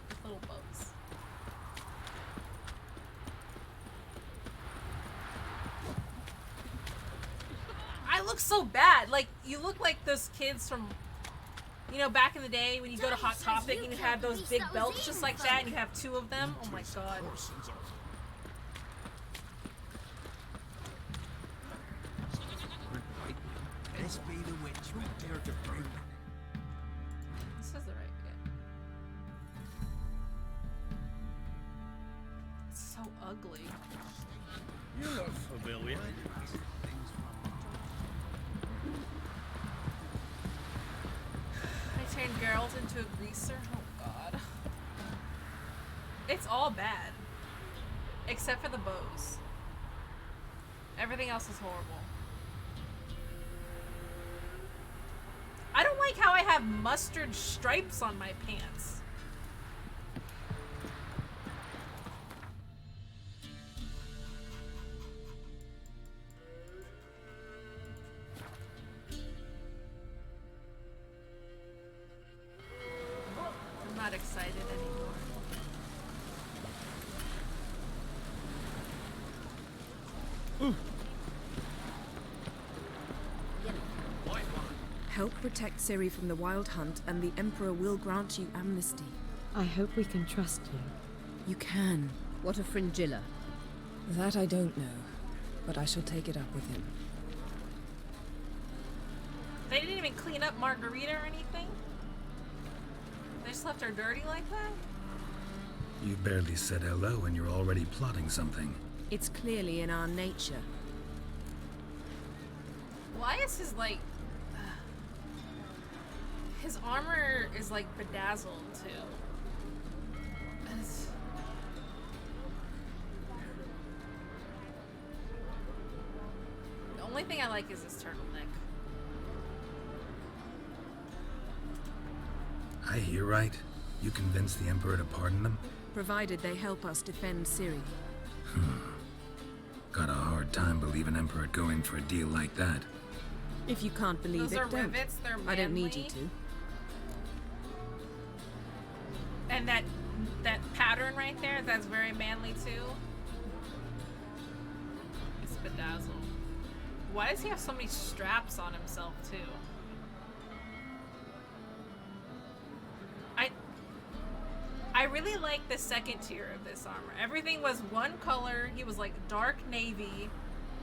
With little bows. I look so bad. Like you look like those kids from, you know, back in the day when you go to Hot Topic and you had those big belts just like that, and you have 2 of them. Oh my god. This be the witch who dared to bring me. This is the right bit. It's so ugly. You look familiar. I turned Geralt into a greaser. Oh god. It's all bad. Except for the bows. Everything else is horrible. I don't like how I have mustard stripes on my pants. I'm not excited anymore. Help protect Ciri from the Wild Hunt, and the Emperor will grant you amnesty. I hope we can trust you. You can. What of Fringilla? That I don't know. but I shall take it up with him. They didn't even clean up Margarita or anything? They just left her dirty like that? You barely said hello and you're already plotting something. It's clearly in our nature. Why is his, like... his armor is, like, bedazzled, too. It's... The only thing I like is his turtleneck. I hear right. You convinced the Emperor to pardon them? Provided they help us defend Ciri. Got a hard time believing Emperor'd go in for a deal like that. If you can't believe Those it, are don't. rivets, they're I don't need you manly. to. And that pattern right there, that's very manly too. It's bedazzled. Why does he have so many straps on himself too? I really like the second tier of this armor. Everything was one color. He was like dark navy,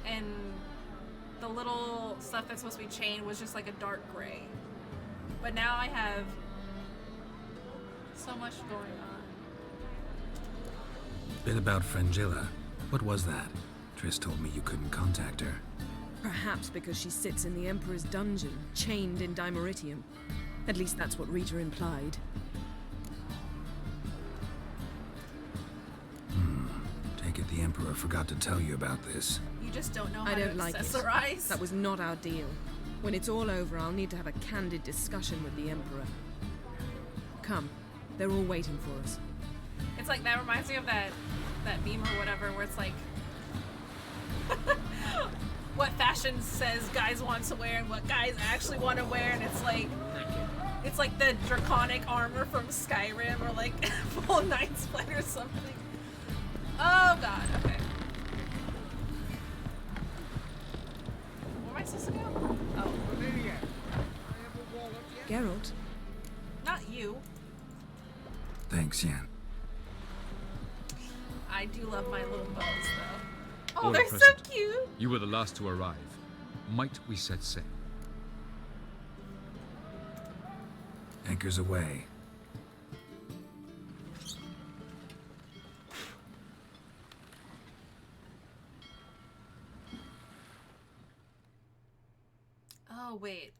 and the little stuff that's supposed to be chain was just like a dark gray. But now I have so much going on. Bit about Frangilla. What was that? Triss told me you couldn't contact her. Perhaps because she sits in the Emperor's dungeon, chained in Dimeritium. At least that's what Rita implied. Take it the Emperor forgot to tell you about this. You just don't know how I don't to like it. accessorize. That was not our deal. When it's all over, I'll need to have a candid discussion with the Emperor. Come, they're all waiting for us. It's like, that reminds me of that meme or whatever, where it's like, what fashion says guys want to wear and what guys actually want to wear, and it's like the draconic armor from Skyrim or like full Night Split or something. Oh god, okay. Where am I supposed to go? Oh. Geralt? Not you. Thanks, Yen. I do love my little bows though. Oh, All they're so present. cute! You were the last to arrive. Might we set sail? Anchors away. Oh, wait.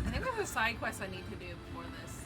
I think there's a side quest I need to do before this.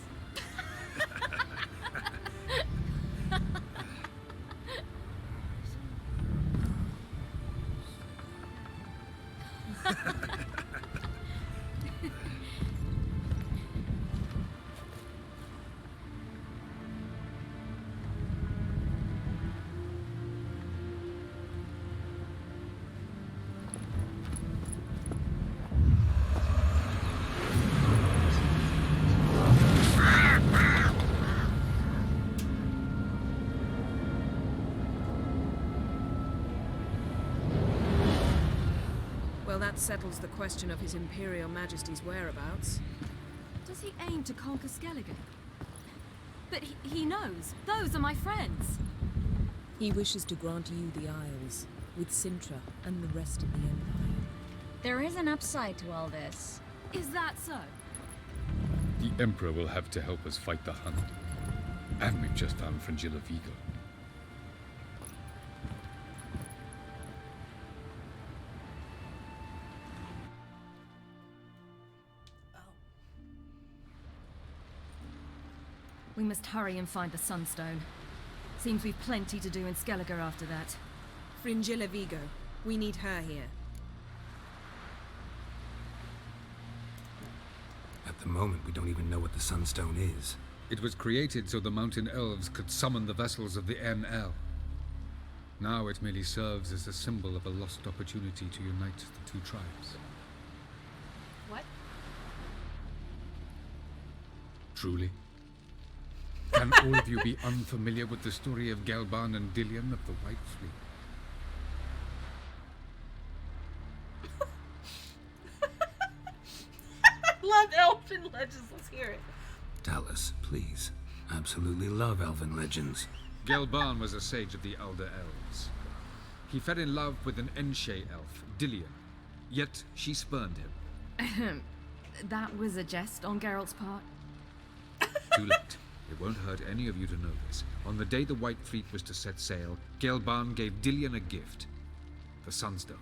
Well, that settles the question of His Imperial Majesty's whereabouts. Does he aim to conquer Skellige? But he knows. Those are my friends. He wishes to grant you the Isles, with Sintra and the rest of the Empire. There is an upside to all this. Is that so? The Emperor will have to help us fight the Hunt. And we've just found Frangilla Vigo. We must hurry and find the Sunstone. Seems we've plenty to do in Skellige after that. Fringilla Vigo. We need her here. At the moment, we don't even know what the Sunstone is. It was created so the mountain elves could summon the vessels of the NL. Now it merely serves as a symbol of a lost opportunity to unite the two tribes. What? Truly? Can all of you be unfamiliar with the story of Galban and Dillion of the White Fleet? Love Elfin Legends, let's hear it. Dallas, please. Absolutely love elven legends. Gelban was a sage of the Elder Elves. He fell in love with an Enshe elf, Dillion, yet she spurned him. That was a jest on Geralt's part. Too late. It won't hurt any of you to know this. On the day the White Fleet was to set sail, Gelban gave Dillion a gift. The Sunstone.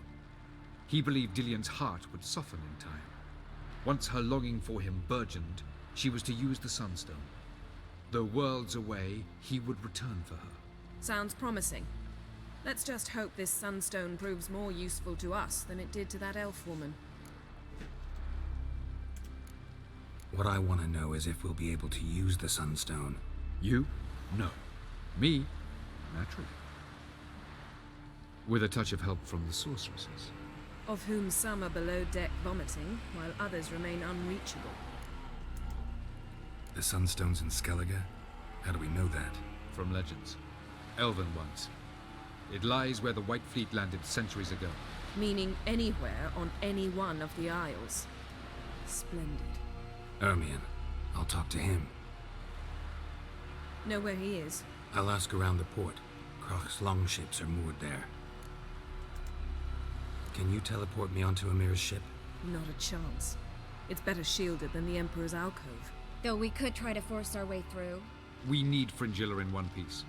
He believed Dillion's heart would soften in time. Once her longing for him burgeoned, she was to use the Sunstone. Though worlds away, he would return for her. Sounds promising. Let's just hope this sunstone proves more useful to us than it did to that elf woman. What I want to know is if we'll be able to use the Sunstone. You? No. Me? Naturally. With a touch of help from the sorceresses. Of whom some are below deck vomiting, while others remain unreachable. The Sunstone's in Skellige? How do we know that? From legends. Elven ones. It lies where the White Fleet landed centuries ago. Meaning anywhere on any one of the Isles. Splendid. Ermion. I'll talk to him. Know where he is? I'll ask around the port. Krach's longships are moored there. Can you teleport me onto Amir's ship? Not a chance. It's better shielded than the Emperor's alcove. Though we could try to force our way through. We need Fringilla in one piece.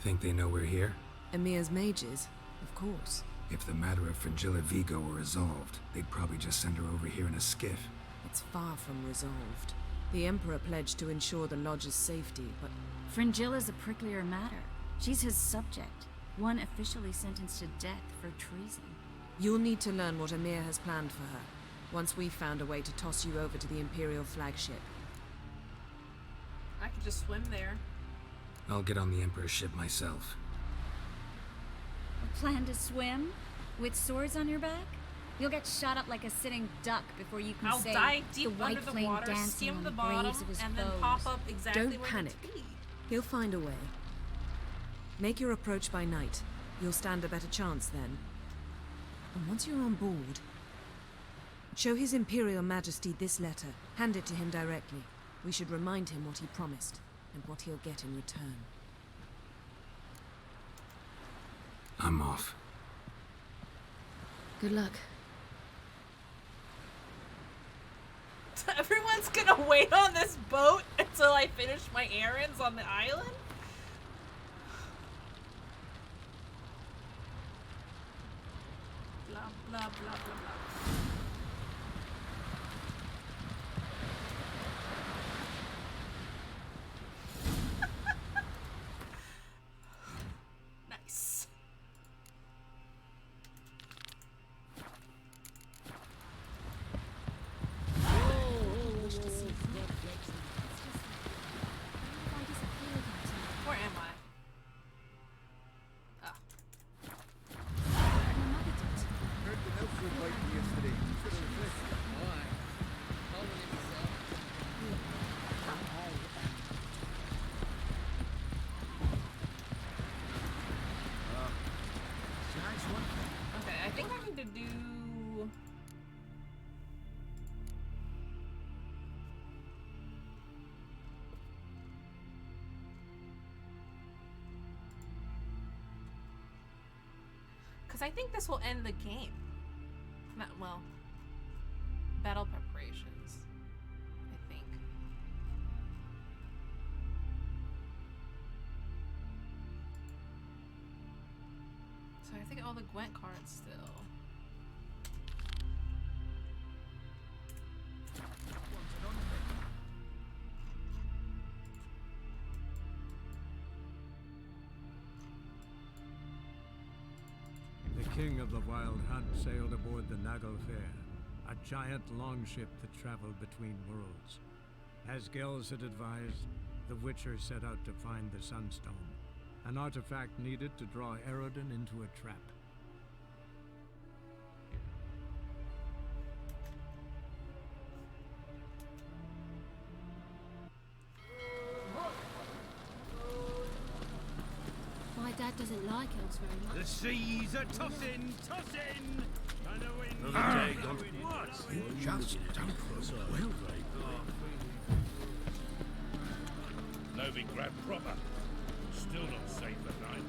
Think they know we're here? Emir's mages, of course. If the matter of Fringilla Vigo were resolved, they'd probably just send her over here in a skiff. It's far from resolved. The Emperor pledged to ensure the Lodge's safety, but... Fringilla's a pricklier matter. She's his subject, one officially sentenced to death for treason. You'll need to learn what Emir has planned for her, once we've found a way to toss you over to the Imperial flagship. I could just swim there. I'll get on the Emperor's ship myself. A plan to swim? With swords on your back? You'll get shot up like a sitting duck before you can I'll say dive deep the white under the flame water, dancing skim on the the bottom, graves of his and foes. then pop up exactly Don't where panic. it's be. He'll find a way. Make your approach by night. You'll stand a better chance then. And once you're on board, show His Imperial Majesty this letter. Hand it to him directly. We should remind him what he promised, and what he'll get in return. I'm off. Good luck. Everyone's gonna wait on this boat until I finish my errands on the island? Blah, blah, blah, blah, blah. Nice. Where am I? Ah. Heard the notes were quite yesterday. Should have listened. Why? Okay, I think I need to do... Because I think this will end the game. Not, well, battle preparations, I think. So I think all the Gwent cards still. The king of the Wild Hunt sailed aboard the Naglfar, a giant longship that traveled between worlds. As Gels had advised, the Witcher set out to find the Sunstone, an artifact needed to draw Eredin into a trap. My dad doesn't like elves very much. The seas are tossing, tossing! Another day gone. You just done for us well. Novigrad proper. Still not safe at night.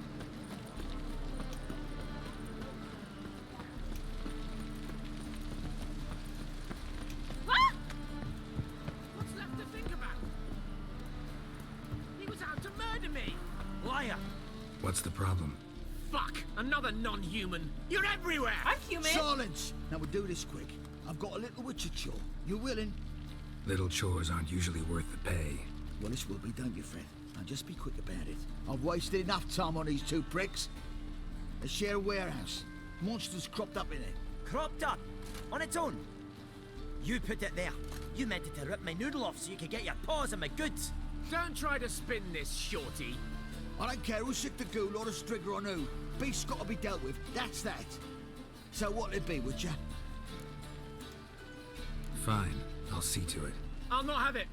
What? What's left to think about? He was out to murder me. Liar. What's the problem? Fuck! Another non-human. You're everywhere. I'm human. Silence! Now we'll do this quick. I've got a little witcher chore. You willing? Little chores aren't usually worth the pay. Well, this will be, don't you, Fred? Now just be quick about it. I've wasted enough time on these two pricks. They share a warehouse. Monsters cropped up in it. Cropped up? On its own? You put it there. You meant it to rip my noodle off so you could get your paws on my goods. Don't try to spin this, shorty. I don't care who sick the ghoul or the strigger on who. Beast's got to be dealt with. That's that. So what'll it be, would ya? Fine, I'll see to it. I'll not have it.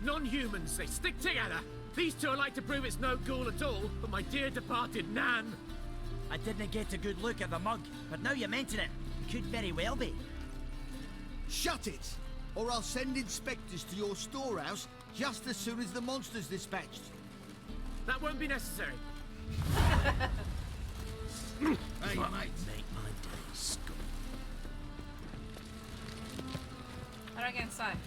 Non-humans, they stick together. These two like to prove it's no ghoul at all, but my dear departed Nan. I didn't get a good look at the mug, but now you mention it, it could very well be. Shut it! Or I'll send inspectors to your storehouse just as soon as the monster's dispatched. That won't be necessary. Hey, mate. Make my day, Scott. How do I get inside?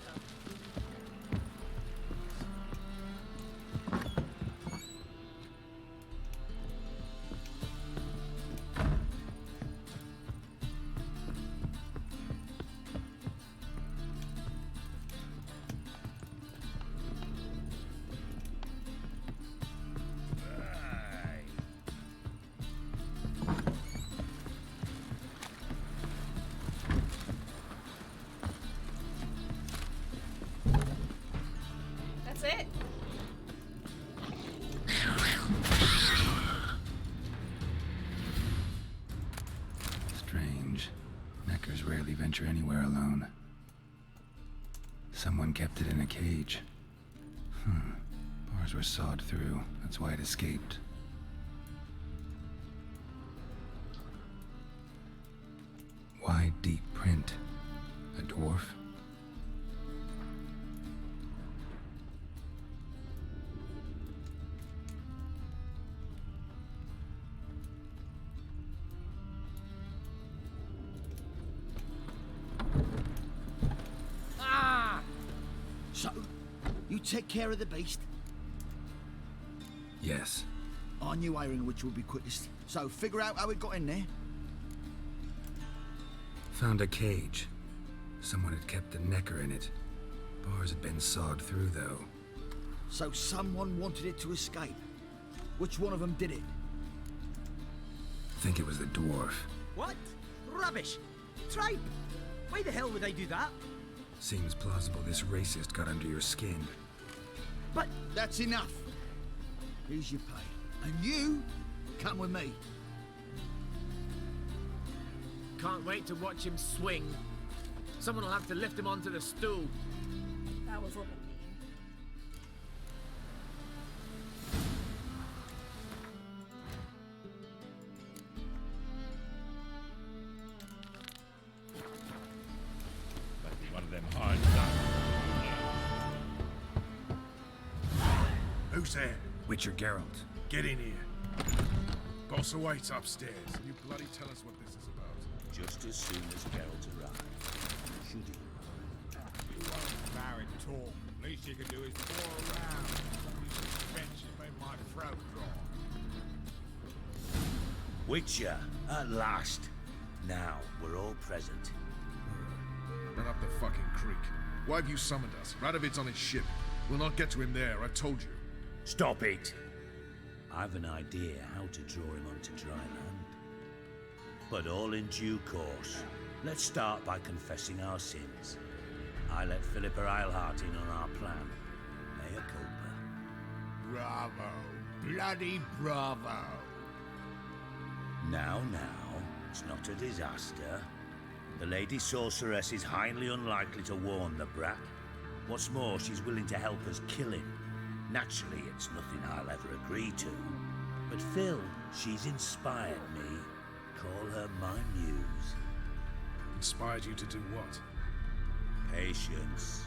That's it. Strange. Neckers rarely venture anywhere alone. Someone kept it in a cage. Bars were sawed through. That's why it escaped. Why deep print? A dwarf? Ah! So, you take care of the beast? Yes. I knew hiring which would be quickest. So, figure out how it got in there. Found a cage. Someone had kept a necker in it. Bars had been sawed through, though. So someone wanted it to escape. Which one of them did it? Think it was the dwarf. What? Rubbish! Tripe! Why the hell would I do that? Seems plausible this racist got under your skin. But that's enough. Here's your pay. And you come with me. Can't wait to watch him swing. Someone will have to lift him onto the stool. That was a little mean. Maybe one of them hired Who's there? Witcher Geralt. Get in here. Boss awaits upstairs. You bloody tell us what this is about. just as soon as Geralt arrived. Should he? You won't marry talk. Least you can do is pour around. These suspensions made my throat dry. Witcher, at last. Now we're all present. Run up the fucking creek. Why have you summoned us? Radovid's on his ship. We'll not get to him there, I told you. Stop it! I've an idea how to draw him onto dry land. But all in due course. Let's start by confessing our sins. I let Philippa Eilhart in on our plan. Mea culpa. Bravo. Bloody bravo. Now, it's not a disaster. The Lady Sorceress is highly unlikely to warn the brat. What's more, she's willing to help us kill him. Naturally, it's nothing I'll ever agree to. But Phil, she's inspired me. Call her my muse. Inspired you to do what? Patience.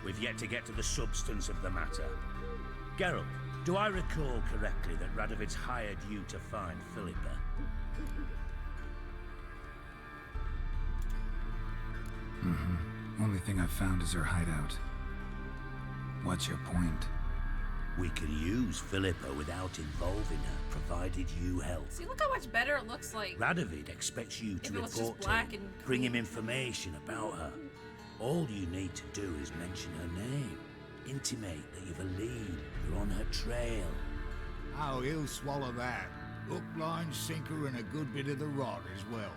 We've yet to get to the substance of the matter. Geralt, do I recall correctly that Radovid's hired you to find Philippa? Only thing I've found is her hideout. What's your point? We can use Philippa without involving her, provided you help. See, look how much better it looks like. Radovid expects you to If it was just report to black him, and bring him information about her. All you need to do is mention her name. Intimate that you've a lead, you're on her trail. Oh, he'll swallow that. Hook, line, sinker, and a good bit of the rod as well.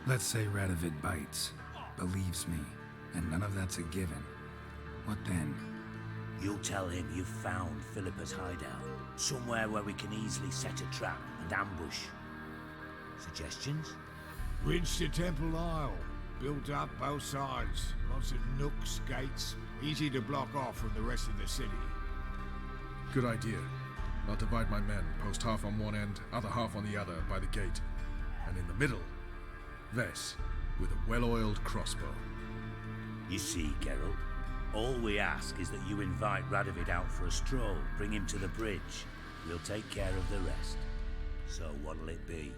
Let's say Radovid bites, believes me, and none of that's a given. What then? You'll tell him you've found Philippa's hideout, somewhere where we can easily set a trap and ambush. Suggestions? Bridge to Temple Isle. Built up both sides. Lots of nooks, gates. Easy to block off from the rest of the city. Good idea. I'll divide my men, post half on one end, other half on the other, by the gate. And in the middle, Vess, with a well-oiled crossbow. You see, Geralt, all we ask is that you invite Radovid out for a stroll, bring him to the bridge. We'll take care of the rest. So what'll it be?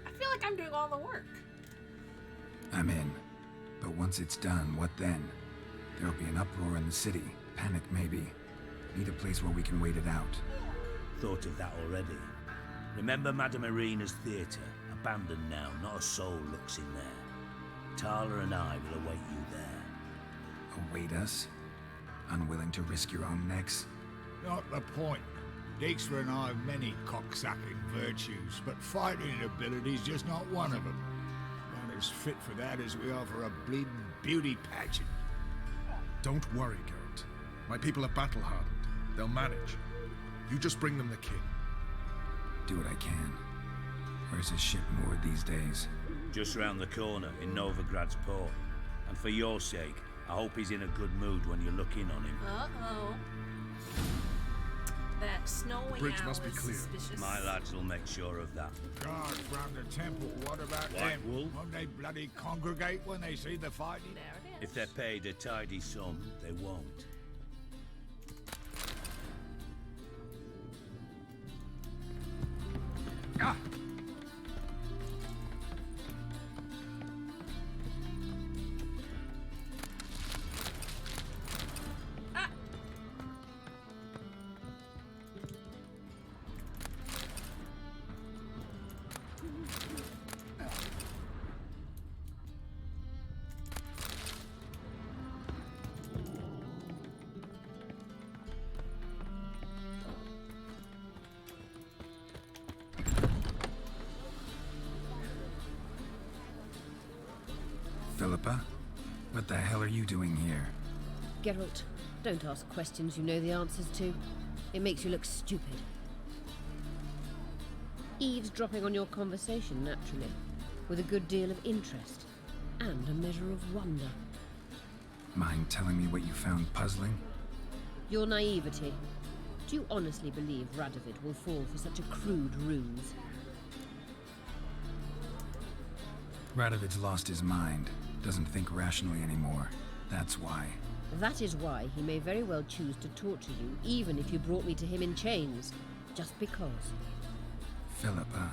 I feel like I'm doing all the work. I'm in. But once it's done, what then? There'll be an uproar in the city. Panic, maybe. Need a place where we can wait it out. Thought of that already. Remember Madame Irina's theatre? Abandoned now, not a soul looks in there. Tala and I will await you there. Await us? Unwilling to risk your own necks? Not the point. Dijkstra and I have many cocksucking virtues, but fighting ability's just not one of them. Not as fit for that as we are for a bleeding beauty pageant. Don't worry, Geralt. My people are battle-hardened. They'll manage. You just bring them the king. Do what I can. Where's his ship moored these days? Just round the corner in Novigrad's port. And for your sake, I hope he's in a good mood when you look in on him. Uh-oh. That snowy Bridge owl must be is clear. suspicious. My lads will make sure of that. Guards round the temple, what about White them? Wolf? Won't they bloody congregate when they see the fighting? There it is. If they're paid a tidy sum, they won't. Ah! Philippa? What the hell are you doing here? Geralt, don't ask questions you know the answers to. It makes you look stupid. Eavesdropping on your conversation, naturally, with a good deal of interest and a measure of wonder. Mind telling me what you found puzzling? Your naivety. Do you honestly believe Radovid will fall for such a crude ruse? Radovid's lost his mind. Doesn't think rationally anymore. That's why. That is why he may very well choose to torture you, even if you brought me to him in chains. Just because. Philippa,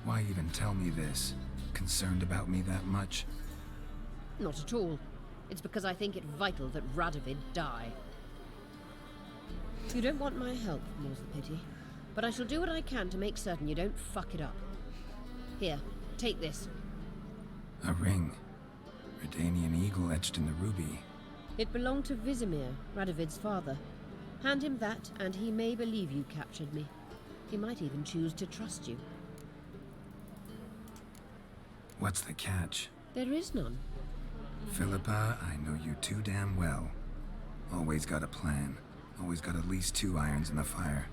why even tell me this? Concerned about me that much? Not at all. It's because I think it vital that Radovid die. You don't want my help, more's the pity. But I shall do what I can to make certain you don't fuck it up. Here, take this. A ring. Redanian eagle etched in the ruby. It belonged to Vizimir, Radovid's father. Hand him that, and he may believe you captured me. He might even choose to trust you. What's the catch? There is none. Philippa, I know you too damn well. Always got a plan. Always got at least 2 irons in the fire.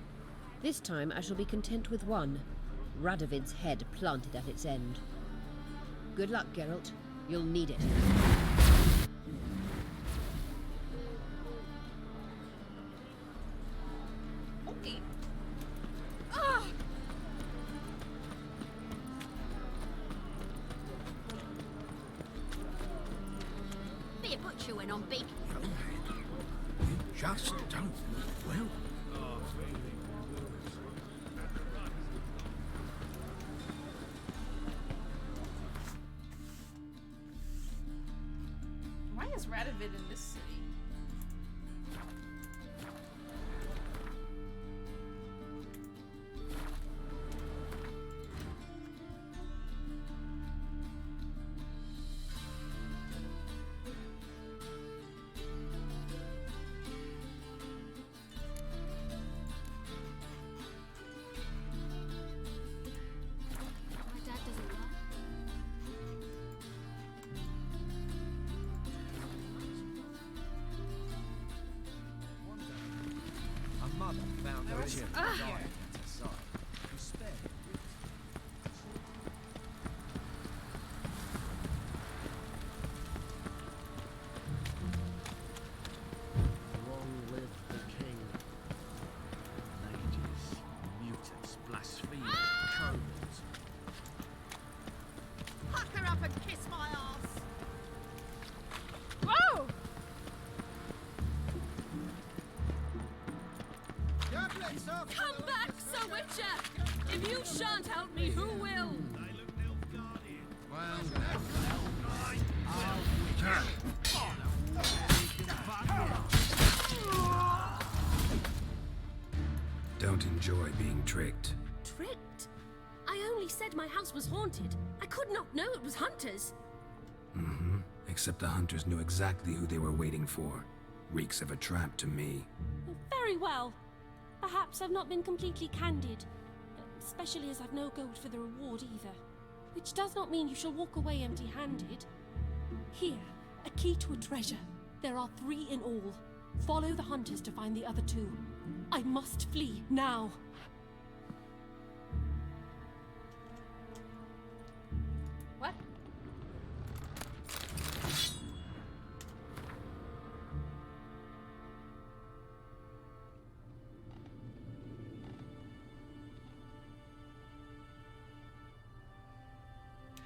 This time I shall be content with one. Radovid's head planted at its end. Good luck, Geralt. You'll need it. Okay. Ah! went on big. You just don't look well. Why is Radovid in this city? My dad doesn't work. A mother found her children Ah. dying at her side. Who spared her. Long live the king. Mages, mutants, blasphemers, codes. Huck her up and kiss my ass. Whoa! Come back, Sir Witcher! If you shan't help me, who will? Don't enjoy being tricked. Tricked? I only said my house was haunted. I could not know it was hunters. Mm-hmm. Except the hunters knew exactly who they were waiting for. Reeks of a trap to me. Very well. Perhaps I've not been completely candid, especially as I've no gold for the reward either. Which does not mean you shall walk away empty-handed. Here, a key to a treasure. There are 3 in all. Follow the hunters to find the other 2. I must flee now. What?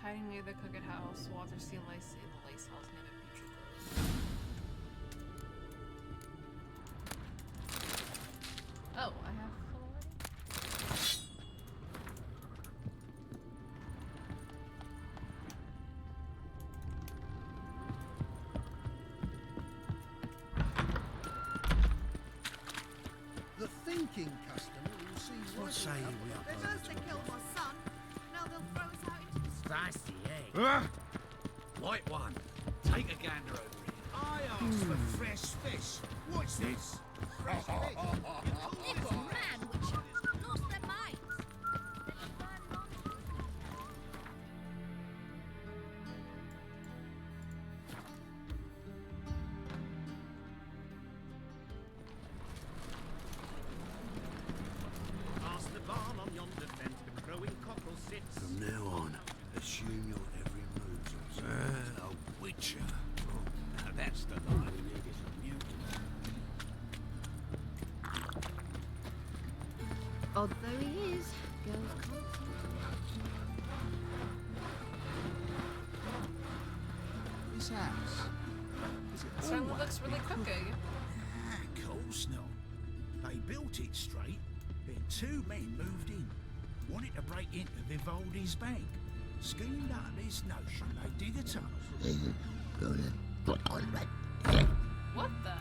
Hiding near the Cooked House, Walter C. Lace in the Lace House near the Petrie Grove. Oh, I have full already? The thinking customer will see What say you we are both? First they killed my son, now they'll throw us out into the street. Spicy egg. White one. Take a gander over here. I asked for fresh fish. What's this? Fresh fish. It's mad, Witcher. Lost their minds. Past the barn on yonder fence, the crowing cockle sits. From now on, assume your every move's observed. A witcher. Now that's the line we need is a mutant. Odd though he is, girls can't tell. This house. Is it Certainly always looks really been cooking. Ah, course not. They built it straight, then 2 men moved in. Wanted to break into Vivaldi's bank. Schemed up this notion they dig a tunnel. What the?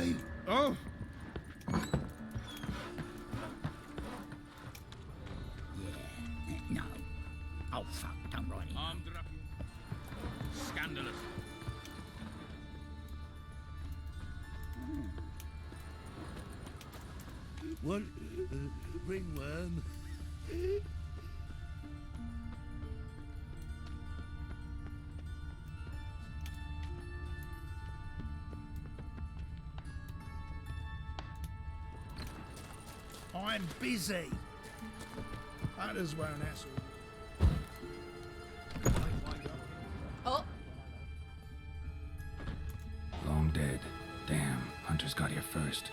me. Oh! No. Oh, fuck, don't write it. Armed Scandalous. What? Ringworm? I'm busy. That is where an asshole. Oh. Long dead. Damn, Hunter's got here first.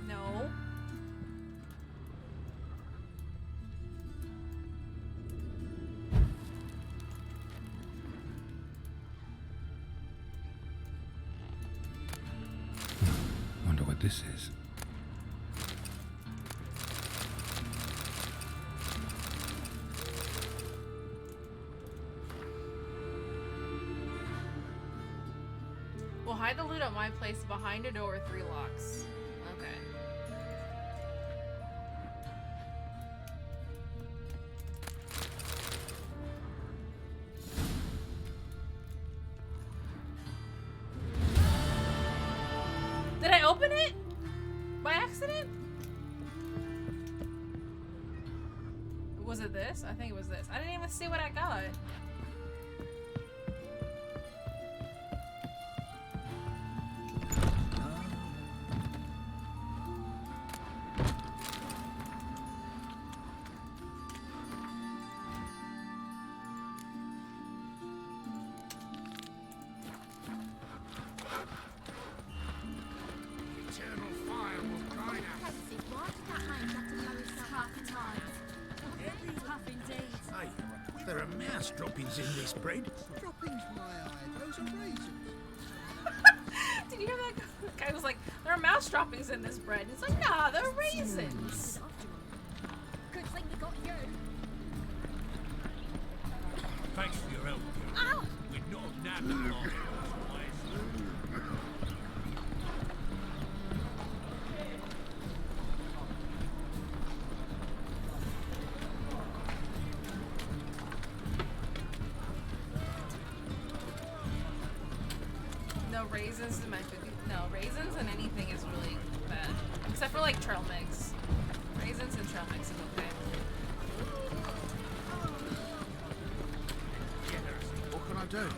No. Wonder what this is. We'll hide the loot at my place behind a door with 3 locks. Okay. Did I open it? By accident? Was it this? I think it was this. I didn't even see what I got. Eternal fire will guide us. Why did that man have to blow himself half the time? Tough indeed. Hey, there are mouse droppings in this bread. Droppings, my eye. Those are raisins. Did you hear that? The guy was like, there are mouse droppings in this bread. It's like, nah, they're raisins. Good thing we got you. Thanks for your help, girl. Ow! We'd not have nabbed them last otherwise. No raisins in my food. No, raisins and anything is really bad. Except for like trail mix. Raisins and trail mix is okay. What can I do?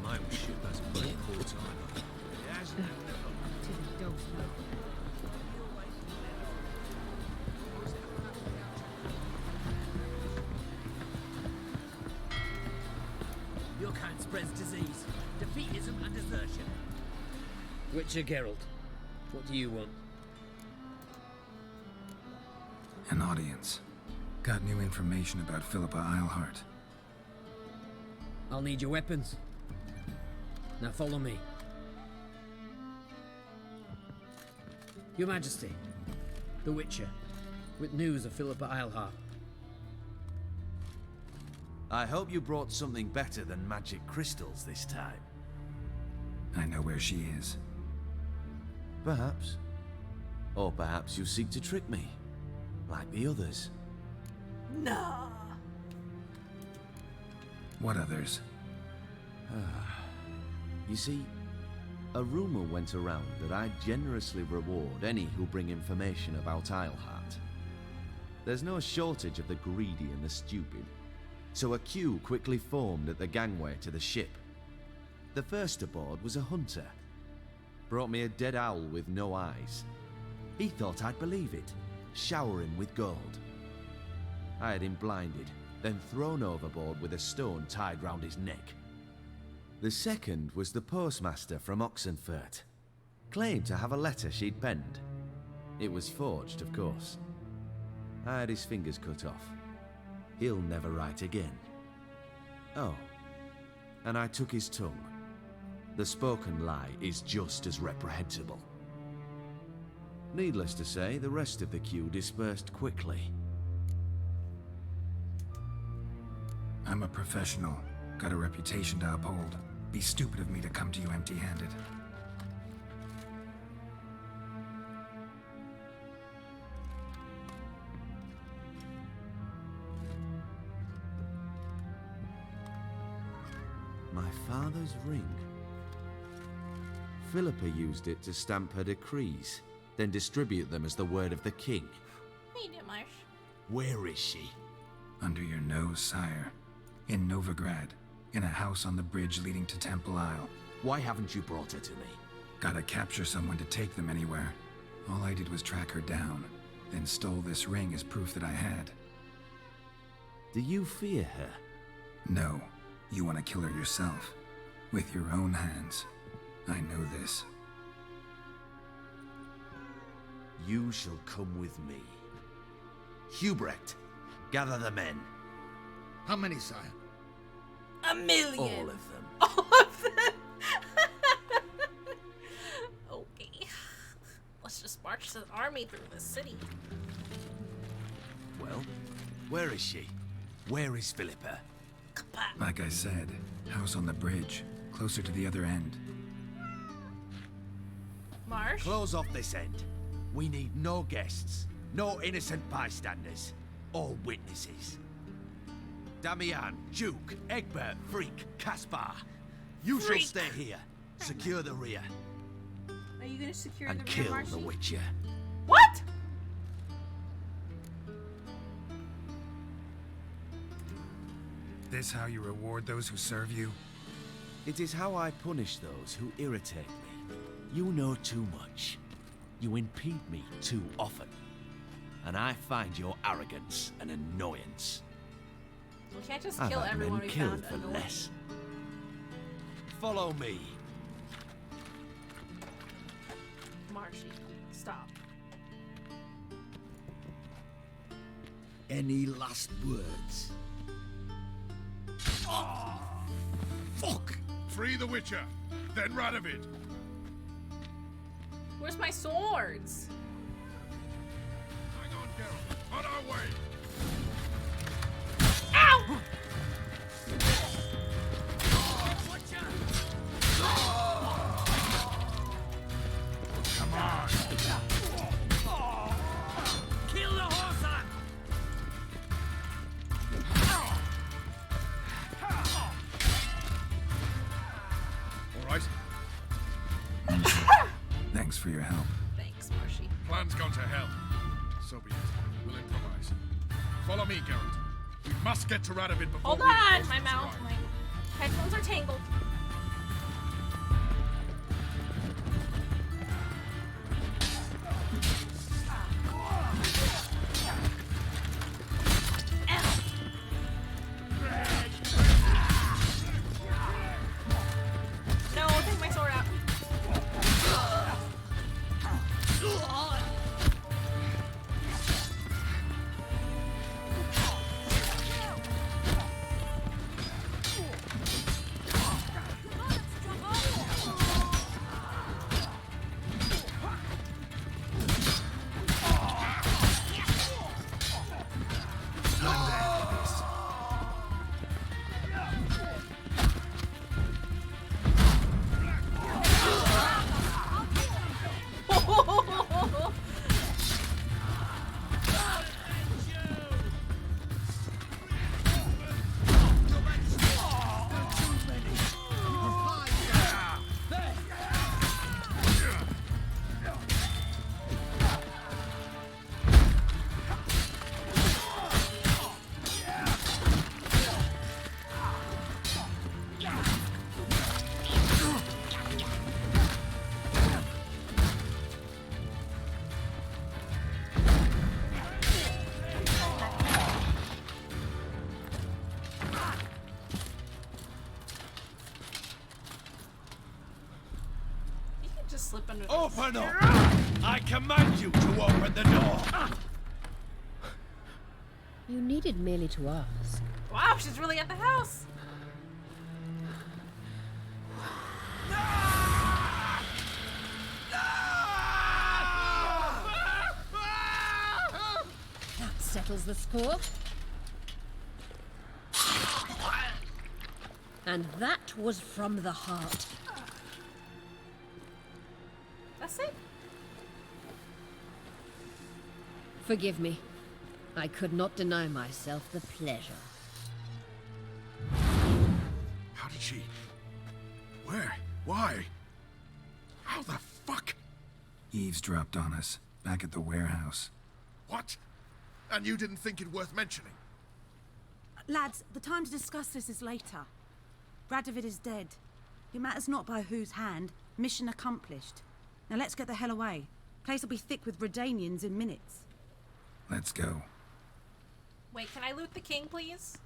My old ship has plenty of time. It hasn't. Your kind spreads disease, defeatism and desertion. Witcher Geralt, what do you want? An audience. Got new information about Philippa Eilhart. I'll need your weapons. Now follow me. Your Majesty, the Witcher, with news of Philippa Eilhart. I hope you brought something better than magic crystals this time. I know where she is. Perhaps. Or perhaps you seek to trick me, like the others. No. What others? You see, a rumor went around that I generously reward any who bring information about Eilhart. There's no shortage of the greedy and the stupid, so a queue quickly formed at the gangway to the ship. The first aboard was a hunter. Brought me a dead owl with no eyes. He thought I'd believe it, shower him with gold. I had him blinded, then thrown overboard with a stone tied round his neck. The second was the postmaster from Oxenfurt. Claimed to have a letter she'd penned. It was forged, of course. I had his fingers cut off. He'll never write again. Oh, and I took his tongue. The spoken lie is just as reprehensible. Needless to say, the rest of the queue dispersed quickly. I'm a professional. Got a reputation to uphold. Be stupid of me to come to you empty-handed. My father's ring. Philippa used it to stamp her decrees, then distribute them as the word of the king. Hey, Marsh. Where is she? Under your nose, sire. In Novigrad, in a house on the bridge leading to Temple Isle. Why haven't you brought her to me? Gotta capture someone to take them anywhere. All I did was track her down, then stole this ring as proof that I had. Do you fear her? No. You want to kill her yourself. With your own hands. I know this. You shall come with me. Hubrecht, gather the men. How many, sire? 1,000,000. All of them. All of them. Okay. Let's just march the army through the city. Well, where is she? Where is Philippa? Like I said, house on the bridge, closer to the other end. Marsh? Close off this end. We need no guests, no innocent bystanders, or witnesses. Damian, Duke, Egbert, Freak, Caspar. You shall stay here. Secure the rear. Are you gonna secure and the rear, kill Marshy? the Witcher. What? This how you reward those who serve you? It is how I punish those who irritate me. You know too much. You impede me too often. And I find your arrogance an annoyance. We can't just I've kill had everyone men we killed found for annoying. less. Follow me. Marshy, stop. Any last words? Oh, fuck! Free the Witcher, then Radovid. Where's my swords? Hang on, Geralt. On our way. Ow! Come on. Kill the horse! All right. Thanks for your help. Thanks, Marshy. Plan's gone to hell. So be it. We'll improvise. Follow me, Geralt. We must get to Radovid before Hold on! My reinforcements mouth, arrive. my headphones are tangled. No, take my sword out. Just slip under. Open up! I command you to open the door! You needed merely to ask. Wow, she's really at the house. That settles the score. And that was from the heart. That's it. Forgive me. I could not deny myself the pleasure. How did she... Where? Why? How the fuck? Eavesdropped on us, back at the warehouse. What? And you didn't think it worth mentioning? Lads, the time to discuss this is later. Radovid is dead. It matters not by whose hand. Mission accomplished. Now let's get the hell away. Place will be thick with Redanians in minutes. Let's go. Wait, can I loot the king, please?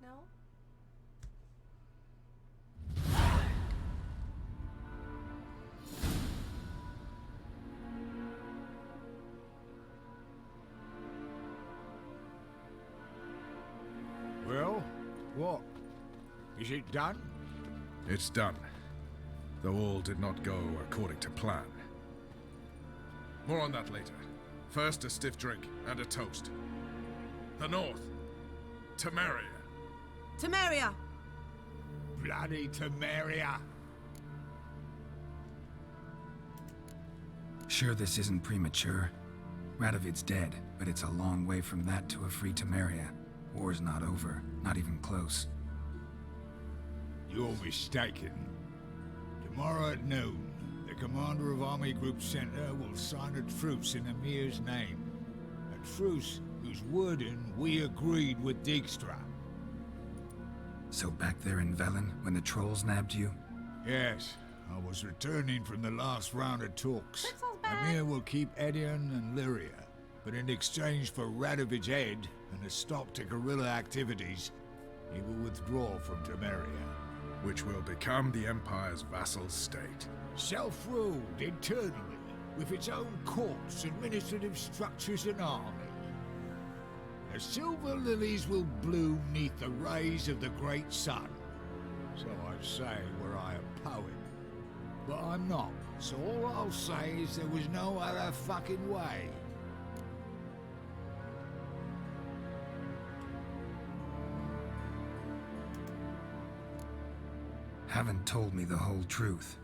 No? Well, what? Is it done? It's done. Though all did not go according to plan. More on that later. First, a stiff drink and a toast. The North. Temeria. Temeria! Bloody Temeria! Sure this isn't premature? Radovid's dead, but it's a long way from that to a free Temeria. War's not over, not even close. You're mistaken. Tomorrow at noon, the commander of Army Group Center will sign a truce in Emir's name. A truce whose wording we agreed with Dijkstra. So back there in Velen, when the trolls nabbed you? Yes, I was returning from the last round of talks. Emir will keep Edion and Lyria, but in exchange for Radovid's head and a stop to guerrilla activities, he will withdraw from Temeria. Which will become the Empire's vassal state. Self-ruled internally, with its own courts, administrative structures and army. The silver lilies will bloom neath the rays of the great sun. So I'd say were I a poet. But I'm not, so all I'll say is there was no other fucking way. Haven't told me the whole truth.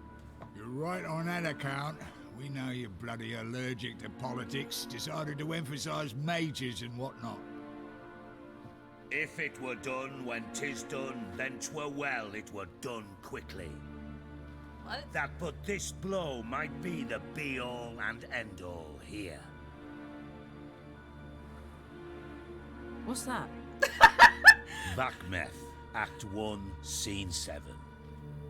You're right on that account. We know you're bloody allergic to politics, decided to emphasize majors and whatnot. If it were done when 'tis done, then 'twere well it were done quickly. What? That but this blow might be the be-all and end-all here. What's that? Vakmeth, Act 1, Scene 7.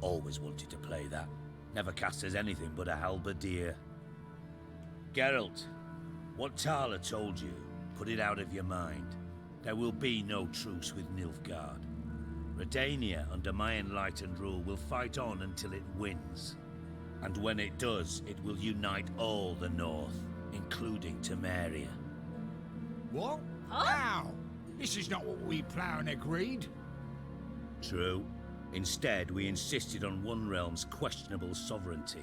Always wanted to play that. Never cast as anything but a halberdier. Geralt, what Tala told you, put it out of your mind. There will be no truce with Nilfgaard. Redania, under my enlightened rule, will fight on until it wins. And when it does, it will unite all the North, including Temeria. What? How? This is not what we Plough agreed. True. Instead, we insisted on one realm's questionable sovereignty,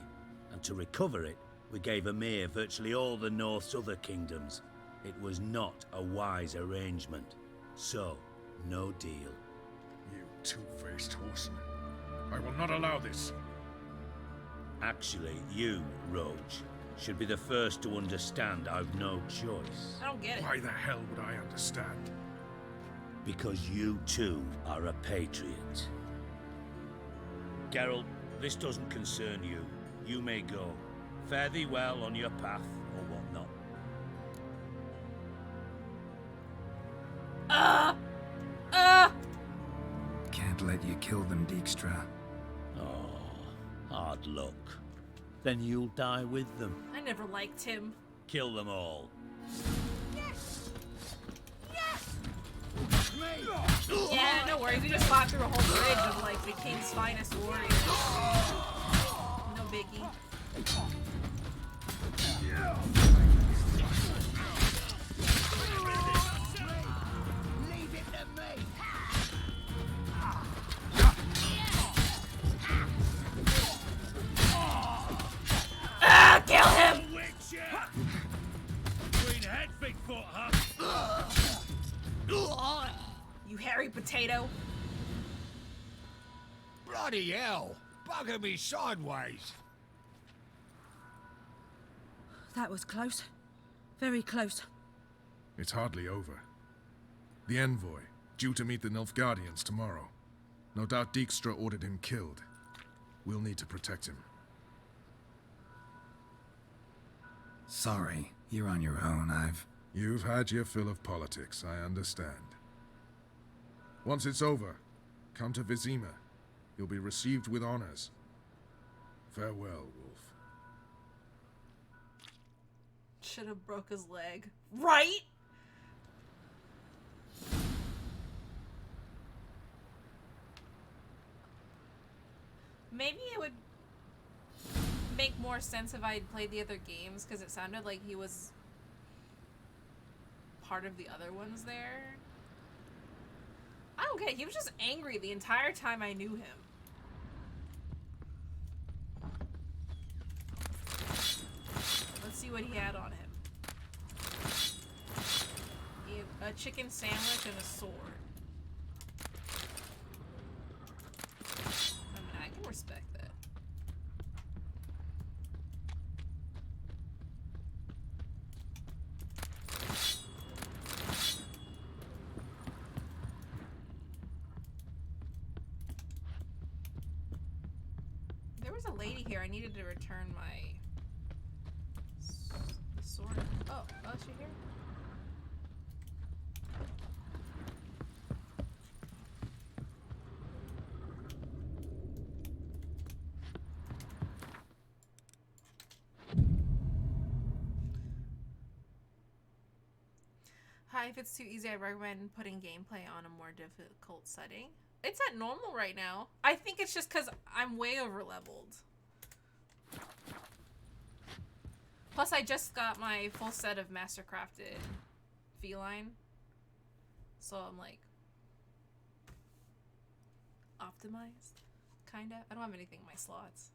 and to recover it, we gave Emir virtually all the North's other kingdoms. It was not a wise arrangement. So, no deal. You two-faced horseman. I will not allow this. Actually, you, Roach, should be the first to understand I've no choice. I don't get it. Why the hell would I understand? Because you too are a patriot. Geralt, this doesn't concern you. You may go. Fare thee well on your path, or whatnot. Can't let you kill them, Dijkstra. Oh, hard luck. Then you'll die with them. I never liked him. Kill them all. Yes! Yes! Me! Yeah, no worries. We just fought through a whole bridge of like the king's finest warriors. No biggie. Leave it to me. Ah, kill him! Green head, Bigfoot, huh? You hairy potato. Bloody hell! Bugger me sideways! That was close. Very close. It's hardly over. The envoy, due to meet the Nilfgaardians tomorrow. No doubt Dijkstra ordered him killed. We'll need to protect him. Sorry, you're on your own. You've had your fill of politics, I understand. Once it's over, come to Vizima. You'll be received with honors. Farewell, Wolf. Should have broke his leg. Right? Maybe it would make more sense if I had played the other games, because it sounded like he was part of the other ones there. I don't get it. He was just angry the entire time I knew him. Let's see what he had on him. He had a chicken sandwich and a sword. I mean, I can respect that. There was a lady here. I needed to return my sword. Oh, is she here? Hi, if it's too easy, I recommend putting gameplay on a more difficult setting. It's at normal right now. I think it's just because I'm way over leveled. Plus, I just got my full set of Mastercrafted feline. So I'm like optimized, kinda. I don't have anything in my slots.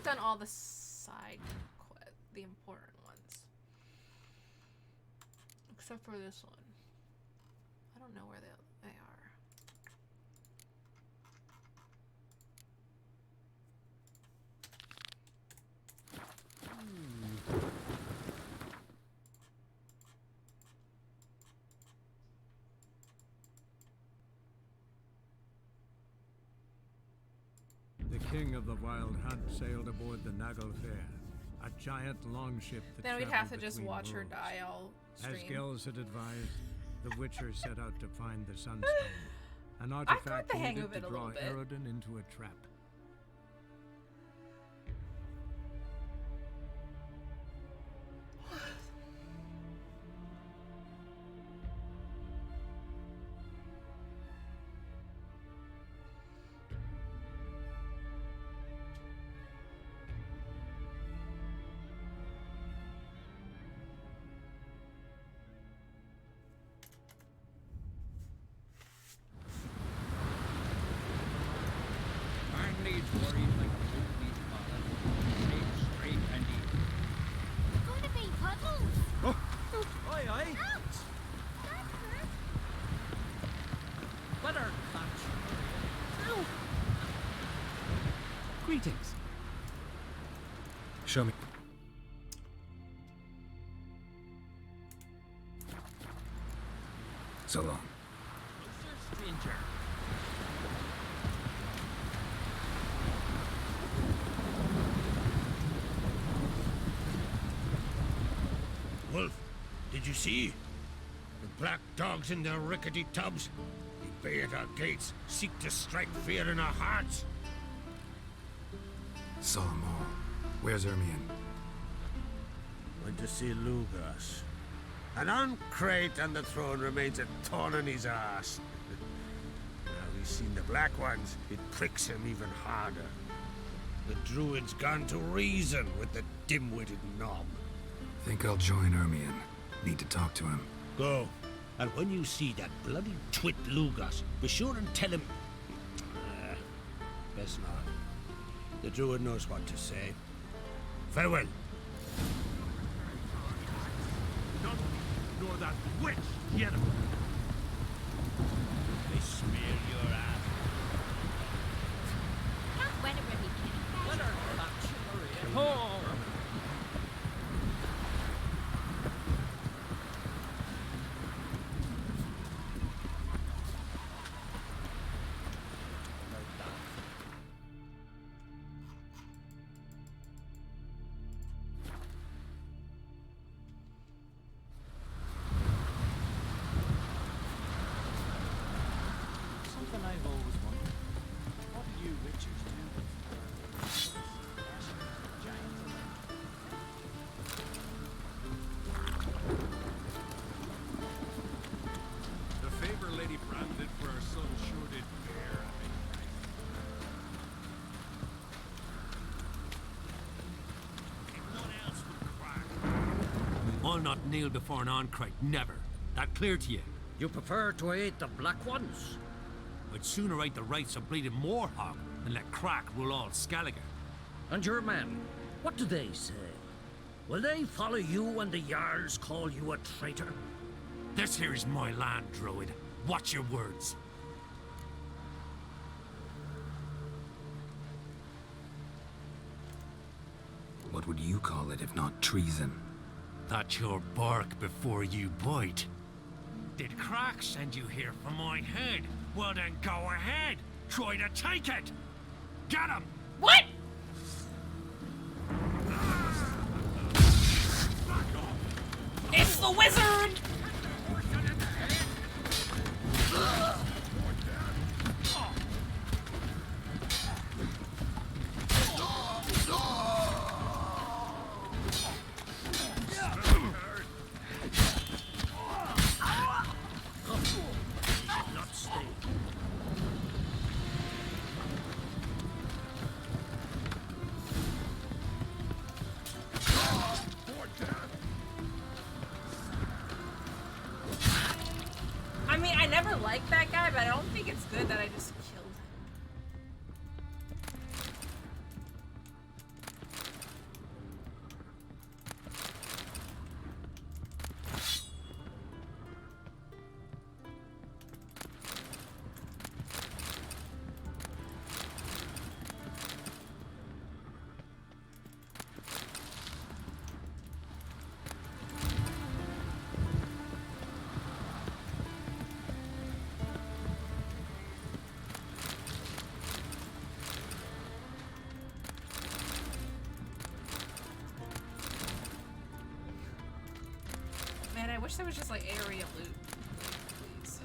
Done all the side the important ones, except for this one. I don't know where they are. The king of the Wild Hunt sailed aboard the Naglfar, a giant longship that Then we'd have to traveled just between watch her worlds. die all As stream. Gels had advised, the Witcher set out to find the Sunstone, an artifact the hang needed of it to a draw little bit. Eredin into a trap. Gonna be puddles. Oi, oi! Ouch! That hurt. Butter clutch. Ow! Greetings. Show me. So long. Stranger. Did you see? The black dogs in their rickety tubs. They bay at our gates, seek to strike fear in our hearts. Saw 'em all. Where's Ermion? Went to see Lugas. An uncrate on the throne remains a thorn in his ass. Now he's seen the Black Ones, it pricks him even harder. The druid's gone to reason with the dim-witted knob. Think I'll join Ermion. Need to talk to him. Go. And when you see that bloody twit Lugas, be sure and tell him... best not. The druid knows what to say. Farewell. Don't ignore that witch, get him. They smear your ass. Whenever he can. Let her back, Oh! Something I've always wondered. What do you witchers do with giants? The favor Lady Bran did for her son sure did bear a big I'll not kneel before an Oncrite, never. That clear to you? You prefer to aid the Black Ones? I'd sooner aid the rights of bleeding Morhog than let Crack rule all Skellige. And your men, what do they say? Will they follow you when the Jarls call you a traitor? This here is my land, Druid. Watch your words. What would you call it if not treason? That's your bark before you bite. Did Crack send you here for my head? Well then go ahead. Try to take it. Get him. What? It's the wizard! Not stay. I mean, I never liked that guy, but I don't think it's good that I just killed him. Man, I wish there was just like area loot, please.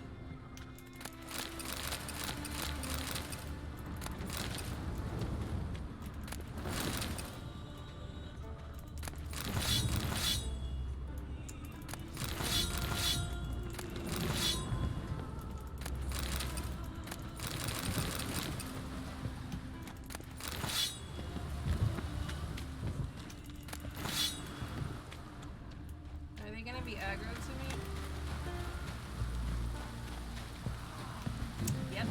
Are they gonna be aggro to me? Yep.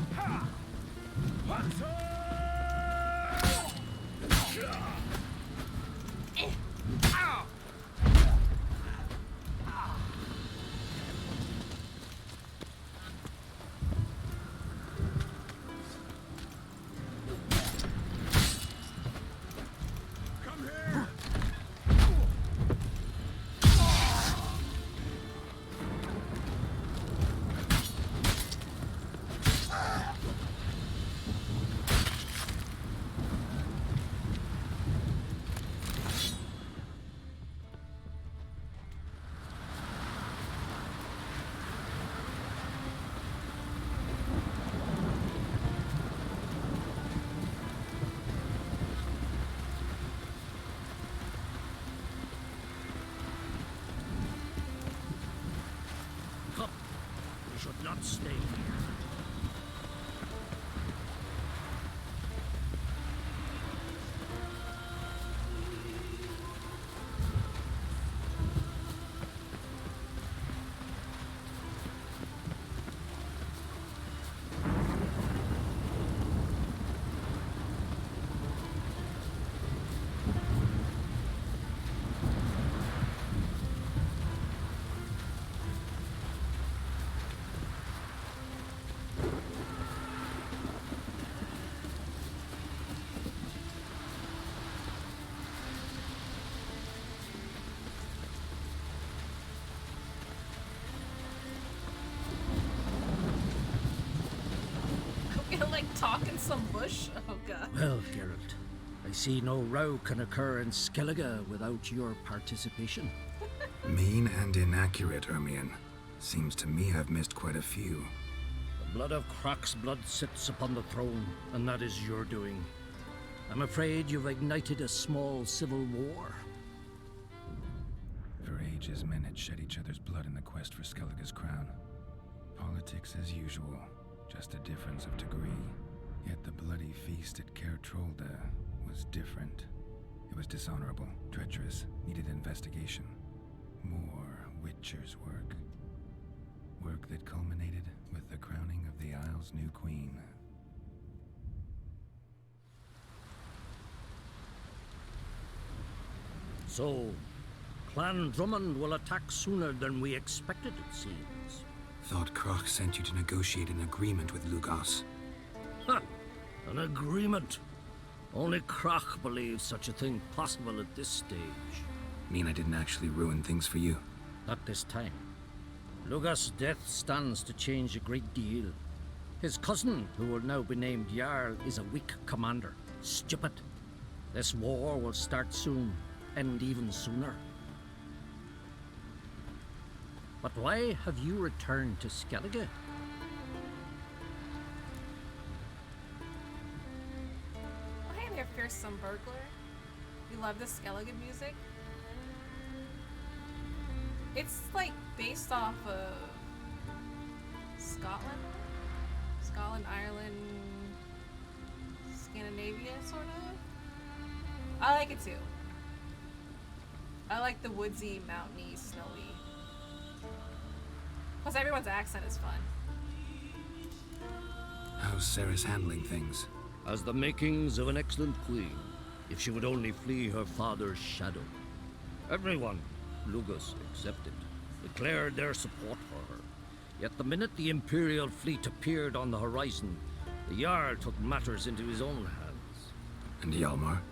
not stay here. Like talk in some bush? Oh god. Well, Geralt, I see no row can occur in Skellige without your participation. Mean and inaccurate, Ermion. Seems to me I've missed quite a few. The blood of Croc's blood sits upon the throne, and that is your doing. I'm afraid you've ignited a small civil war. For ages, men had shed each other's blood in the quest for Skellige's crown. Politics as usual, just a difference of degree. Yet the bloody feast at Caer Trolda was different. It was dishonorable, treacherous, needed investigation. More Witcher's work. Work that culminated with the crowning of the Isle's new queen. So, Clan Drummond will attack sooner than we expected, it seems. Thought Croc sent you to negotiate an agreement with Lugos. Ha! An agreement? Only Croc believes such a thing possible at this stage. Mean I didn't actually ruin things for you? Not this time. Lugos' death stands to change a great deal. His cousin, who will now be named Jarl, is a weak commander. Stupid. This war will start soon, end even sooner. But why have you returned to Skellige? Oh, hey there, fearsome burglar. You love the Skellige music? It's like based off of Scotland? Scotland, Ireland, Scandinavia, sort of? I like it too. I like the woodsy, mountainy, snowy. Plus everyone's accent is fun. How's Ceres handling things? Has the makings of an excellent queen, if she would only flee her father's shadow. Everyone, Lugos excepted, declared their support for her. Yet the minute the Imperial fleet appeared on the horizon, the Jarl took matters into his own hands. And Hjalmar?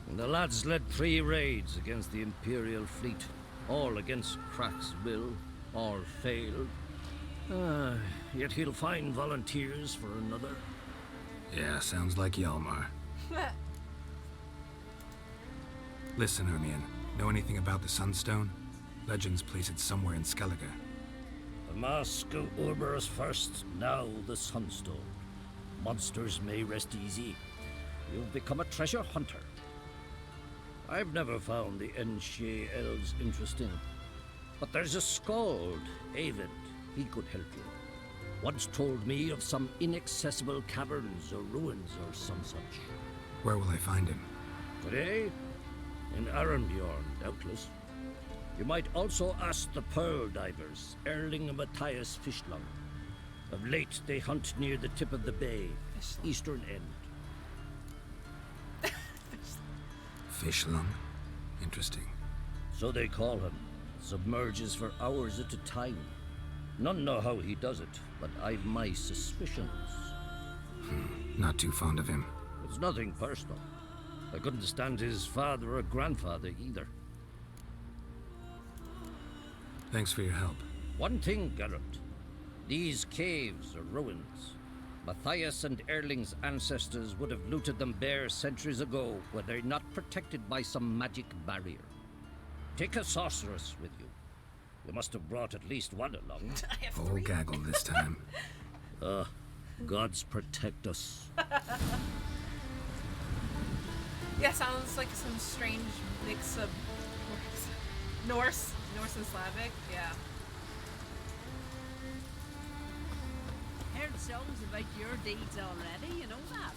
And the lads led 3 raids against the Imperial fleet, all against Croc's will. All failed. Yet he'll find volunteers for another. Yeah, sounds like Hjalmar. Listen, Ermion. Know anything about the Sunstone? Legends place it somewhere in Skellige. The mask of Urber's first, now the Sunstone. Monsters may rest easy. You've become a treasure hunter. I've never found the Enshe elves interesting. But there's a skald, Avid. He could help you. Once told me of some inaccessible caverns or ruins or some such. Where will I find him? Today? In Arenbjorn, doubtless. You might also ask the Pearl Divers, Erling and Matthias Fishlung. Of late, they hunt near the tip of the bay, eastern end. Fishlung? Interesting. So they call him. Submerges for hours at a time. None know how he does it, but I've my suspicions. Not too fond of him. It's nothing personal. I couldn't stand his father or grandfather either. Thanks for your help. One thing, Geralt. These caves are ruins. Matthias and Erling's ancestors would have looted them bare centuries ago were they not protected by some magic barrier. Take a sorceress with you. You must have brought at least one along. Full gaggle this time. Gods protect us. Yeah, sounds like some strange mix of Norse and Slavic. Yeah. Heard songs about your deeds already, you know that.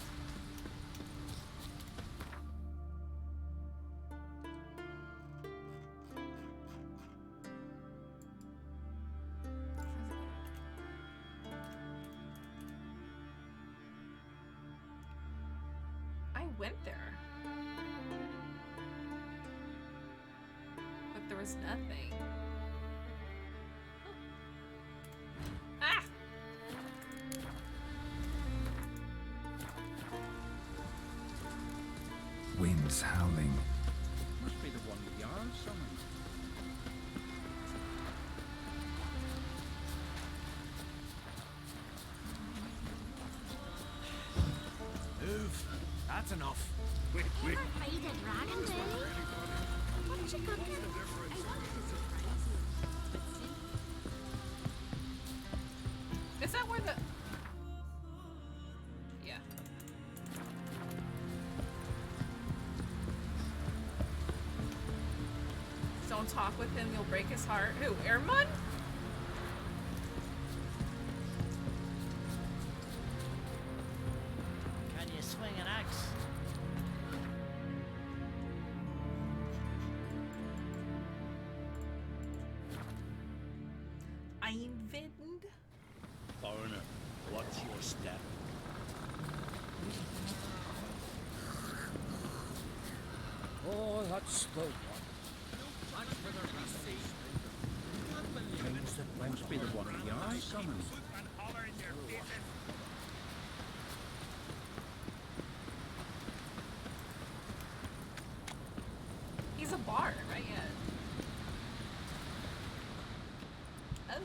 I went there. But there was nothing. Ah! Winds howling. Must be the one with Jarl summoned. Move. That's enough. Ever played a dragon, Danny? What did you cooking? Is that where the... Yeah. Don't talk with him, you'll break his heart. Who, Ermund? Can you swing an axe? Einvind? Foreigner, what's your step? Oh, that's the one. Means that must be the one with Jarl summoned. He's a bard, right? Yeah. Oh.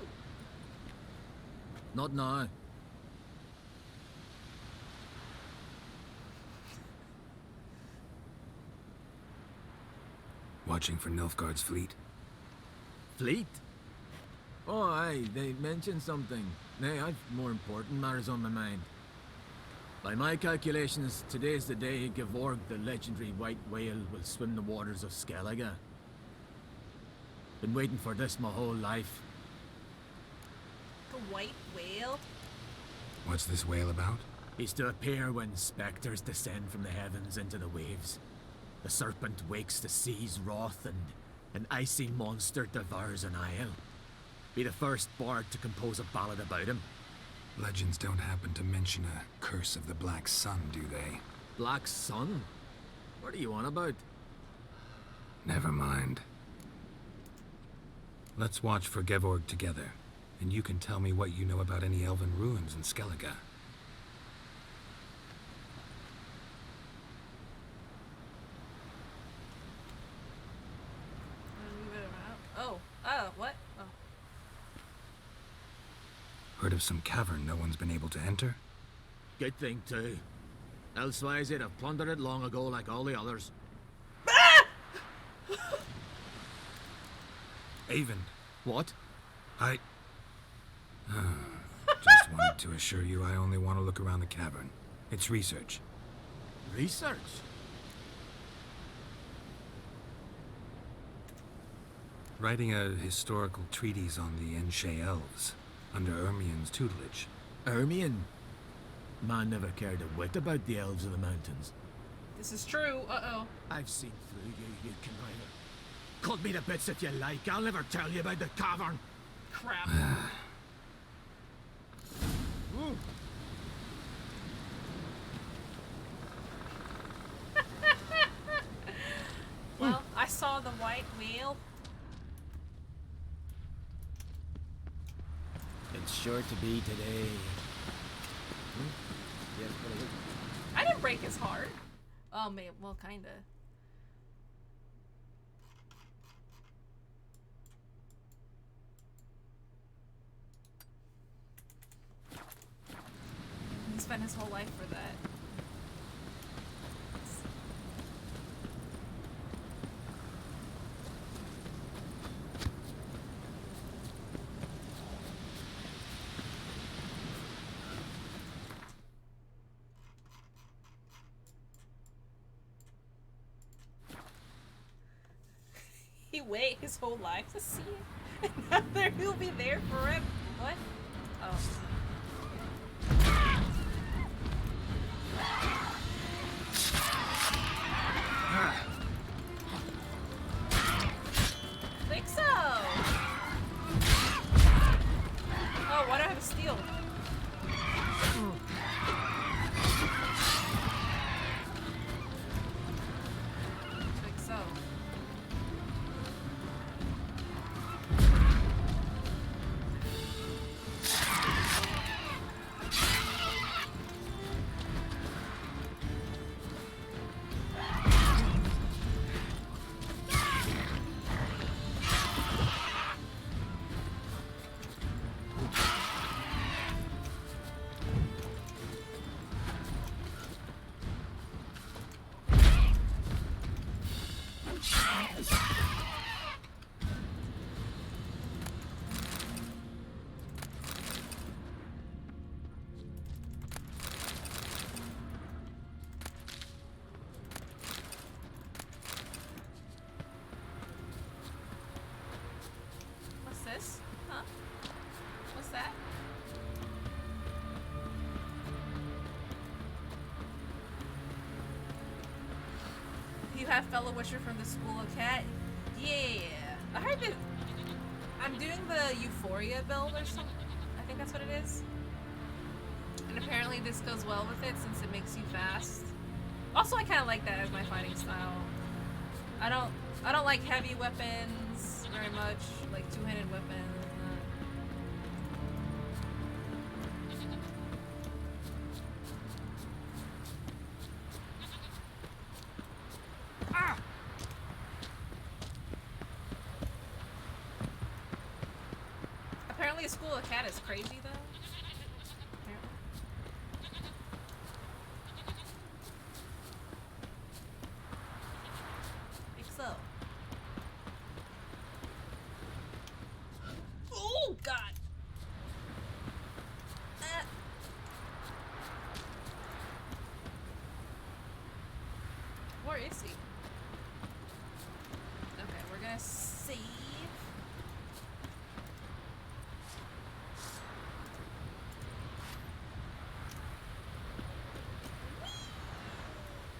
Not now. Watching for Nilfgaard's fleet. Fleet? Oh, aye, they mentioned something. Nay, I've more important matters on my mind. By my calculations, today's the day Gevorg, the legendary white whale, will swim the waters of Skellige. Been waiting for this my whole life. The white whale? What's this whale about? He's to appear when spectres descend from the heavens into the waves. The serpent wakes the sea's wrath, and an icy monster devours an isle. Be the first bard to compose a ballad about him. Legends don't happen to mention a curse of the Black Sun, do they? Black Sun? What are you on about? Never mind. Let's watch for Gevorg together, and you can tell me what you know about any elven ruins in Skellige. Oh, what? Oh. Heard of some cavern no one's been able to enter? Good thing, too. Elsewise, they'd have plundered it long ago like all the others. Avon. What? I... just wanted to assure you I only want to look around the cavern. It's research. Research? Writing a historical treatise on the Enshe Elves, under Ermien's tutelage. Ermien? Man never cared a whit about the elves of the mountains. This is true. Uh-oh. I've seen through you, you conniver. Cut me to bits if you like. I'll never tell you about the cavern. Crap. Well, I saw the white whale. It's sure to be today. I didn't break his heart. Oh, man. Well, kinda. He spent his whole life for that. He waited his whole life to see it, and now he'll be there forever. What? Oh. Think so. Oh, why do I have a steel? Think so. What's this? Huh? What's that? You have fellow Witcher from the School of Cat? Yeah. I heard that I'm doing the Euphoria build or something. I think that's what it is. And apparently this goes well with it since it makes you fast. Also, I kind of like that as my fighting style. I don't like heavy weapons very much, like two-handed weapons. Ah! Apparently, a School of Cat is crazy though. Apparently. Think so. Oh God! Where is he? Okay, we're gonna save.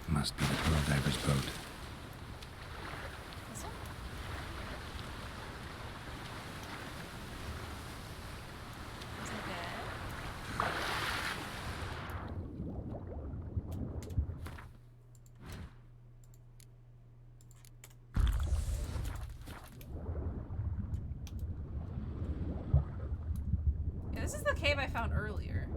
Must be the Pearl Diver's boat. This one? Is it dead? Yeah, this is the cave I found earlier.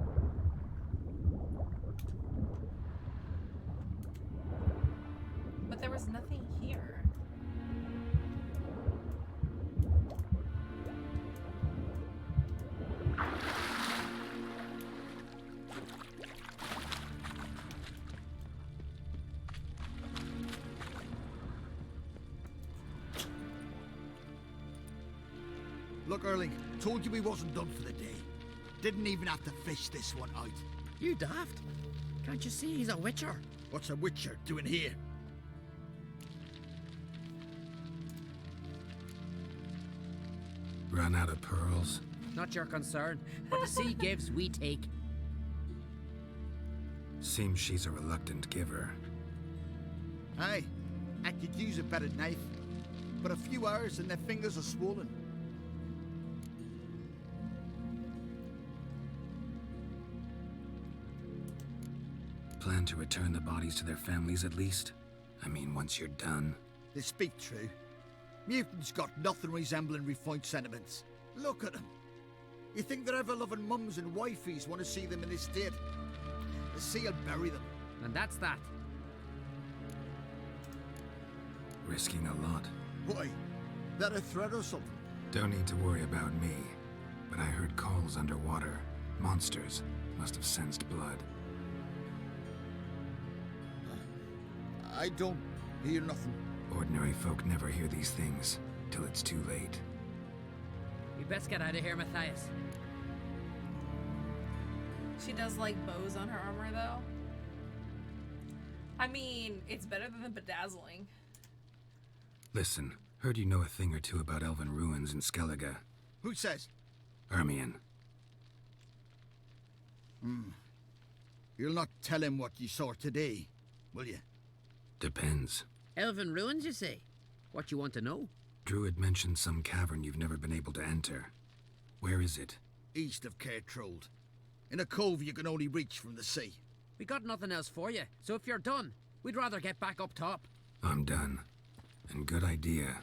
But there was nothing here. Look, Erling, told you we wasn't done for the day. Didn't even have to fish this one out. You daft? Can't you see he's a witcher? What's a witcher doing here? Run out of pearls? Not your concern. What the sea gives, we take. Seems she's a reluctant giver. Aye, I could use a better knife. But a few hours and their fingers are swollen. Plan to return the bodies to their families at least? I mean, once you're done. They speak true. Mutants got nothing resembling refined sentiments. Look at them. You think their ever-loving mums and wifeys want to see them in this state? The sea will bury them. And that's that. Risking a lot. Why? That a threat or something? Don't need to worry about me. But I heard calls underwater. Monsters must have sensed blood. I don't hear nothing. Ordinary folk never hear these things till it's too late. We best get out of here, Matthias. She does like bows on her armor though. I mean, it's better than the bedazzling. Listen, heard you know a thing or two about elven ruins in Skellige. Who says? Ermion. You'll not tell him what you saw today, will you? Depends. Elven ruins, you say? What you want to know? Druid mentioned some cavern you've never been able to enter. Where is it? East of Cairtrold. In a cove you can only reach from the sea. We got nothing else for you, so if you're done, we'd rather get back up top. I'm done. And good idea.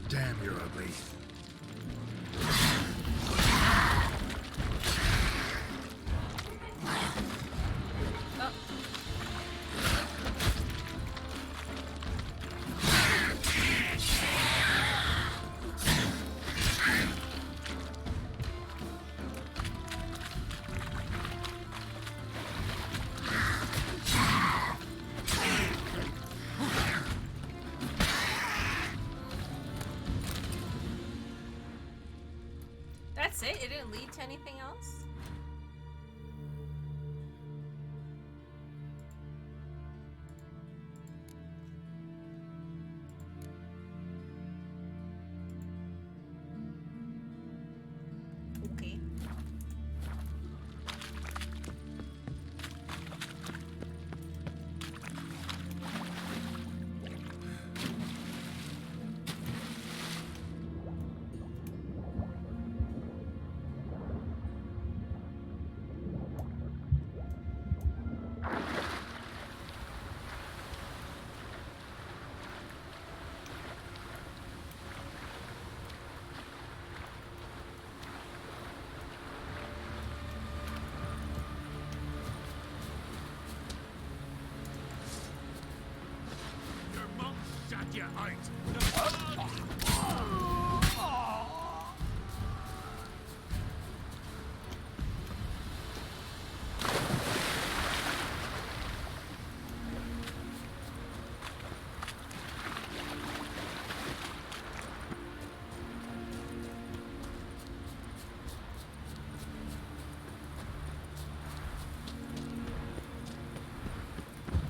Damn, you're ugly. That's it? It didn't lead to anything else? Okay. Shut your eyes.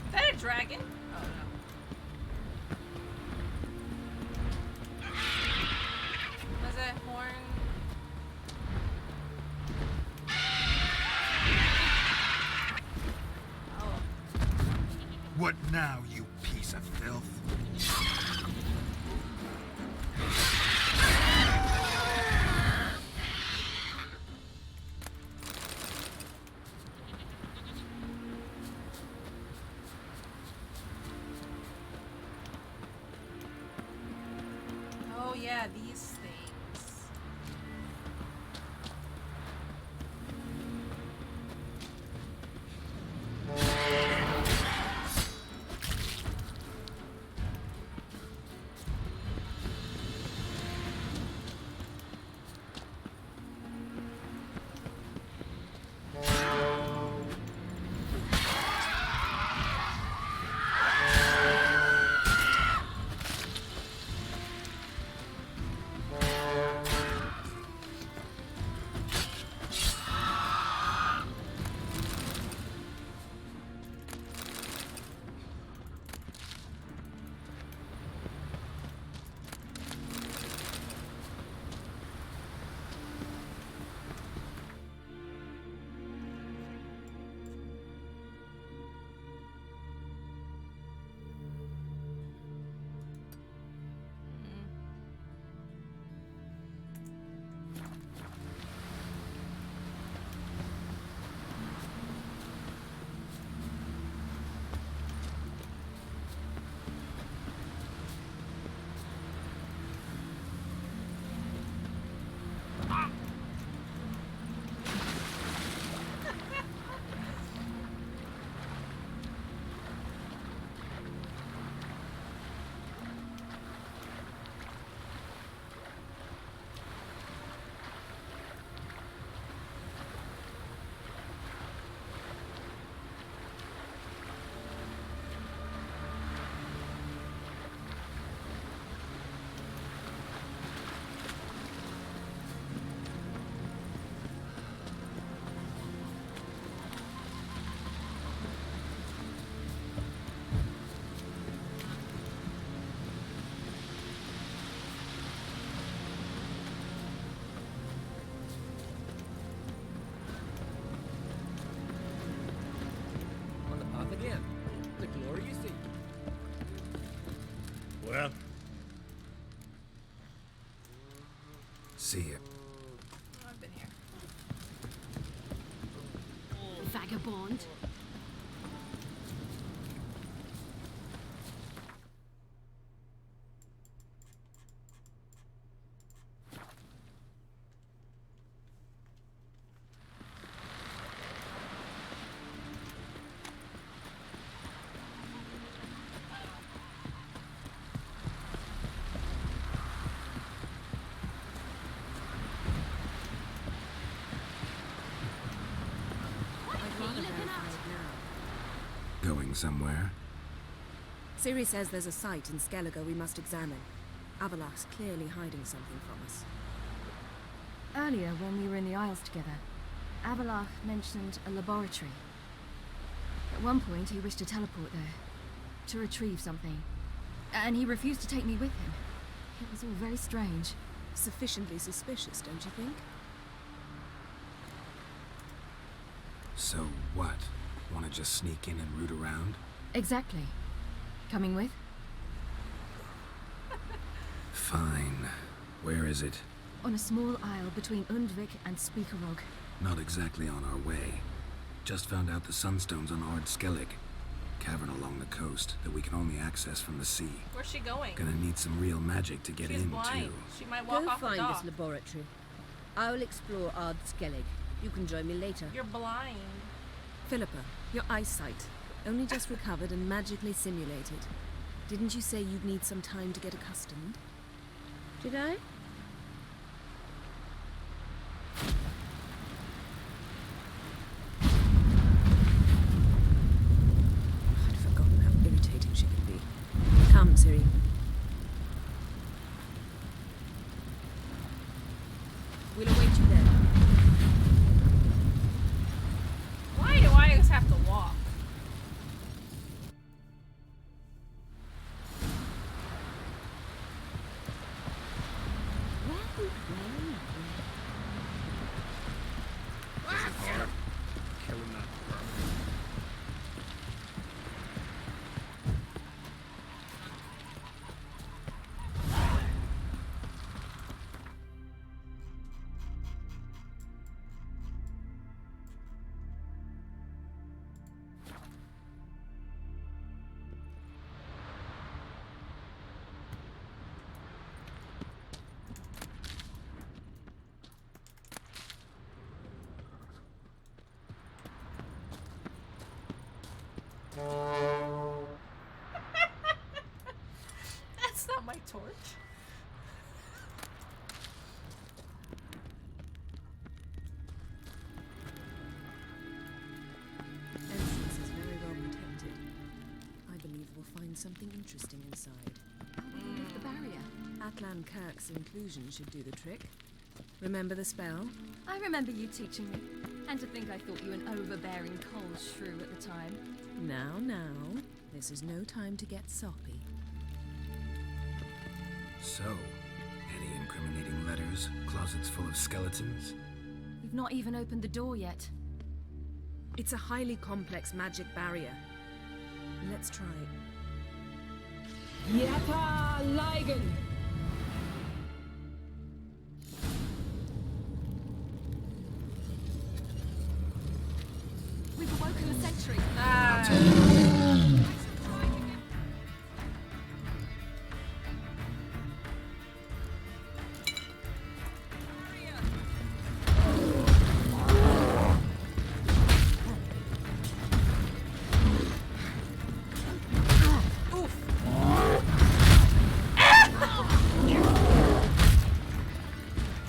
Is that a dragon? Oh no. Was it horn? Oh. What now, you piece of filth? Oh yeah, these things. See ya. I've been here. Vagabond. Going somewhere? Ciri says there's a site in Skellige we must examine. Avalach's clearly hiding something from us. Earlier, when we were in the Isles together, Avalach mentioned a laboratory. At one point, he wished to teleport there, to retrieve something. And he refused to take me with him. It was all very strange. Sufficiently suspicious, don't you think? So what? Want to just sneak in and root around? Exactly. Coming with? Fine. Where is it? On a small isle between Undvik and Speakerog. Not exactly on our way. Just found out the sunstone's on Ard Skellig. Cavern along the coast that we can only access from the sea. Where's she going? Gonna need some real magic to get She's in, blind. too. She might walk Go off the find dock. this laboratory. I'll explore Ard Skellig. You can join me later. You're blind. Philippa, your eyesight. Only just recovered and magically simulated. Didn't you say you'd need some time to get accustomed? Did I? I'd forgotten how irritating she could be. Come, Ciri. We'll await you there. Why do I always have to walk? Killing that That's not my torch. Entrance is very well protected. I believe we'll find something interesting inside. How will we lift the barrier? Atlan Kirk's inclusion should do the trick. Remember the spell? I remember you teaching me. And to think I thought you an overbearing cold shrew at the time. Now. This is no time to get soppy. So, any incriminating letters? Closets full of skeletons? We've not even opened the door yet. It's a highly complex magic barrier. Let's try. Yata Ligen! We've awoken the sentry.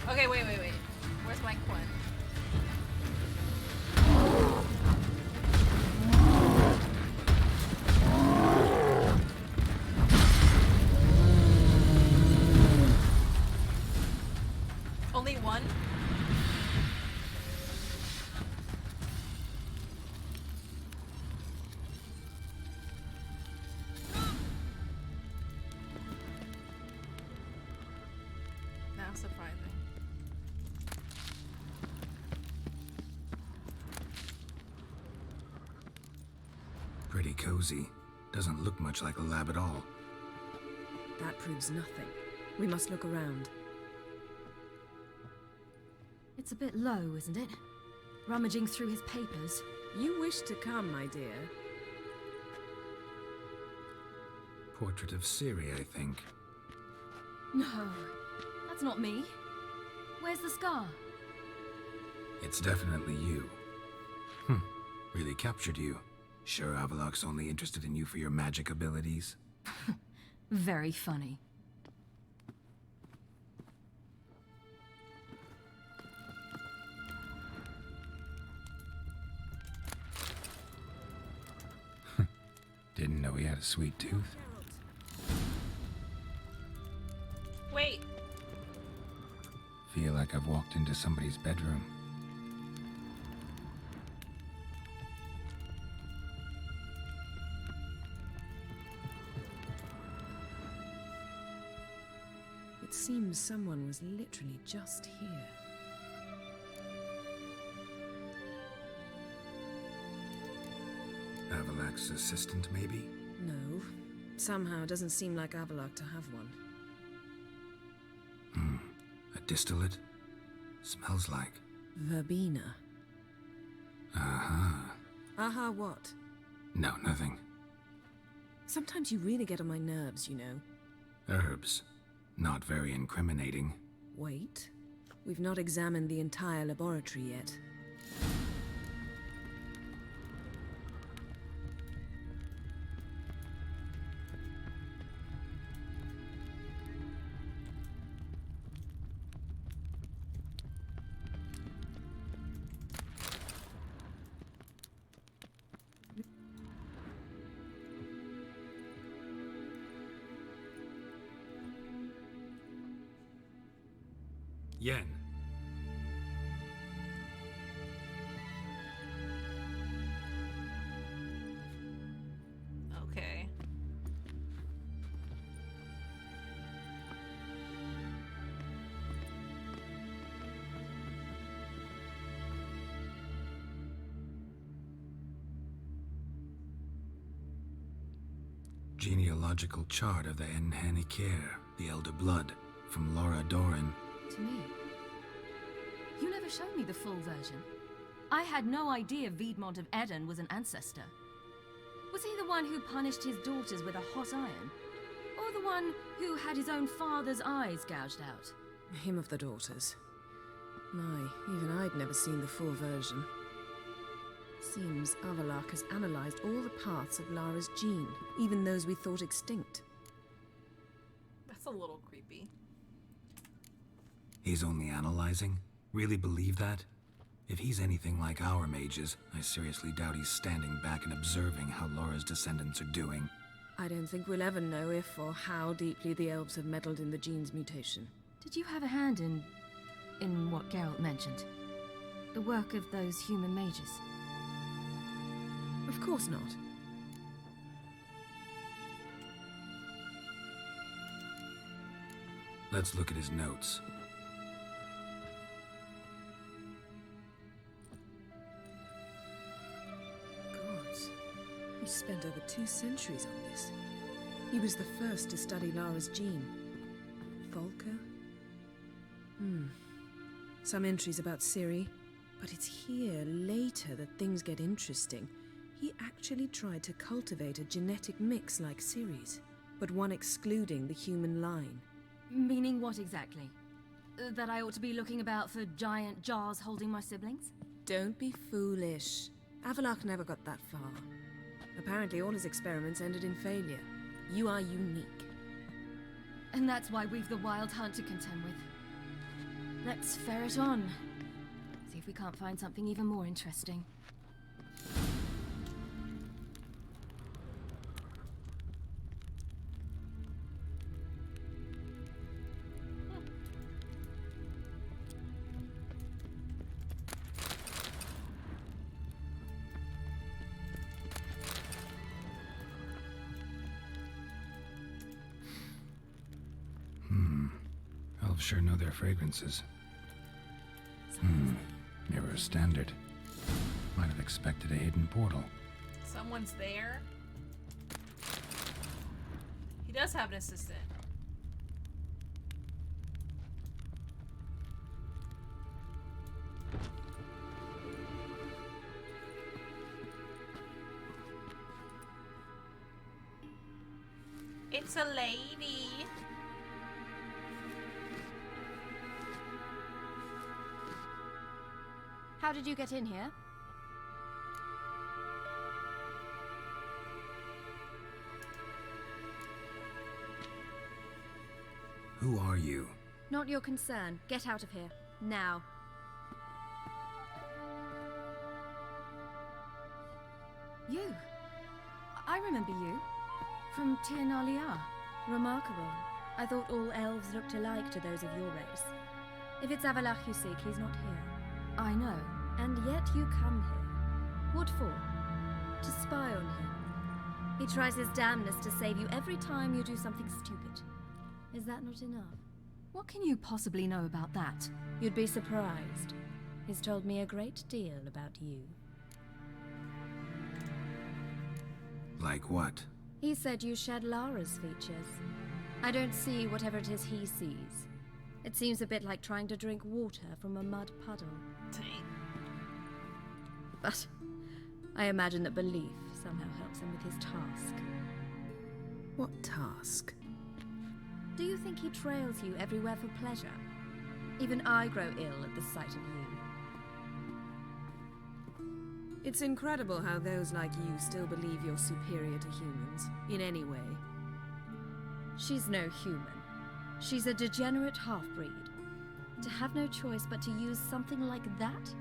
Okay, wait. Where's my coin? Only one? Now surprising. Pretty cozy. Doesn't look much like a lab at all. That proves nothing. We must look around. It's a bit low, isn't it? Rummaging through his papers. You wish to come, my dear. Portrait of Ciri, I think. No, that's not me. Where's the scar? It's definitely you. Really captured you. Sure Avallac'h's only interested in you for your magic abilities? Very funny. Didn't know he had a sweet tooth. Wait. Feel like I've walked into somebody's bedroom. It seems someone was literally just here. Avallac'h's assistant, maybe? No. Somehow it doesn't seem like Avallac'h to have one. A distillate? Smells like. Verbena. Aha. Aha what? No, nothing. Sometimes you really get on my nerves, you know. Herbs. Not very incriminating. Wait. We've not examined the entire laboratory yet. Yen. Okay. Genealogical chart of the Enhanikir, the Elder Blood, from Laura Doran. To me. You never showed me the full version. I had no idea Viedmont of Eden was an ancestor. Was he the one who punished his daughters with a hot iron? Or the one who had his own father's eyes gouged out? Him of the daughters. My, even I'd never seen the full version. Seems Avallac'h has analyzed all the parts of Lara's gene, even those we thought extinct. That's a little creepy. He's only analyzing? Really believe that? If he's anything like our mages, I seriously doubt he's standing back and observing how Laura's descendants are doing. I don't think we'll ever know if or how deeply the elves have meddled in the gene's mutation. Did you have a hand in what Geralt mentioned? The work of those human mages? Of course not. Let's look at his notes. He spent over 2 centuries on this. He was the first to study Lara's gene. Volker? Some entries about Ciri, but it's here later that things get interesting. He actually tried to cultivate a genetic mix like Ciri's, but one excluding the human line. Meaning what exactly? That I ought to be looking about for giant jars holding my siblings? Don't be foolish. Avallac'h never got that far. Apparently all his experiments ended in failure. You are unique. And that's why we've the Wild Hunt to contend with. Let's ferret on. See if we can't find something even more interesting. Elves sure know their fragrances. Mirror standard. Might have expected a hidden portal. Someone's there. He does have an assistant. It's a lady. How did you get in here? Who are you? Not your concern. Get out of here. Now. You. I remember you. From Tir na Liar. Remarkable. I thought all elves looked alike to those of your race. If it's Avalach you seek, he's not here. I know. And yet you come here. What for? To spy on him. He tries his damnedest to save you every time you do something stupid. Is that not enough? What can you possibly know about that? You'd be surprised. He's told me a great deal about you. Like what? He said you shared Lara's features. I don't see whatever it is he sees. It seems a bit like trying to drink water from a mud puddle. But I imagine that belief somehow helps him with his task. What task? Do you think he trails you everywhere for pleasure? Even I grow ill at the sight of you. It's incredible how those like you still believe you're superior to humans, in any way. She's no human. She's a degenerate half-breed. To have no choice but to use something like that?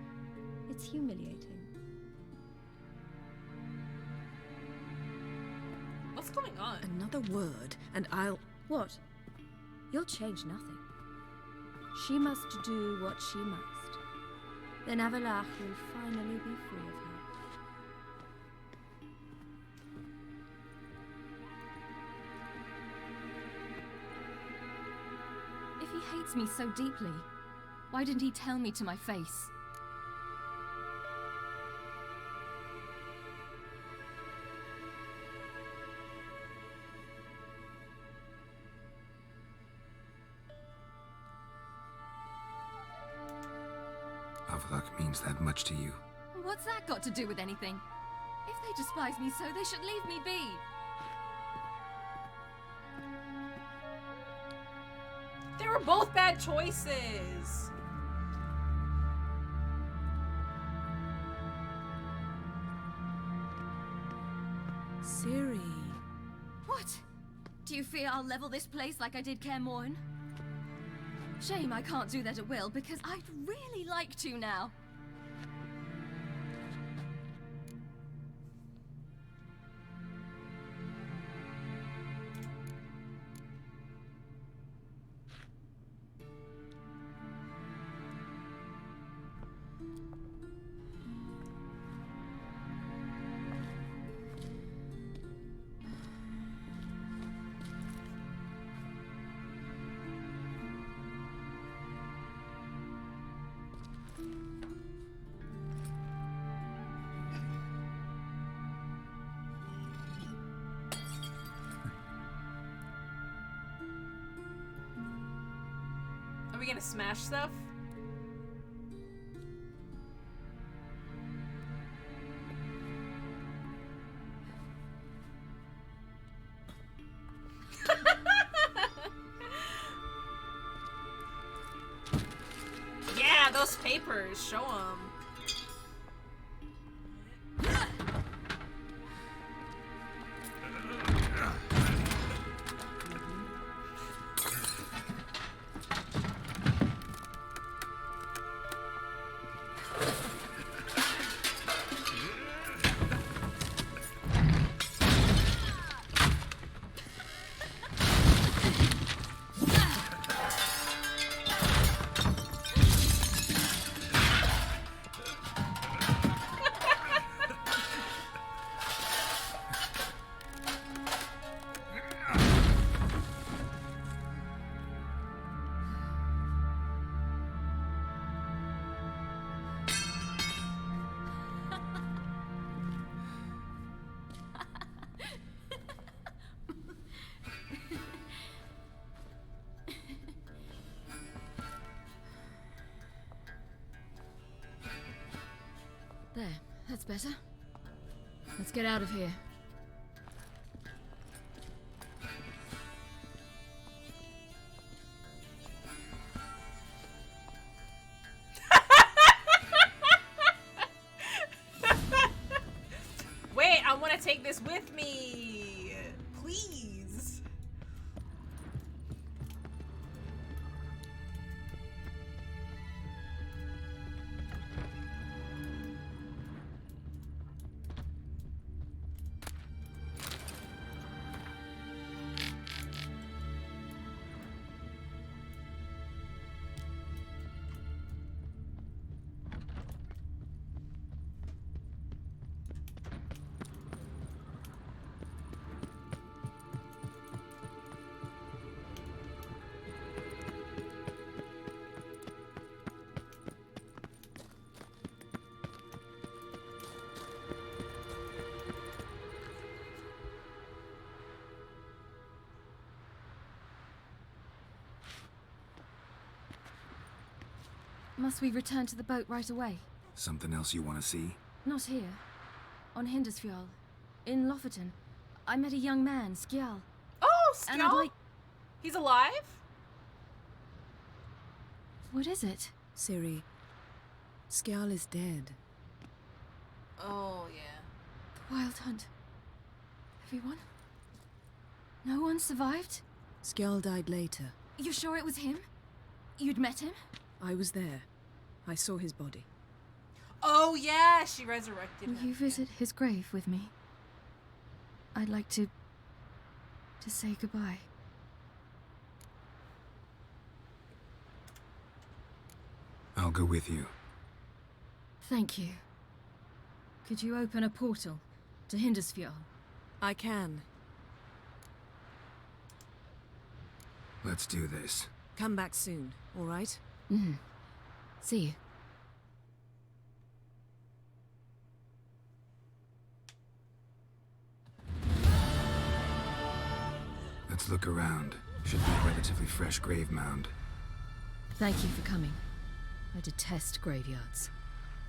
It's humiliating. What's going on? Another word, and I'll... What? You'll change nothing. She must do what she must. Then Avalach will finally be free of her. If he hates me so deeply, why didn't he tell me to my face? Avalach means that much to you. What's that got to do with anything? If they despise me so, they should leave me be. They were both bad choices. Ciri. What? Do you fear I'll level this place like I did Kaer Morhen? Shame I can't do that at will, because I'd really like to now. Are we gonna smash stuff? Yeah, those papers, show them. There, that's better. Let's get out of here. Must we return to the boat right away? Something else you want to see? Not here. On Hindersfjall. In Lofoten. I met a young man, Skjal. Oh, And I'd Skjal? like... He's alive? What is it? Ciri, Skjal is dead. Oh, yeah. The Wild Hunt. Everyone? No one survived? Skjal died later. You sure it was him? You'd met him? I was there. I saw his body. Oh, yeah, she resurrected Will him. you visit his grave with me? I'd like to say goodbye. I'll go with you. Thank you. Could you open a portal to Hindersfjall? I can. Let's do this. Come back soon, all right? Mm-hmm. See you. Let's look around. Should be a relatively fresh grave mound. Thank you for coming. I detest graveyards,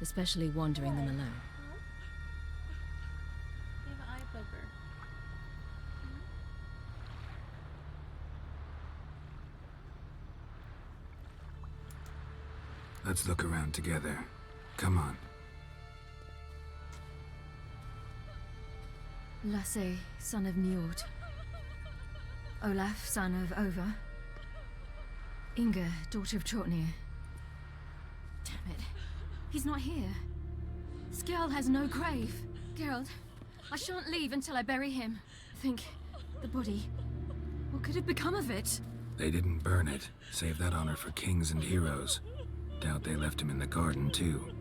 especially wandering them alone. You have an eye poker. Let's look around together. Come on. Lasse, son of Njord. Olaf, son of Over. Inga, daughter of Trotnir. Damn it. He's not here. Skjal has no grave. Geralt, I shan't leave until I bury him. Think, the body. What could have become of it? They didn't burn it. Save that honor for kings and heroes. Doubt they left him in the garden, too.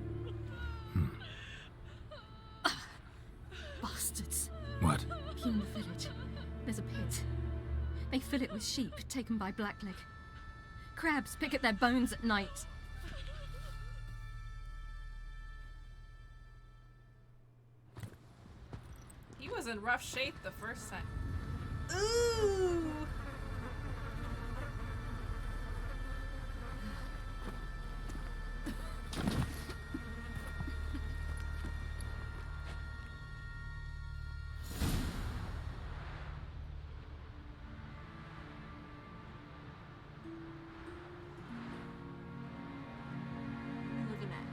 Bastards. What? Here in the village, there's a pit. They fill it with sheep taken by Blackleg. Crabs pick at their bones at night. He was in rough shape the first time. Ooh! Looking at.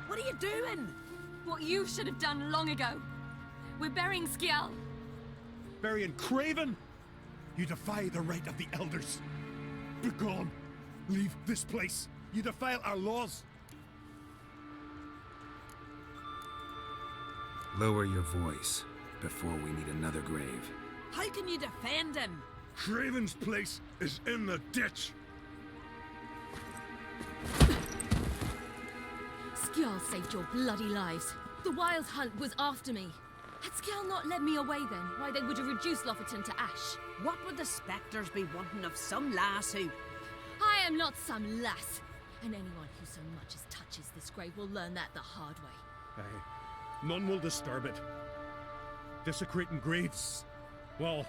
What are you doing? What you should have done long ago. We're burying Skjal. Burying Craven? You defy the right of the elders. Begone. Leave this place. You defile our laws. Lower your voice before we need another grave. How can you defend him? Craven's place is in the ditch. Skjal saved your bloody lives. The Wild Hunt was after me. Had Skjal not led me away then, why they would have reduced Lofoten to ash. What would the spectres be wanting of some lass who... I am not some lass. And anyone who so much as touches this grave will learn that the hard way. Aye. None will disturb it. Desecrating graves, well,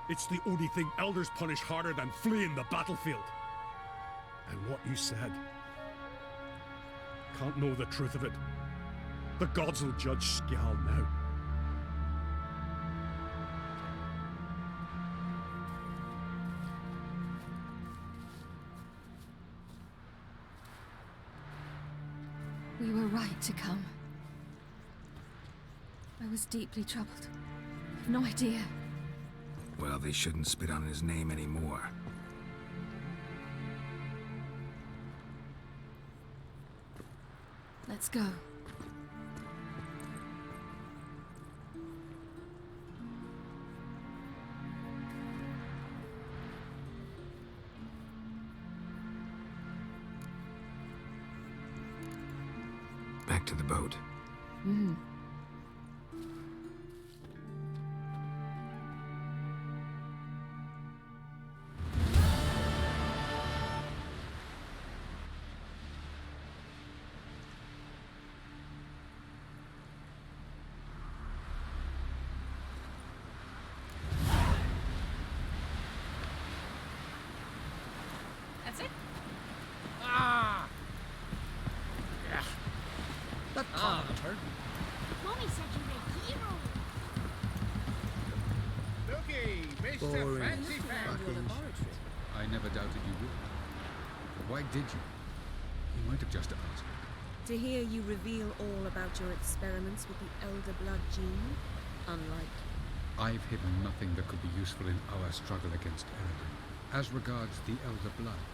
it's the only thing elders punish harder than fleeing the battlefield. And what you said, can't know the truth of it. The gods will judge Skjal now. We were right to come. I was deeply troubled. I've no idea. Well, they shouldn't spit on his name anymore. Let's go. Back to the boat. Mm. Sit. Ah! Yeah. That can't have hurt. Mommy said you were a hero. Looky, Mr. Boring. Fancy Pants. I never doubted you would. But why did you? You might have just asked. To hear you reveal all about your experiments with the Elder Blood gene, unlike. I've hidden nothing that could be useful in our struggle against Eredin. As regards the Elder Blood,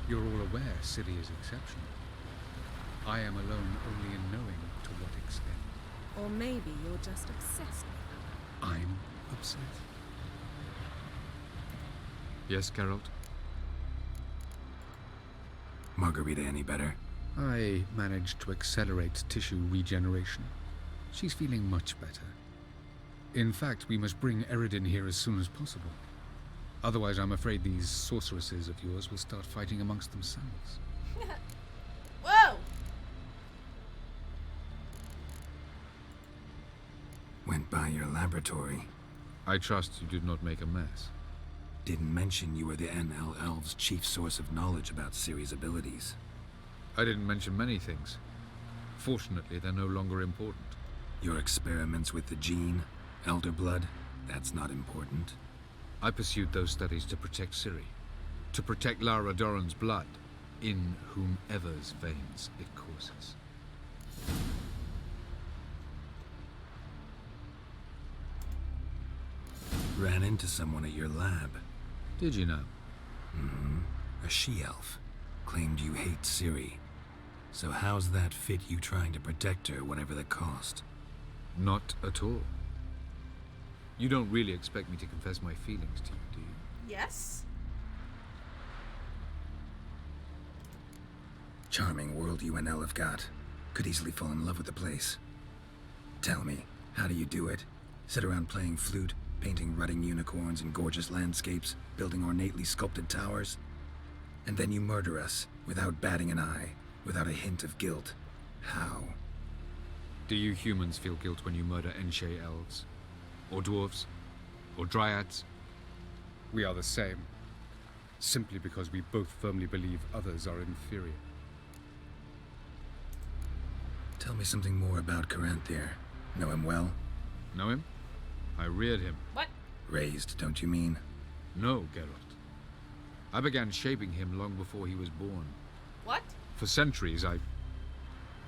you're all aware Ciri is exceptional. I am alone only in knowing to what extent. Or maybe you're just obsessed with her. I'm obsessed. Yes, Geralt? Margarita any better? I managed to accelerate tissue regeneration. She's feeling much better. In fact, we must bring Eredin here as soon as possible. Otherwise, I'm afraid these sorceresses of yours will start fighting amongst themselves. Whoa! Went by your laboratory. I trust you did not make a mess. Didn't mention you were the NL Elves' chief source of knowledge about Ciri's abilities. I didn't mention many things. Fortunately, they're no longer important. Your experiments with the gene, Elder Blood, that's not important. I pursued those studies to protect Ciri. To protect Lara Doran's blood, in whomever's veins it courses. Ran into someone at your lab. Did you know? Mm-hmm. A she-elf. Claimed you hate Ciri. So how's that fit you trying to protect her, whatever the cost? Not at all. You don't really expect me to confess my feelings to you, do you? Yes. Charming world you and Elle have got. Could easily fall in love with the place. Tell me, how do you do it? Sit around playing flute, painting rutting unicorns in gorgeous landscapes, building ornately sculpted towers? And then you murder us, without batting an eye, without a hint of guilt. How? Do you humans feel guilt when you murder Enshe elves? Or dwarves? Or dryads? We are the same. Simply because we both firmly believe others are inferior. Tell me something more about Caranthir. Know him well? Know him? I reared him. What? Raised, don't you mean? No, Geralt. I began shaping him long before he was born. What? For centuries, I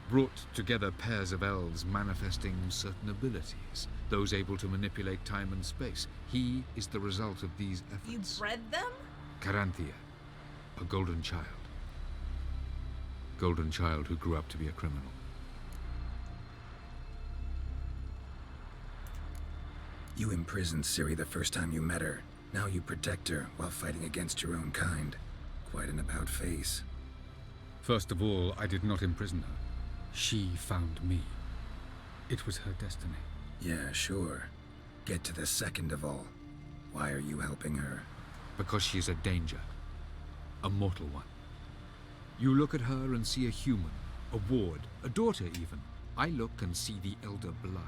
brought together pairs of elves manifesting certain abilities, those able to manipulate time and space. He is the result of these efforts. You bred them? Caranthir, a golden child. Golden child who grew up to be a criminal. You imprisoned Ciri the first time you met her. Now you protect her while fighting against your own kind. Quite an about-face. First of all, I did not imprison her. She found me. It was her destiny. Yeah, sure. Get to the second of all. Why are you helping her? Because she is a danger. A mortal one. You look at her and see a human, a ward, a daughter even. I look and see the Elder Blood.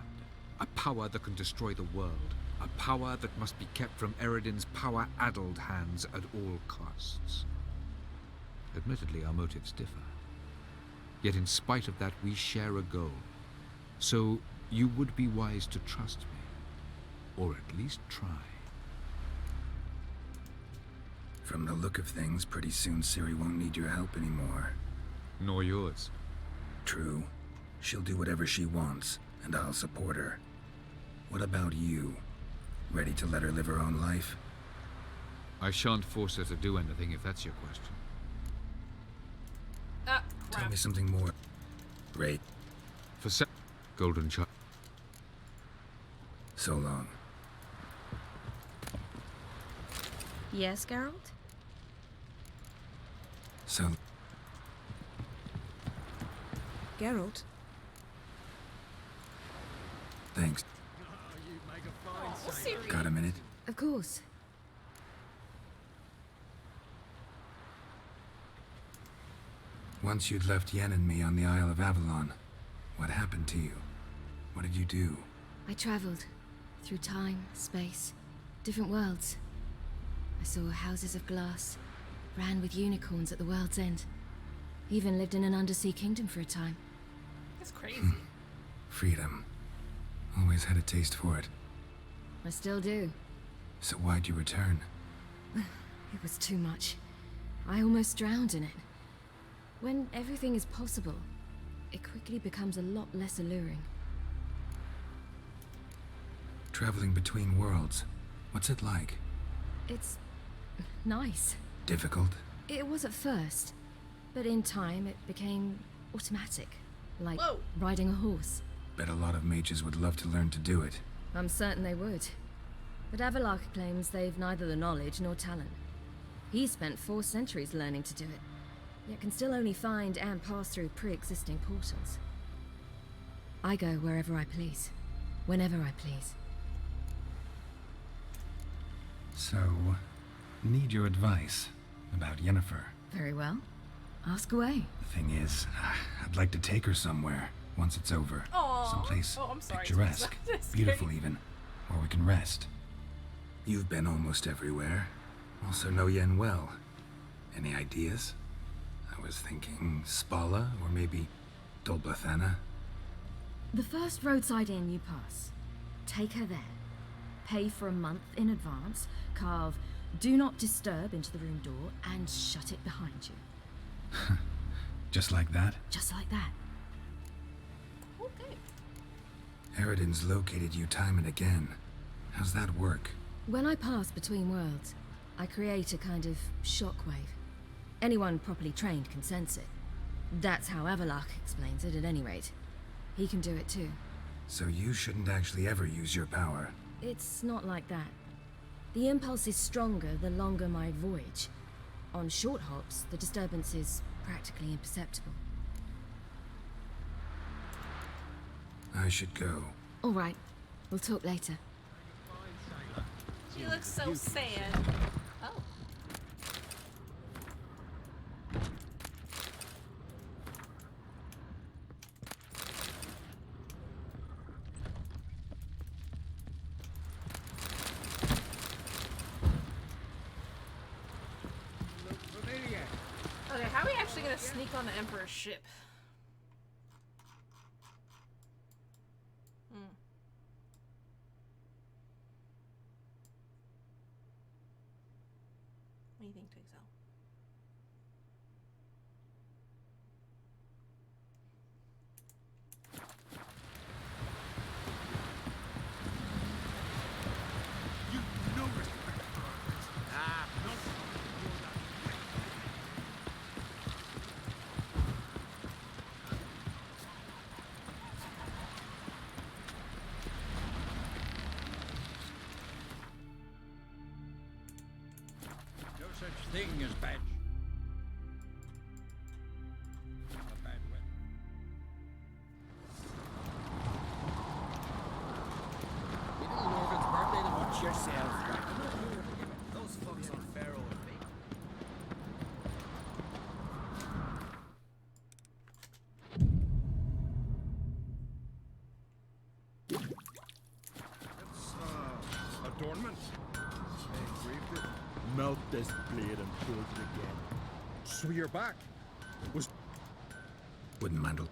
A power that can destroy the world. A power that must be kept from Eredin's power-addled hands at all costs. Admittedly, our motives differ. Yet in spite of that, we share a goal. So you would be wise to trust me. Or at least try. From the look of things, pretty soon Ciri won't need your help anymore. Nor yours. True. She'll do whatever she wants, and I'll support her. What about you? Ready to let her live her own life? I shan't force her to do anything if that's your question. Tell me something more. Great. For Golden Child. So long. Yes, Geralt? So... Geralt? Thanks. Got a minute? Of course. Once you'd left Yen and me on the Isle of Avalon, what happened to you? What did you do? I traveled through time, space, different worlds. I saw houses of glass, Ran with unicorns at the world's end. Even lived in an undersea kingdom for a time. That's crazy. Freedom. Always had a taste for it. I still do. So why'd you return? It was too much. I almost drowned in it. When everything is possible, it quickly becomes a lot less alluring. Traveling between worlds. What's it like? It's nice. Difficult? It was at first, but in time it became automatic. Like Whoa. riding a horse. Bet a lot of mages would love to learn to do it. I'm certain they would. But Avalok claims they've neither the knowledge nor talent. He spent 4 centuries learning to do it, yet can still only find and pass through pre-existing portals. I go wherever I please, whenever I please. So, need your advice about Yennefer. Very well. Ask away. The thing is, I'd like to take her somewhere once it's over. Aw. Someplace Oh, I'm sorry. picturesque, That's beautiful scary. even, where we can rest. You've been almost everywhere. Also know Yen well. Any ideas? I was thinking Spala, or maybe Dol Blathanna. The first roadside inn you pass. Take her there. Pay for a month in advance, carve "Do Not Disturb" into the room door, and shut it behind you. Just like that? Just like that. Okay. Eridan's located you time and again. How's that work? When I pass between worlds, I create a kind of shockwave. Anyone properly trained can sense it. That's how Avalok explains it, at any rate. He can do it too. So you shouldn't actually ever use your power. It's not like that. The impulse is stronger the longer my voyage. On short hops, the disturbance is practically imperceptible. I should go. All right. We'll talk later. She looks so sad. Oh. Okay, how are we actually gonna sneak on the Emperor's ship? What do you think, Twixel? No respect for others. No. No such thing as badge. A bad way. Little Morgan's birthday to watch yourself. Those fucks on Pharaoh and me. Adornment. Engraved it. Melt this blade and build it again. So you're back. Was Wooden mantle.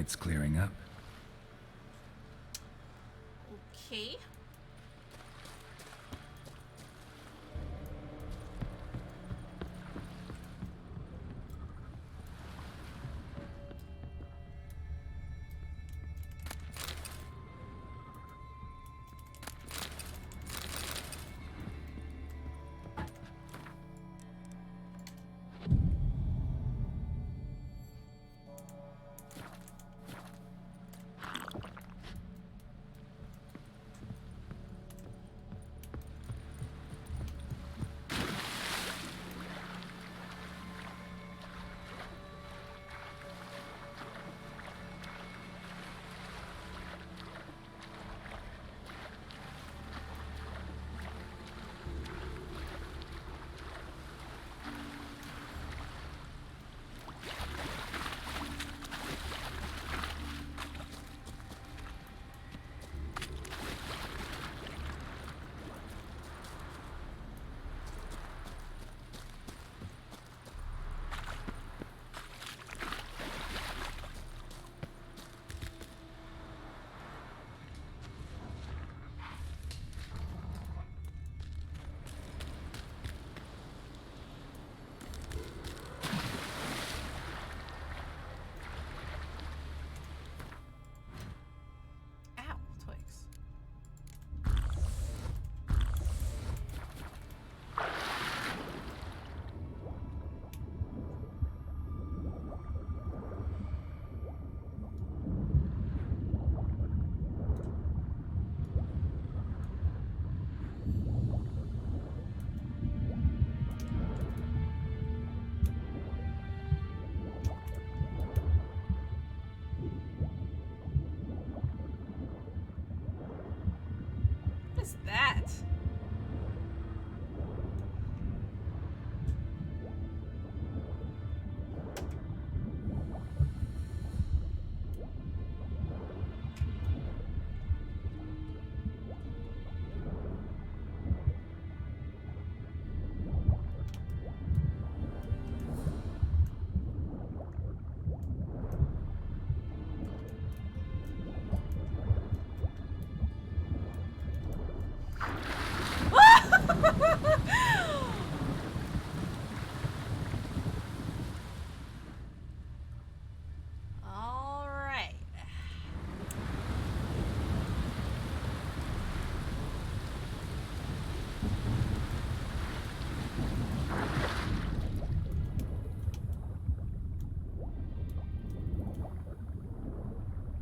It's clearing up. Okay. What is that? All right.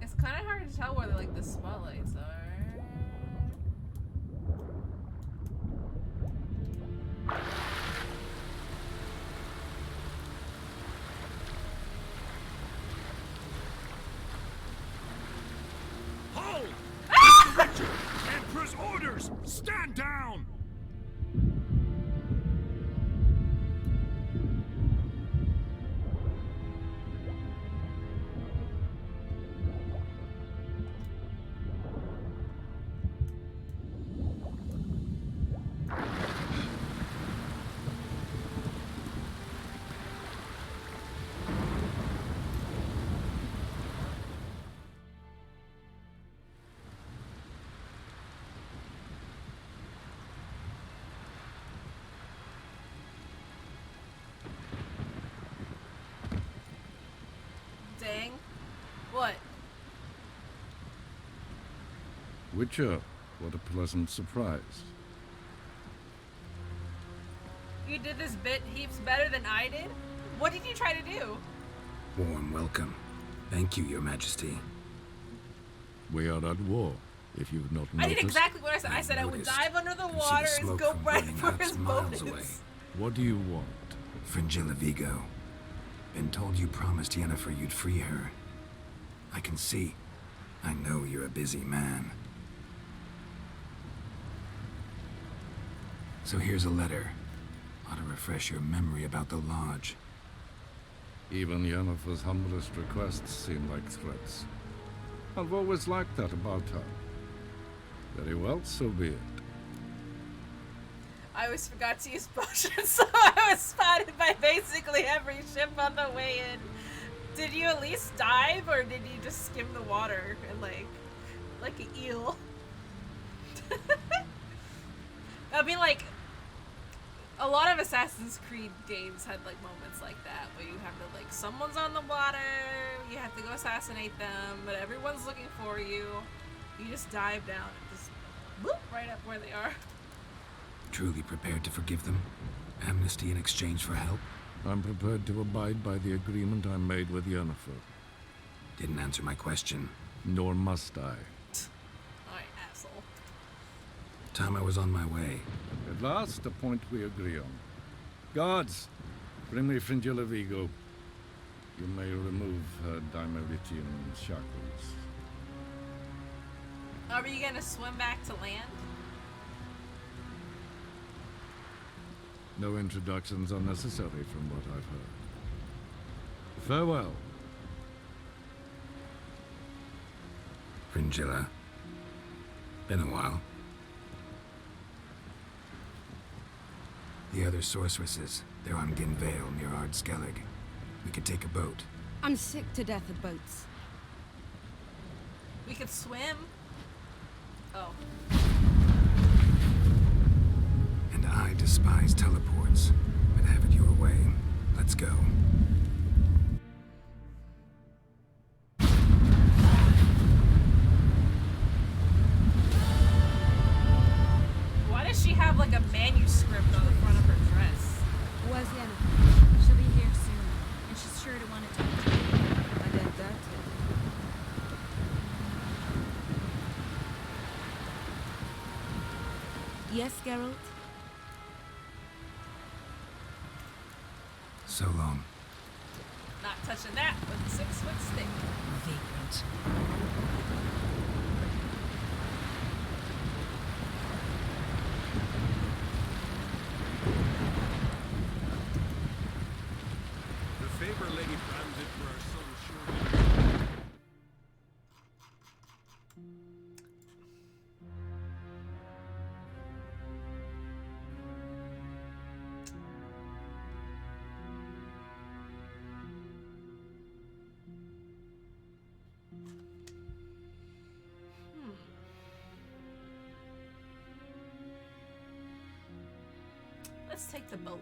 It's kind of hard to tell where like the spotlights are. Hold! Richard! Emperor's orders! Stand down! Dang. What? Witcher, what a pleasant surprise. You did this bit heaps better than I did? What did you try to do? Warm welcome. Thank you, Your Majesty. We are at war, if you've not noticed. I did exactly what I said. I said I would dive under the water and go right for his bonus. What do you want? Fringilla Vigo. Been told you promised Yennefer you'd free her. I can see. I know you're a busy man. So here's a letter. Ought to refresh your memory about the Lodge. Even Yennefer's humblest requests seem like threats. I've always liked that about her. Very well, so be it. I always forgot to use potions, so I was spotted by basically every ship on the way in. Did you at least dive, or did you just skim the water and like an eel? I mean, like, a lot of Assassin's Creed games had like moments like that where you have to like, someone's on the water, you have to go assassinate them, but everyone's looking for you. You just dive down and just whoop right up where they are. Truly prepared to forgive them? Amnesty in exchange for help? I'm prepared to abide by the agreement I made with Yennefer. Didn't answer my question. Nor must I. Alright, asshole. Time I was on my way. At last, a point we agree on. Guards, bring me Fringilla Vigo. You may remove her Dimeritian shackles. Are we gonna swim back to land? No introductions are necessary from what I've heard. Farewell. Fringilla. Been a while. The other sorceresses, they're on Ginvale near Ard-Skellig. We could take a boat. I'm sick to death of boats. We could swim. Oh. And I despise teleports, but have it your way. Let's go. Why does she have like a manuscript on the front of her dress? Where's Yennefer? She'll be here soon, and she's sure to want to talk to you. I don't doubt it. Yes, Geralt? So long. Not touching that with a 6-foot stick. Vagrant. The favor Lady Brand did for our son surely. Let's take the boat.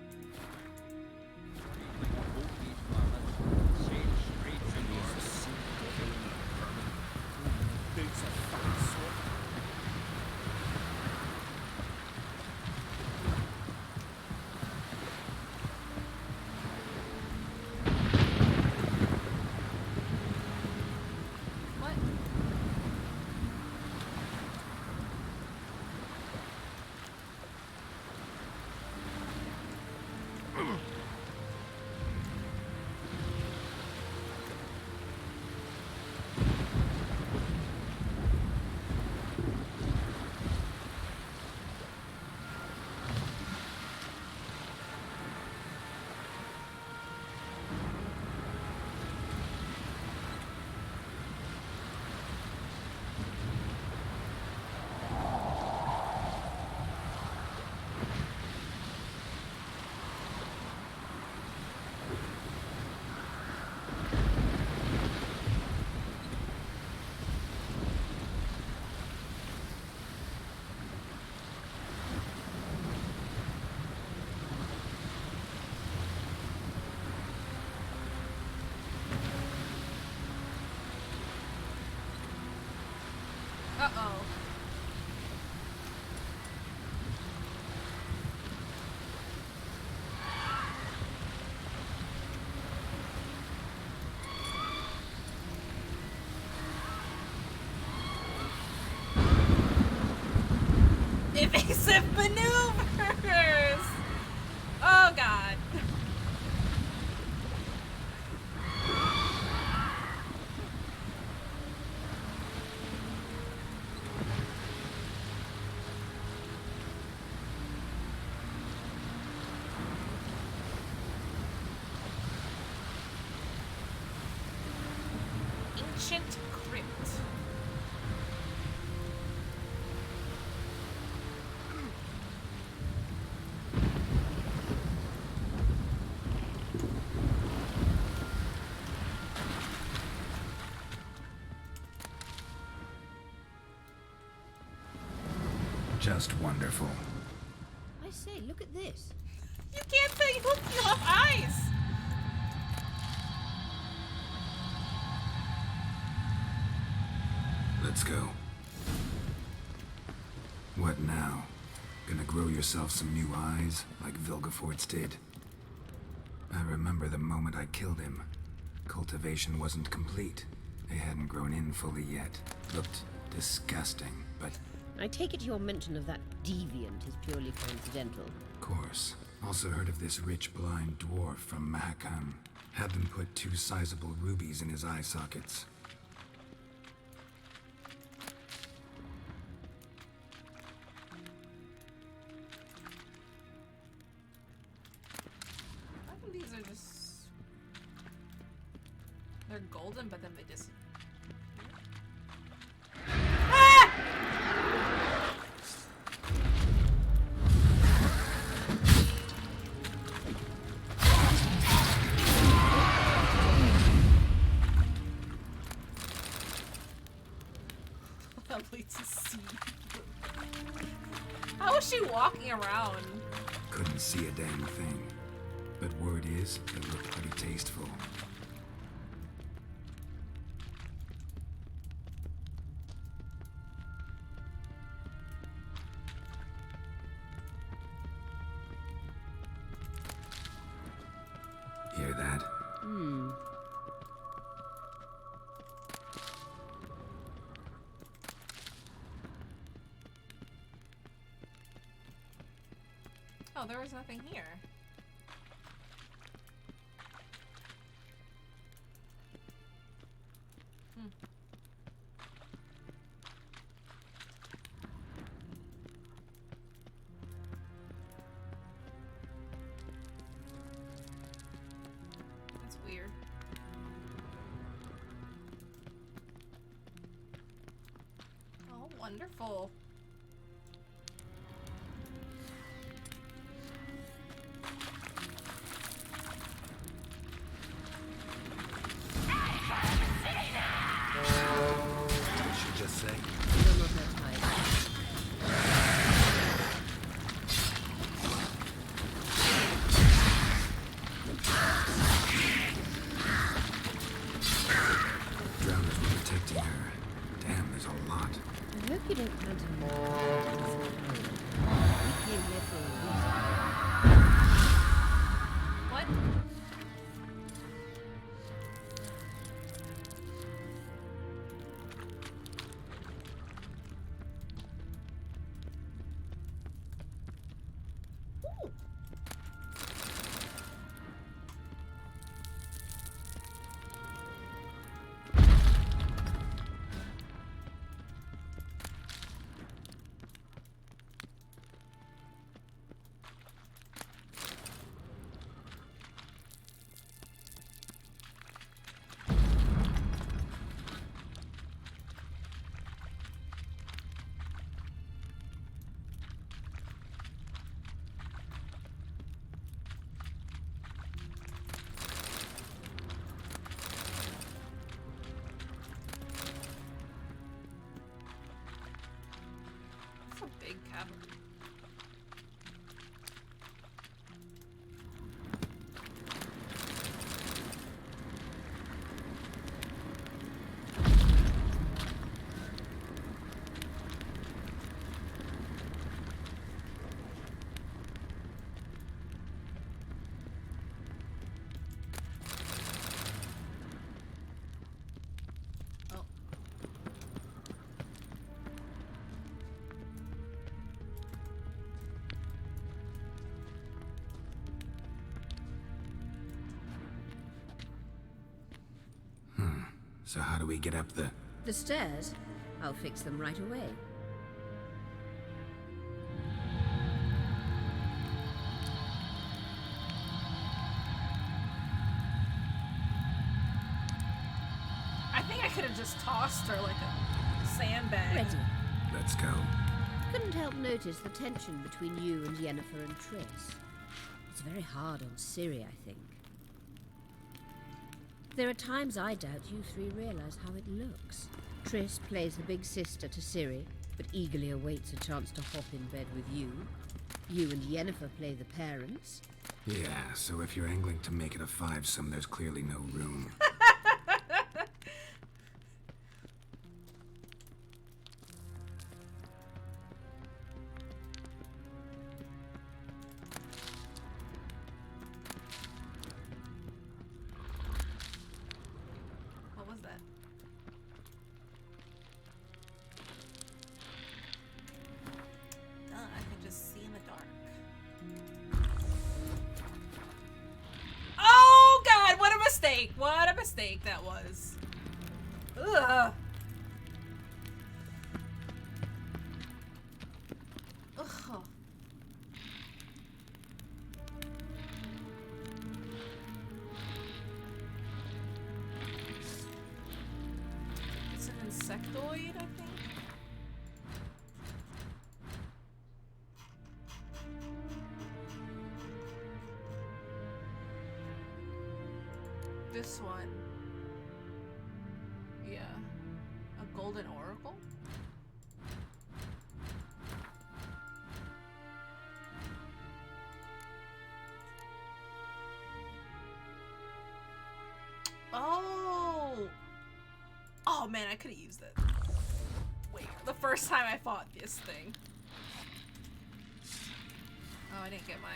What? Uh-oh. Evasive maneuvers! Oh god. Ancient crypt. just wonderful. I say, look at this. You can't say you have eyes! Let's go. What now? Gonna grow yourself some new eyes, like Vilgefortz did? I remember the moment I killed him. Cultivation wasn't complete. They hadn't grown in fully yet. Looked disgusting, but... I take it your mention of that deviant is purely coincidental. Of course. Also heard of this rich blind dwarf from Mahakam. Had them put 2 sizable rubies in his eye sockets. I think these are just... They're golden, but then they just... Ah! Lovely to see. How is she walking around? Couldn't see a damn thing. But word is, it looked pretty tasteful. Hear that? Hmm. Oh, there was nothing here. That's weird. Oh, wonderful. Did she just say? None of her type. Drowners were protecting her. Damn, there's a lot. I hope you don't plan to murder. We came here for a reason. What? That's a big cavern. Oh. So how do we get up the... The stairs? I'll fix them right away. I think I could have just tossed her like a sandbag. Ready. Let's go. Couldn't help notice the tension between you and Yennefer and Triss. It's very hard on Ciri, I think. There are times I doubt you three realize how it looks. Triss plays the big sister to Ciri, but eagerly awaits a chance to hop in bed with you. You and Yennefer play the parents. Yeah, so if you're angling to make it a five-some, there's clearly no room. What was that? I can just see in the dark. Oh God! What a mistake! What a mistake that was. Ugh. Ugh. It's an insectoid, I think. This one. Yeah. A golden oracle? Oh! Oh man, I could have used it. Wait, the first time I fought this thing. Oh, I didn't get my...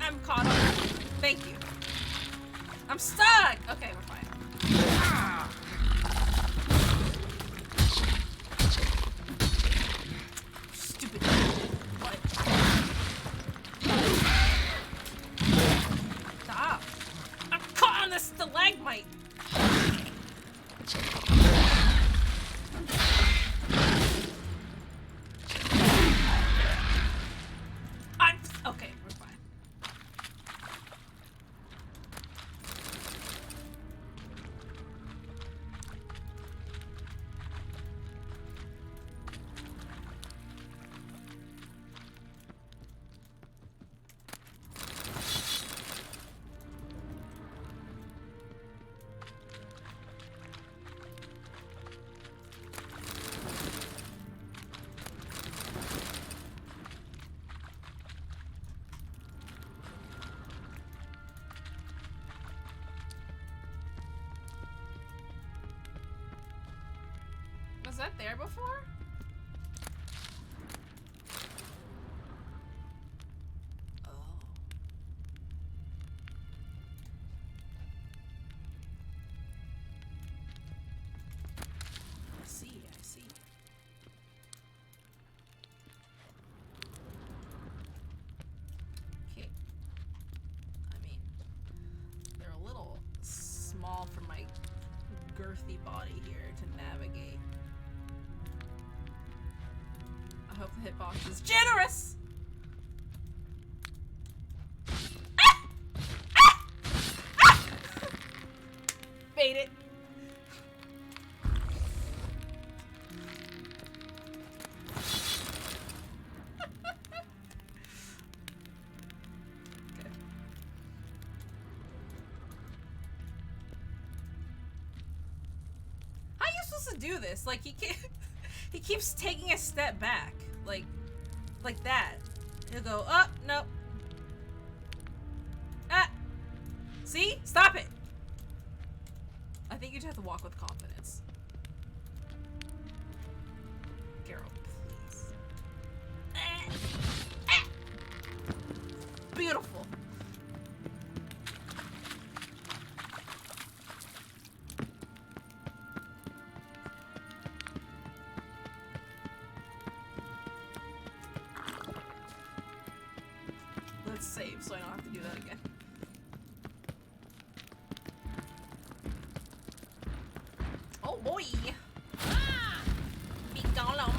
I'm caught up. Thank you. I'm stuck! Okay, we're fine. Stupid. What? Stop. I'm caught on the stalagmite. Okay, we're fine. Was that there before? Oh. I see, I see. Okay. I mean, they're a little small for my girthy body here to navigate. I hope the hitbox is generous! Bait it. Okay. How are you supposed to do this? Like, he keeps taking a step back. Like that. He'll go, oh, nope. Ah! See? Stop it! I think you just have to walk with confidence. Geralt, please. Beautiful. Let's save so I don't have to do that again. Oh boy! Ah! Big golem.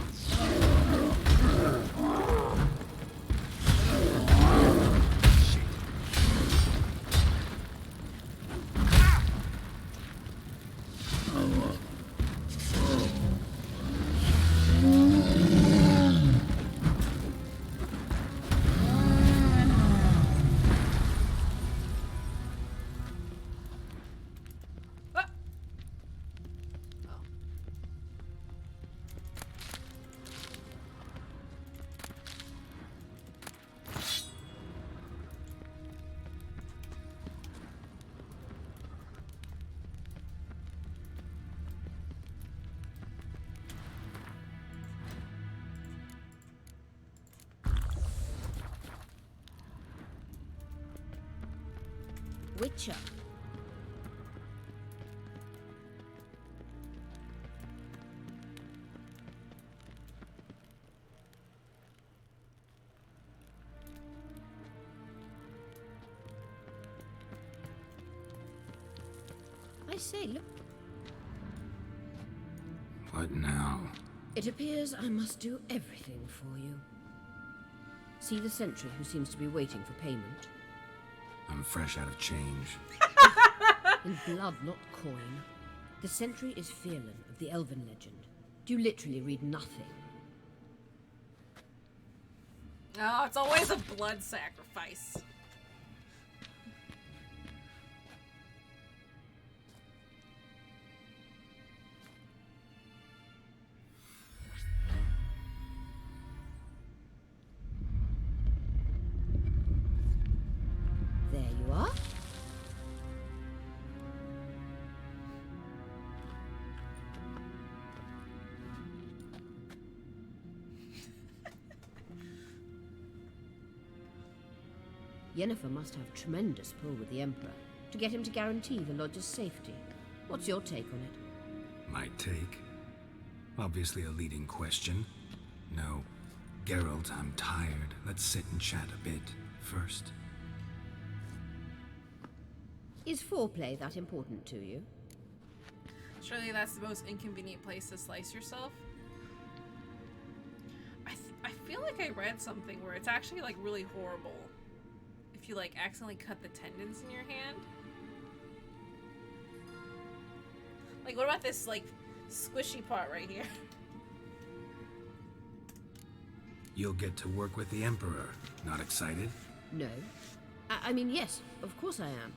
Witcher. I say, look. What now? It appears I must do everything for you. See the sentry who seems to be waiting for payment? I'm fresh out of change. In blood, not coin. The sentry is Fierlan of the Elven legend. Do you literally read nothing? Oh, it's always a blood sacrifice. There you are. Yennefer must have tremendous pull with the Emperor to get him to guarantee the Lodge's safety. What's your take on it? My take? Obviously a leading question. No. Geralt, I'm tired. Let's sit and chat a bit first. Is foreplay that important to you? Surely that's the most inconvenient place to slice yourself. I feel like I read something where it's actually like really horrible if you like accidentally cut the tendons in your hand. Like, what about this like squishy part right here? You'll get to work with the Emperor. Not excited? No. I mean, yes, of course I am.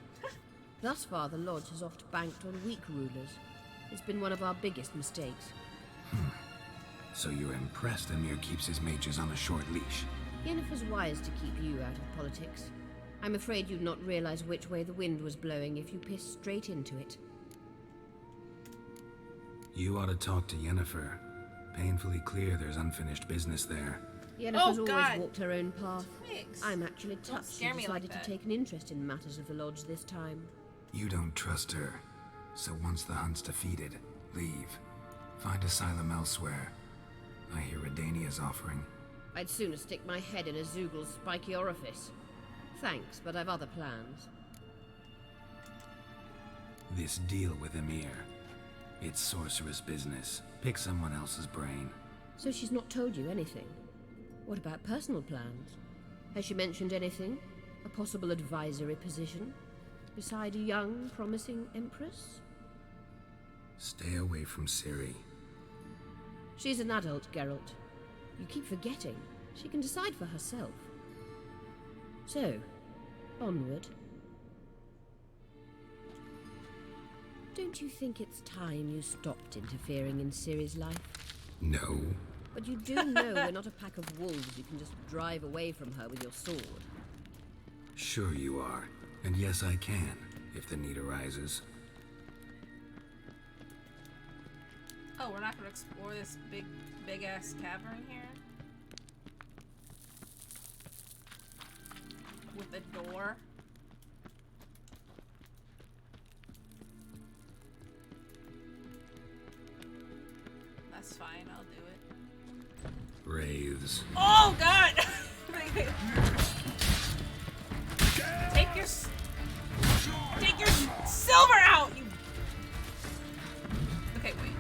Thus far, the Lodge has oft banked on weak rulers. It's been one of our biggest mistakes. So you're impressed Emir keeps his mages on a short leash? Yennefer's wise to keep you out of politics. I'm afraid you'd not realize which way the wind was blowing if you pissed straight into it. You ought to talk to Yennefer. Painfully clear there's unfinished business there. Yennefer's always walked her own path. Thanks. I'm actually touched she decided to take an interest in matters of the Lodge this time. You don't trust her. So once the hunt's defeated, leave. Find asylum elsewhere. I hear Redania's offering. I'd sooner stick my head in a Zoogl's spiky orifice. Thanks, but I've other plans. This deal with Emir. It's sorceress business. Pick someone else's brain. So she's not told you anything? What about personal plans? Has she mentioned anything? A possible advisory position? Beside a young, promising empress? Stay away from Ciri. She's an adult, Geralt. You keep forgetting. She can decide for herself. So, onward. Don't you think it's time you stopped interfering in Ciri's life? No. But you do know we're not a pack of wolves you can just drive away from her with your sword. Sure you are. And yes, I can, if the need arises. Oh, we're not gonna explore this big ass cavern here? With a door? That's fine, I'll do it. Wraiths. Oh god! Take your silver out, you. Okay, wait.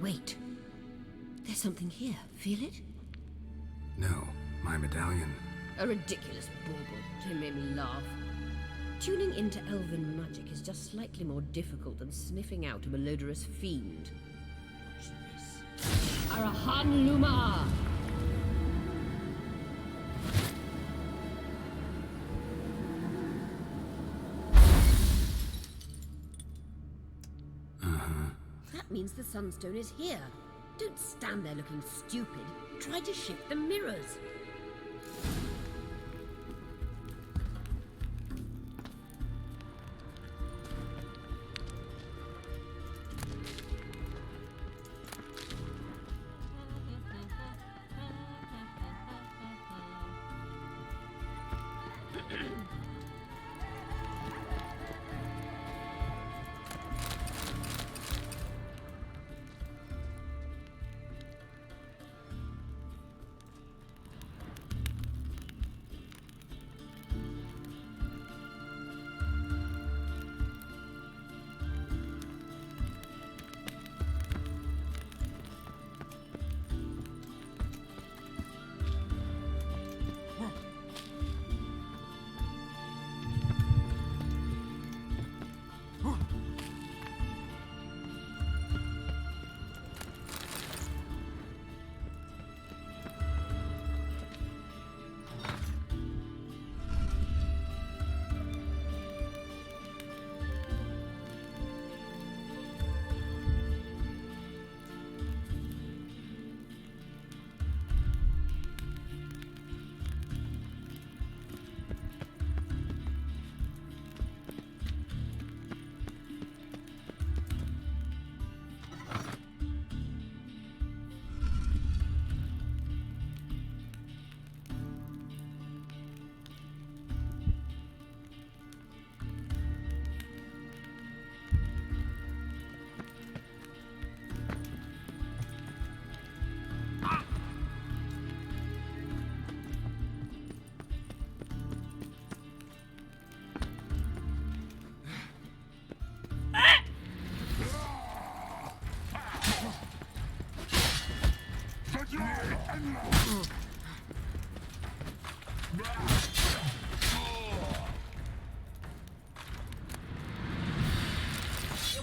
Wait. There's something here. Feel it? No, my medallion. A ridiculous bauble. Don't make me laugh. Tuning into elven magic is just slightly more difficult than sniffing out a malodorous fiend. Watch this. Arahan Luma! That means the Sunstone is here. Don't stand there looking stupid. Try to shift the mirrors.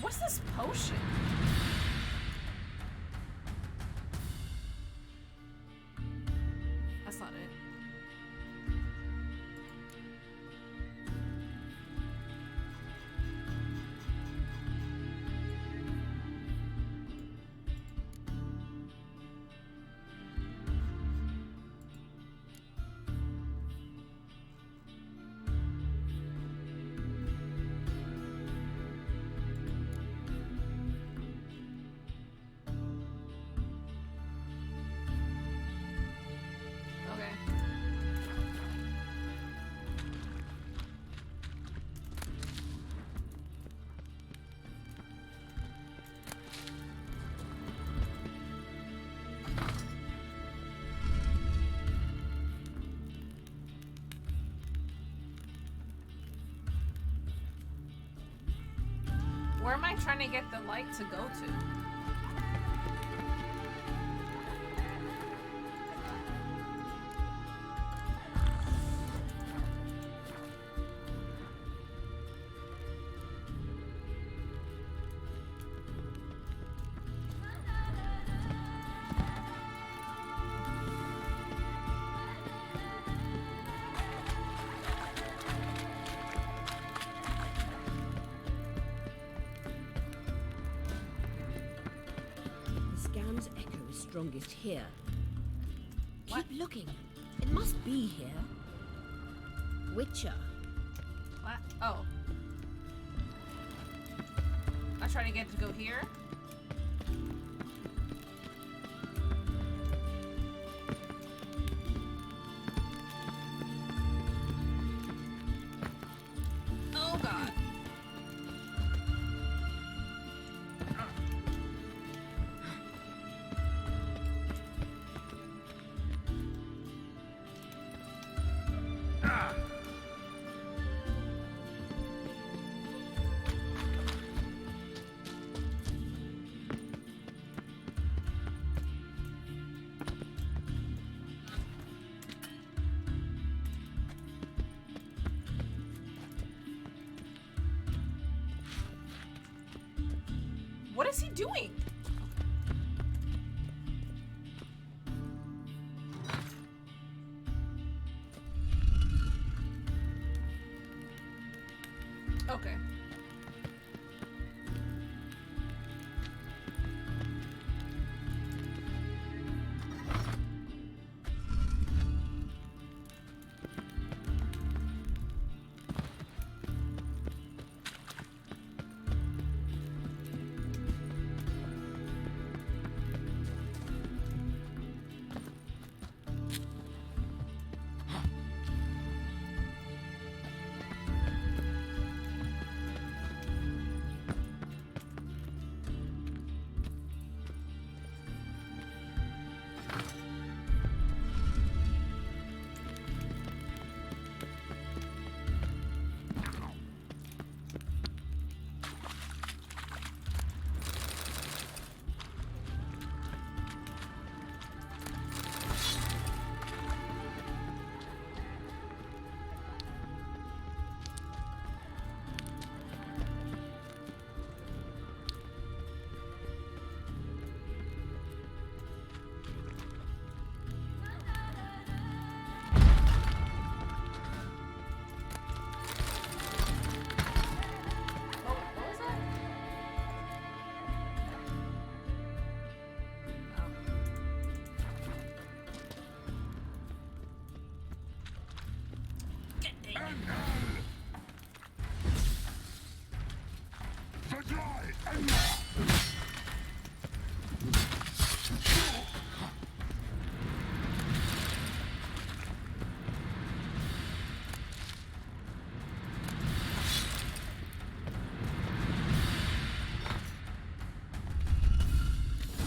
What's this potion? That's not it. Where am I trying to get the light to go to? Strongest here. Keep looking. It must be here. Witcher. What? Oh. I try to get to go here. Oh God. is he doing? Okay.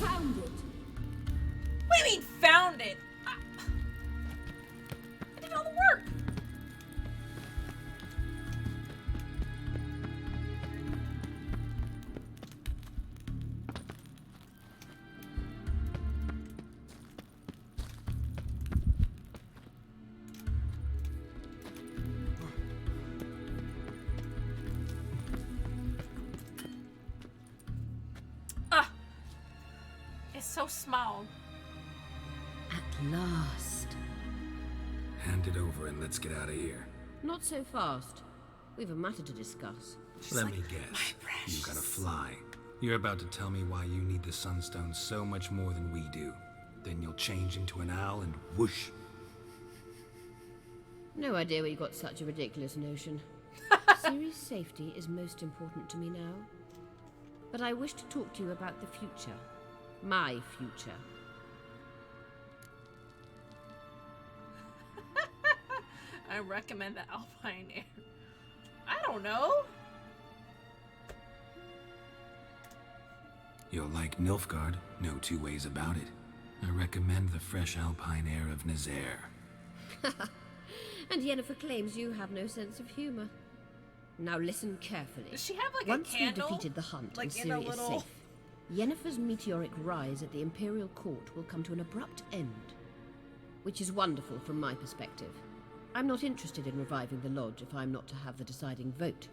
Found it. What do you mean found it? I did all the work. It's so small. At last. Hand it over and let's get out of here. Not so fast. We've a matter to discuss. Let me guess. You gotta fly. You're about to tell me why you need the Sunstone so much more than we do. Then you'll change into an owl and whoosh. No idea where you got such a ridiculous notion. Ciri's safety is most important to me now. But I wish to talk to you about the future. My future. I recommend the Alpine Air. I don't know. You'll like Nilfgaard, no two ways about it. I recommend the fresh Alpine air of Nazaire. And Yennefer claims you have no sense of humor. Now listen carefully. Does she have like Once a candle? we've defeated the hunt like and in a Ciri is little... safe, Yennefer's meteoric rise at the Imperial Court will come to an abrupt end. Which is wonderful from my perspective. I'm not interested in reviving the Lodge if I'm not to have the deciding vote.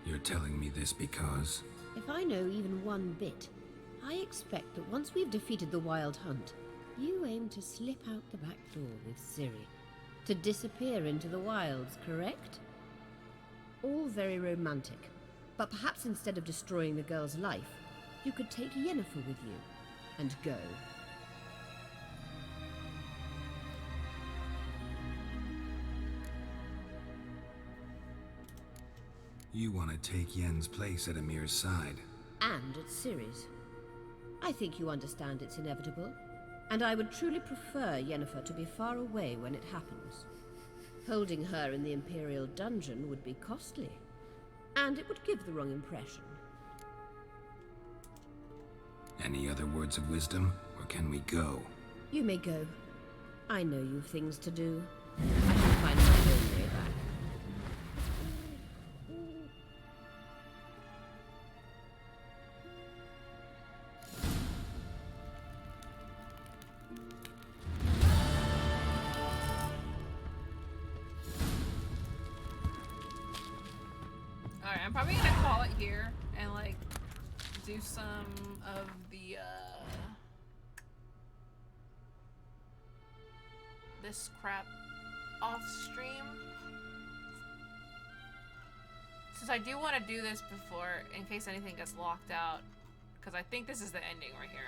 You're telling me this because... If I know even one bit, I expect that once we've defeated the Wild Hunt, you aim to slip out the back door with Ciri. To disappear into the wilds, correct? All very romantic. But perhaps instead of destroying the girl's life, you could take Yennefer with you and go. You want to take Yen's place at Amir's side. And at Ciri's. I think you understand it's inevitable, and I would truly prefer Yennefer to be far away when it happens. Holding her in the Imperial dungeon would be costly, and it would give the wrong impression. Any other words of wisdom, or can we go? You may go. I know you've things to do. I can find my own way back. Alright, I'm probably gonna call it here and like do some of the this crap off stream. Since I do want to do this before, in case anything gets locked out, because I think this is the ending right here.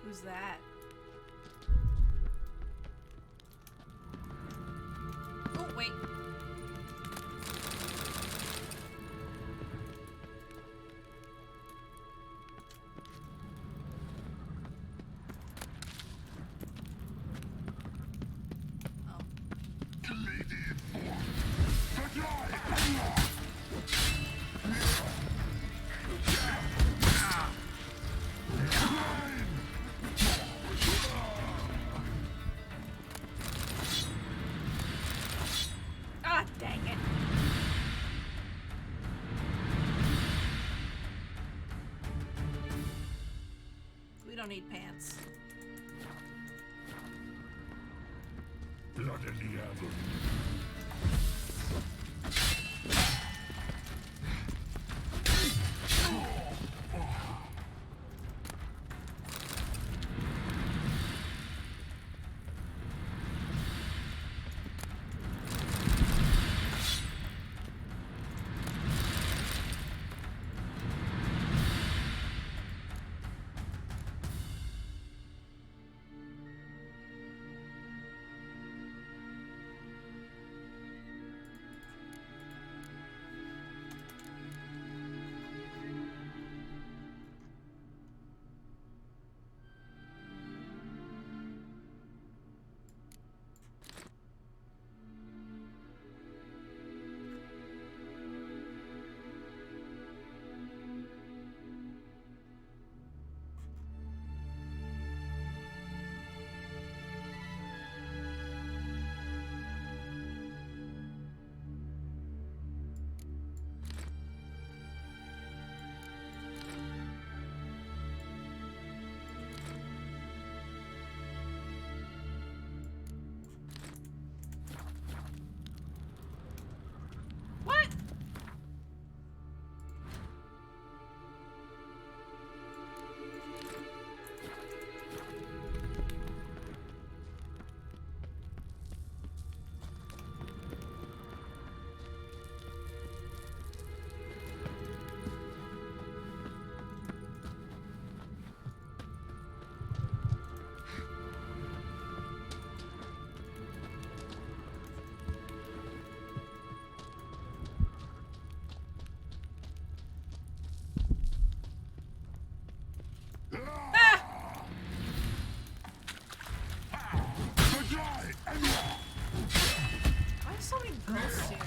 Who's that? Oh, wait. Ah, dang it. We don't need pants. Blood in the Avon. ghosts here.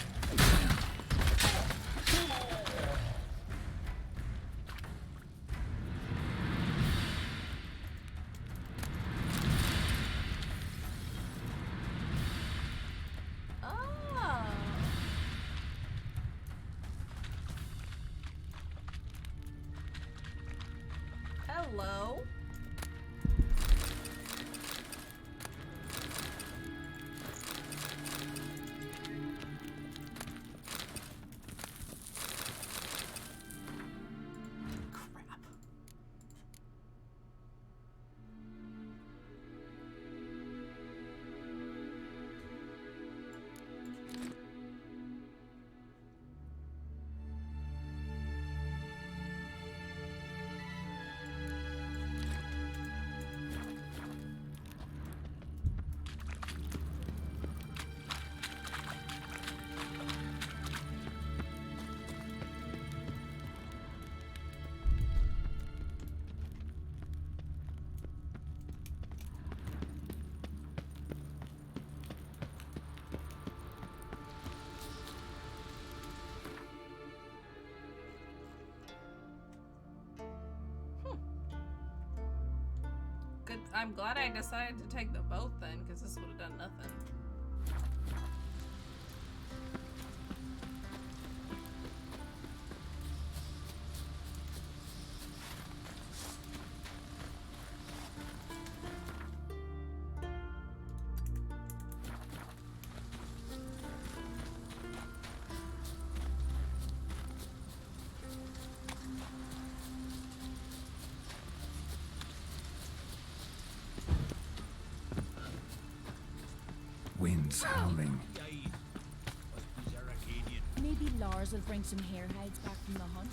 Oh. Hello. Good. I'm glad I decided to take the boat then, because this would have done nothing. Winds howling. Maybe Lars will bring some hare hides back from the hunt.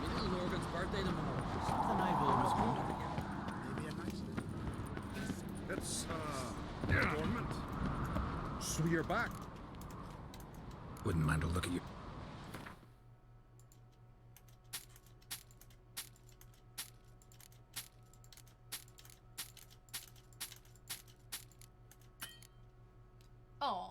Little Morgan's birthday tomorrow. Something I've always wondered about. Maybe a nice little... It's, adornment. So you're back. Wouldn't mind a look at you. Oh.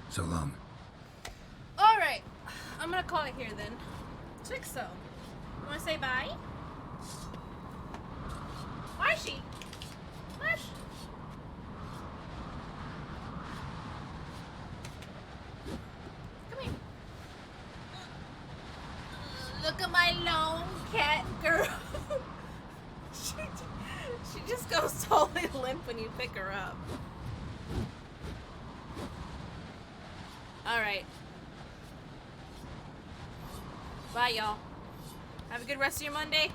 So long. All right. I'm gonna call it here then. Chixo, you wanna say bye? Marshy. Marsh. Come here. Look at my lone cat girl. she just goes totally limp when you pick her up. All right. Bye, y'all. Have a good rest of your Monday.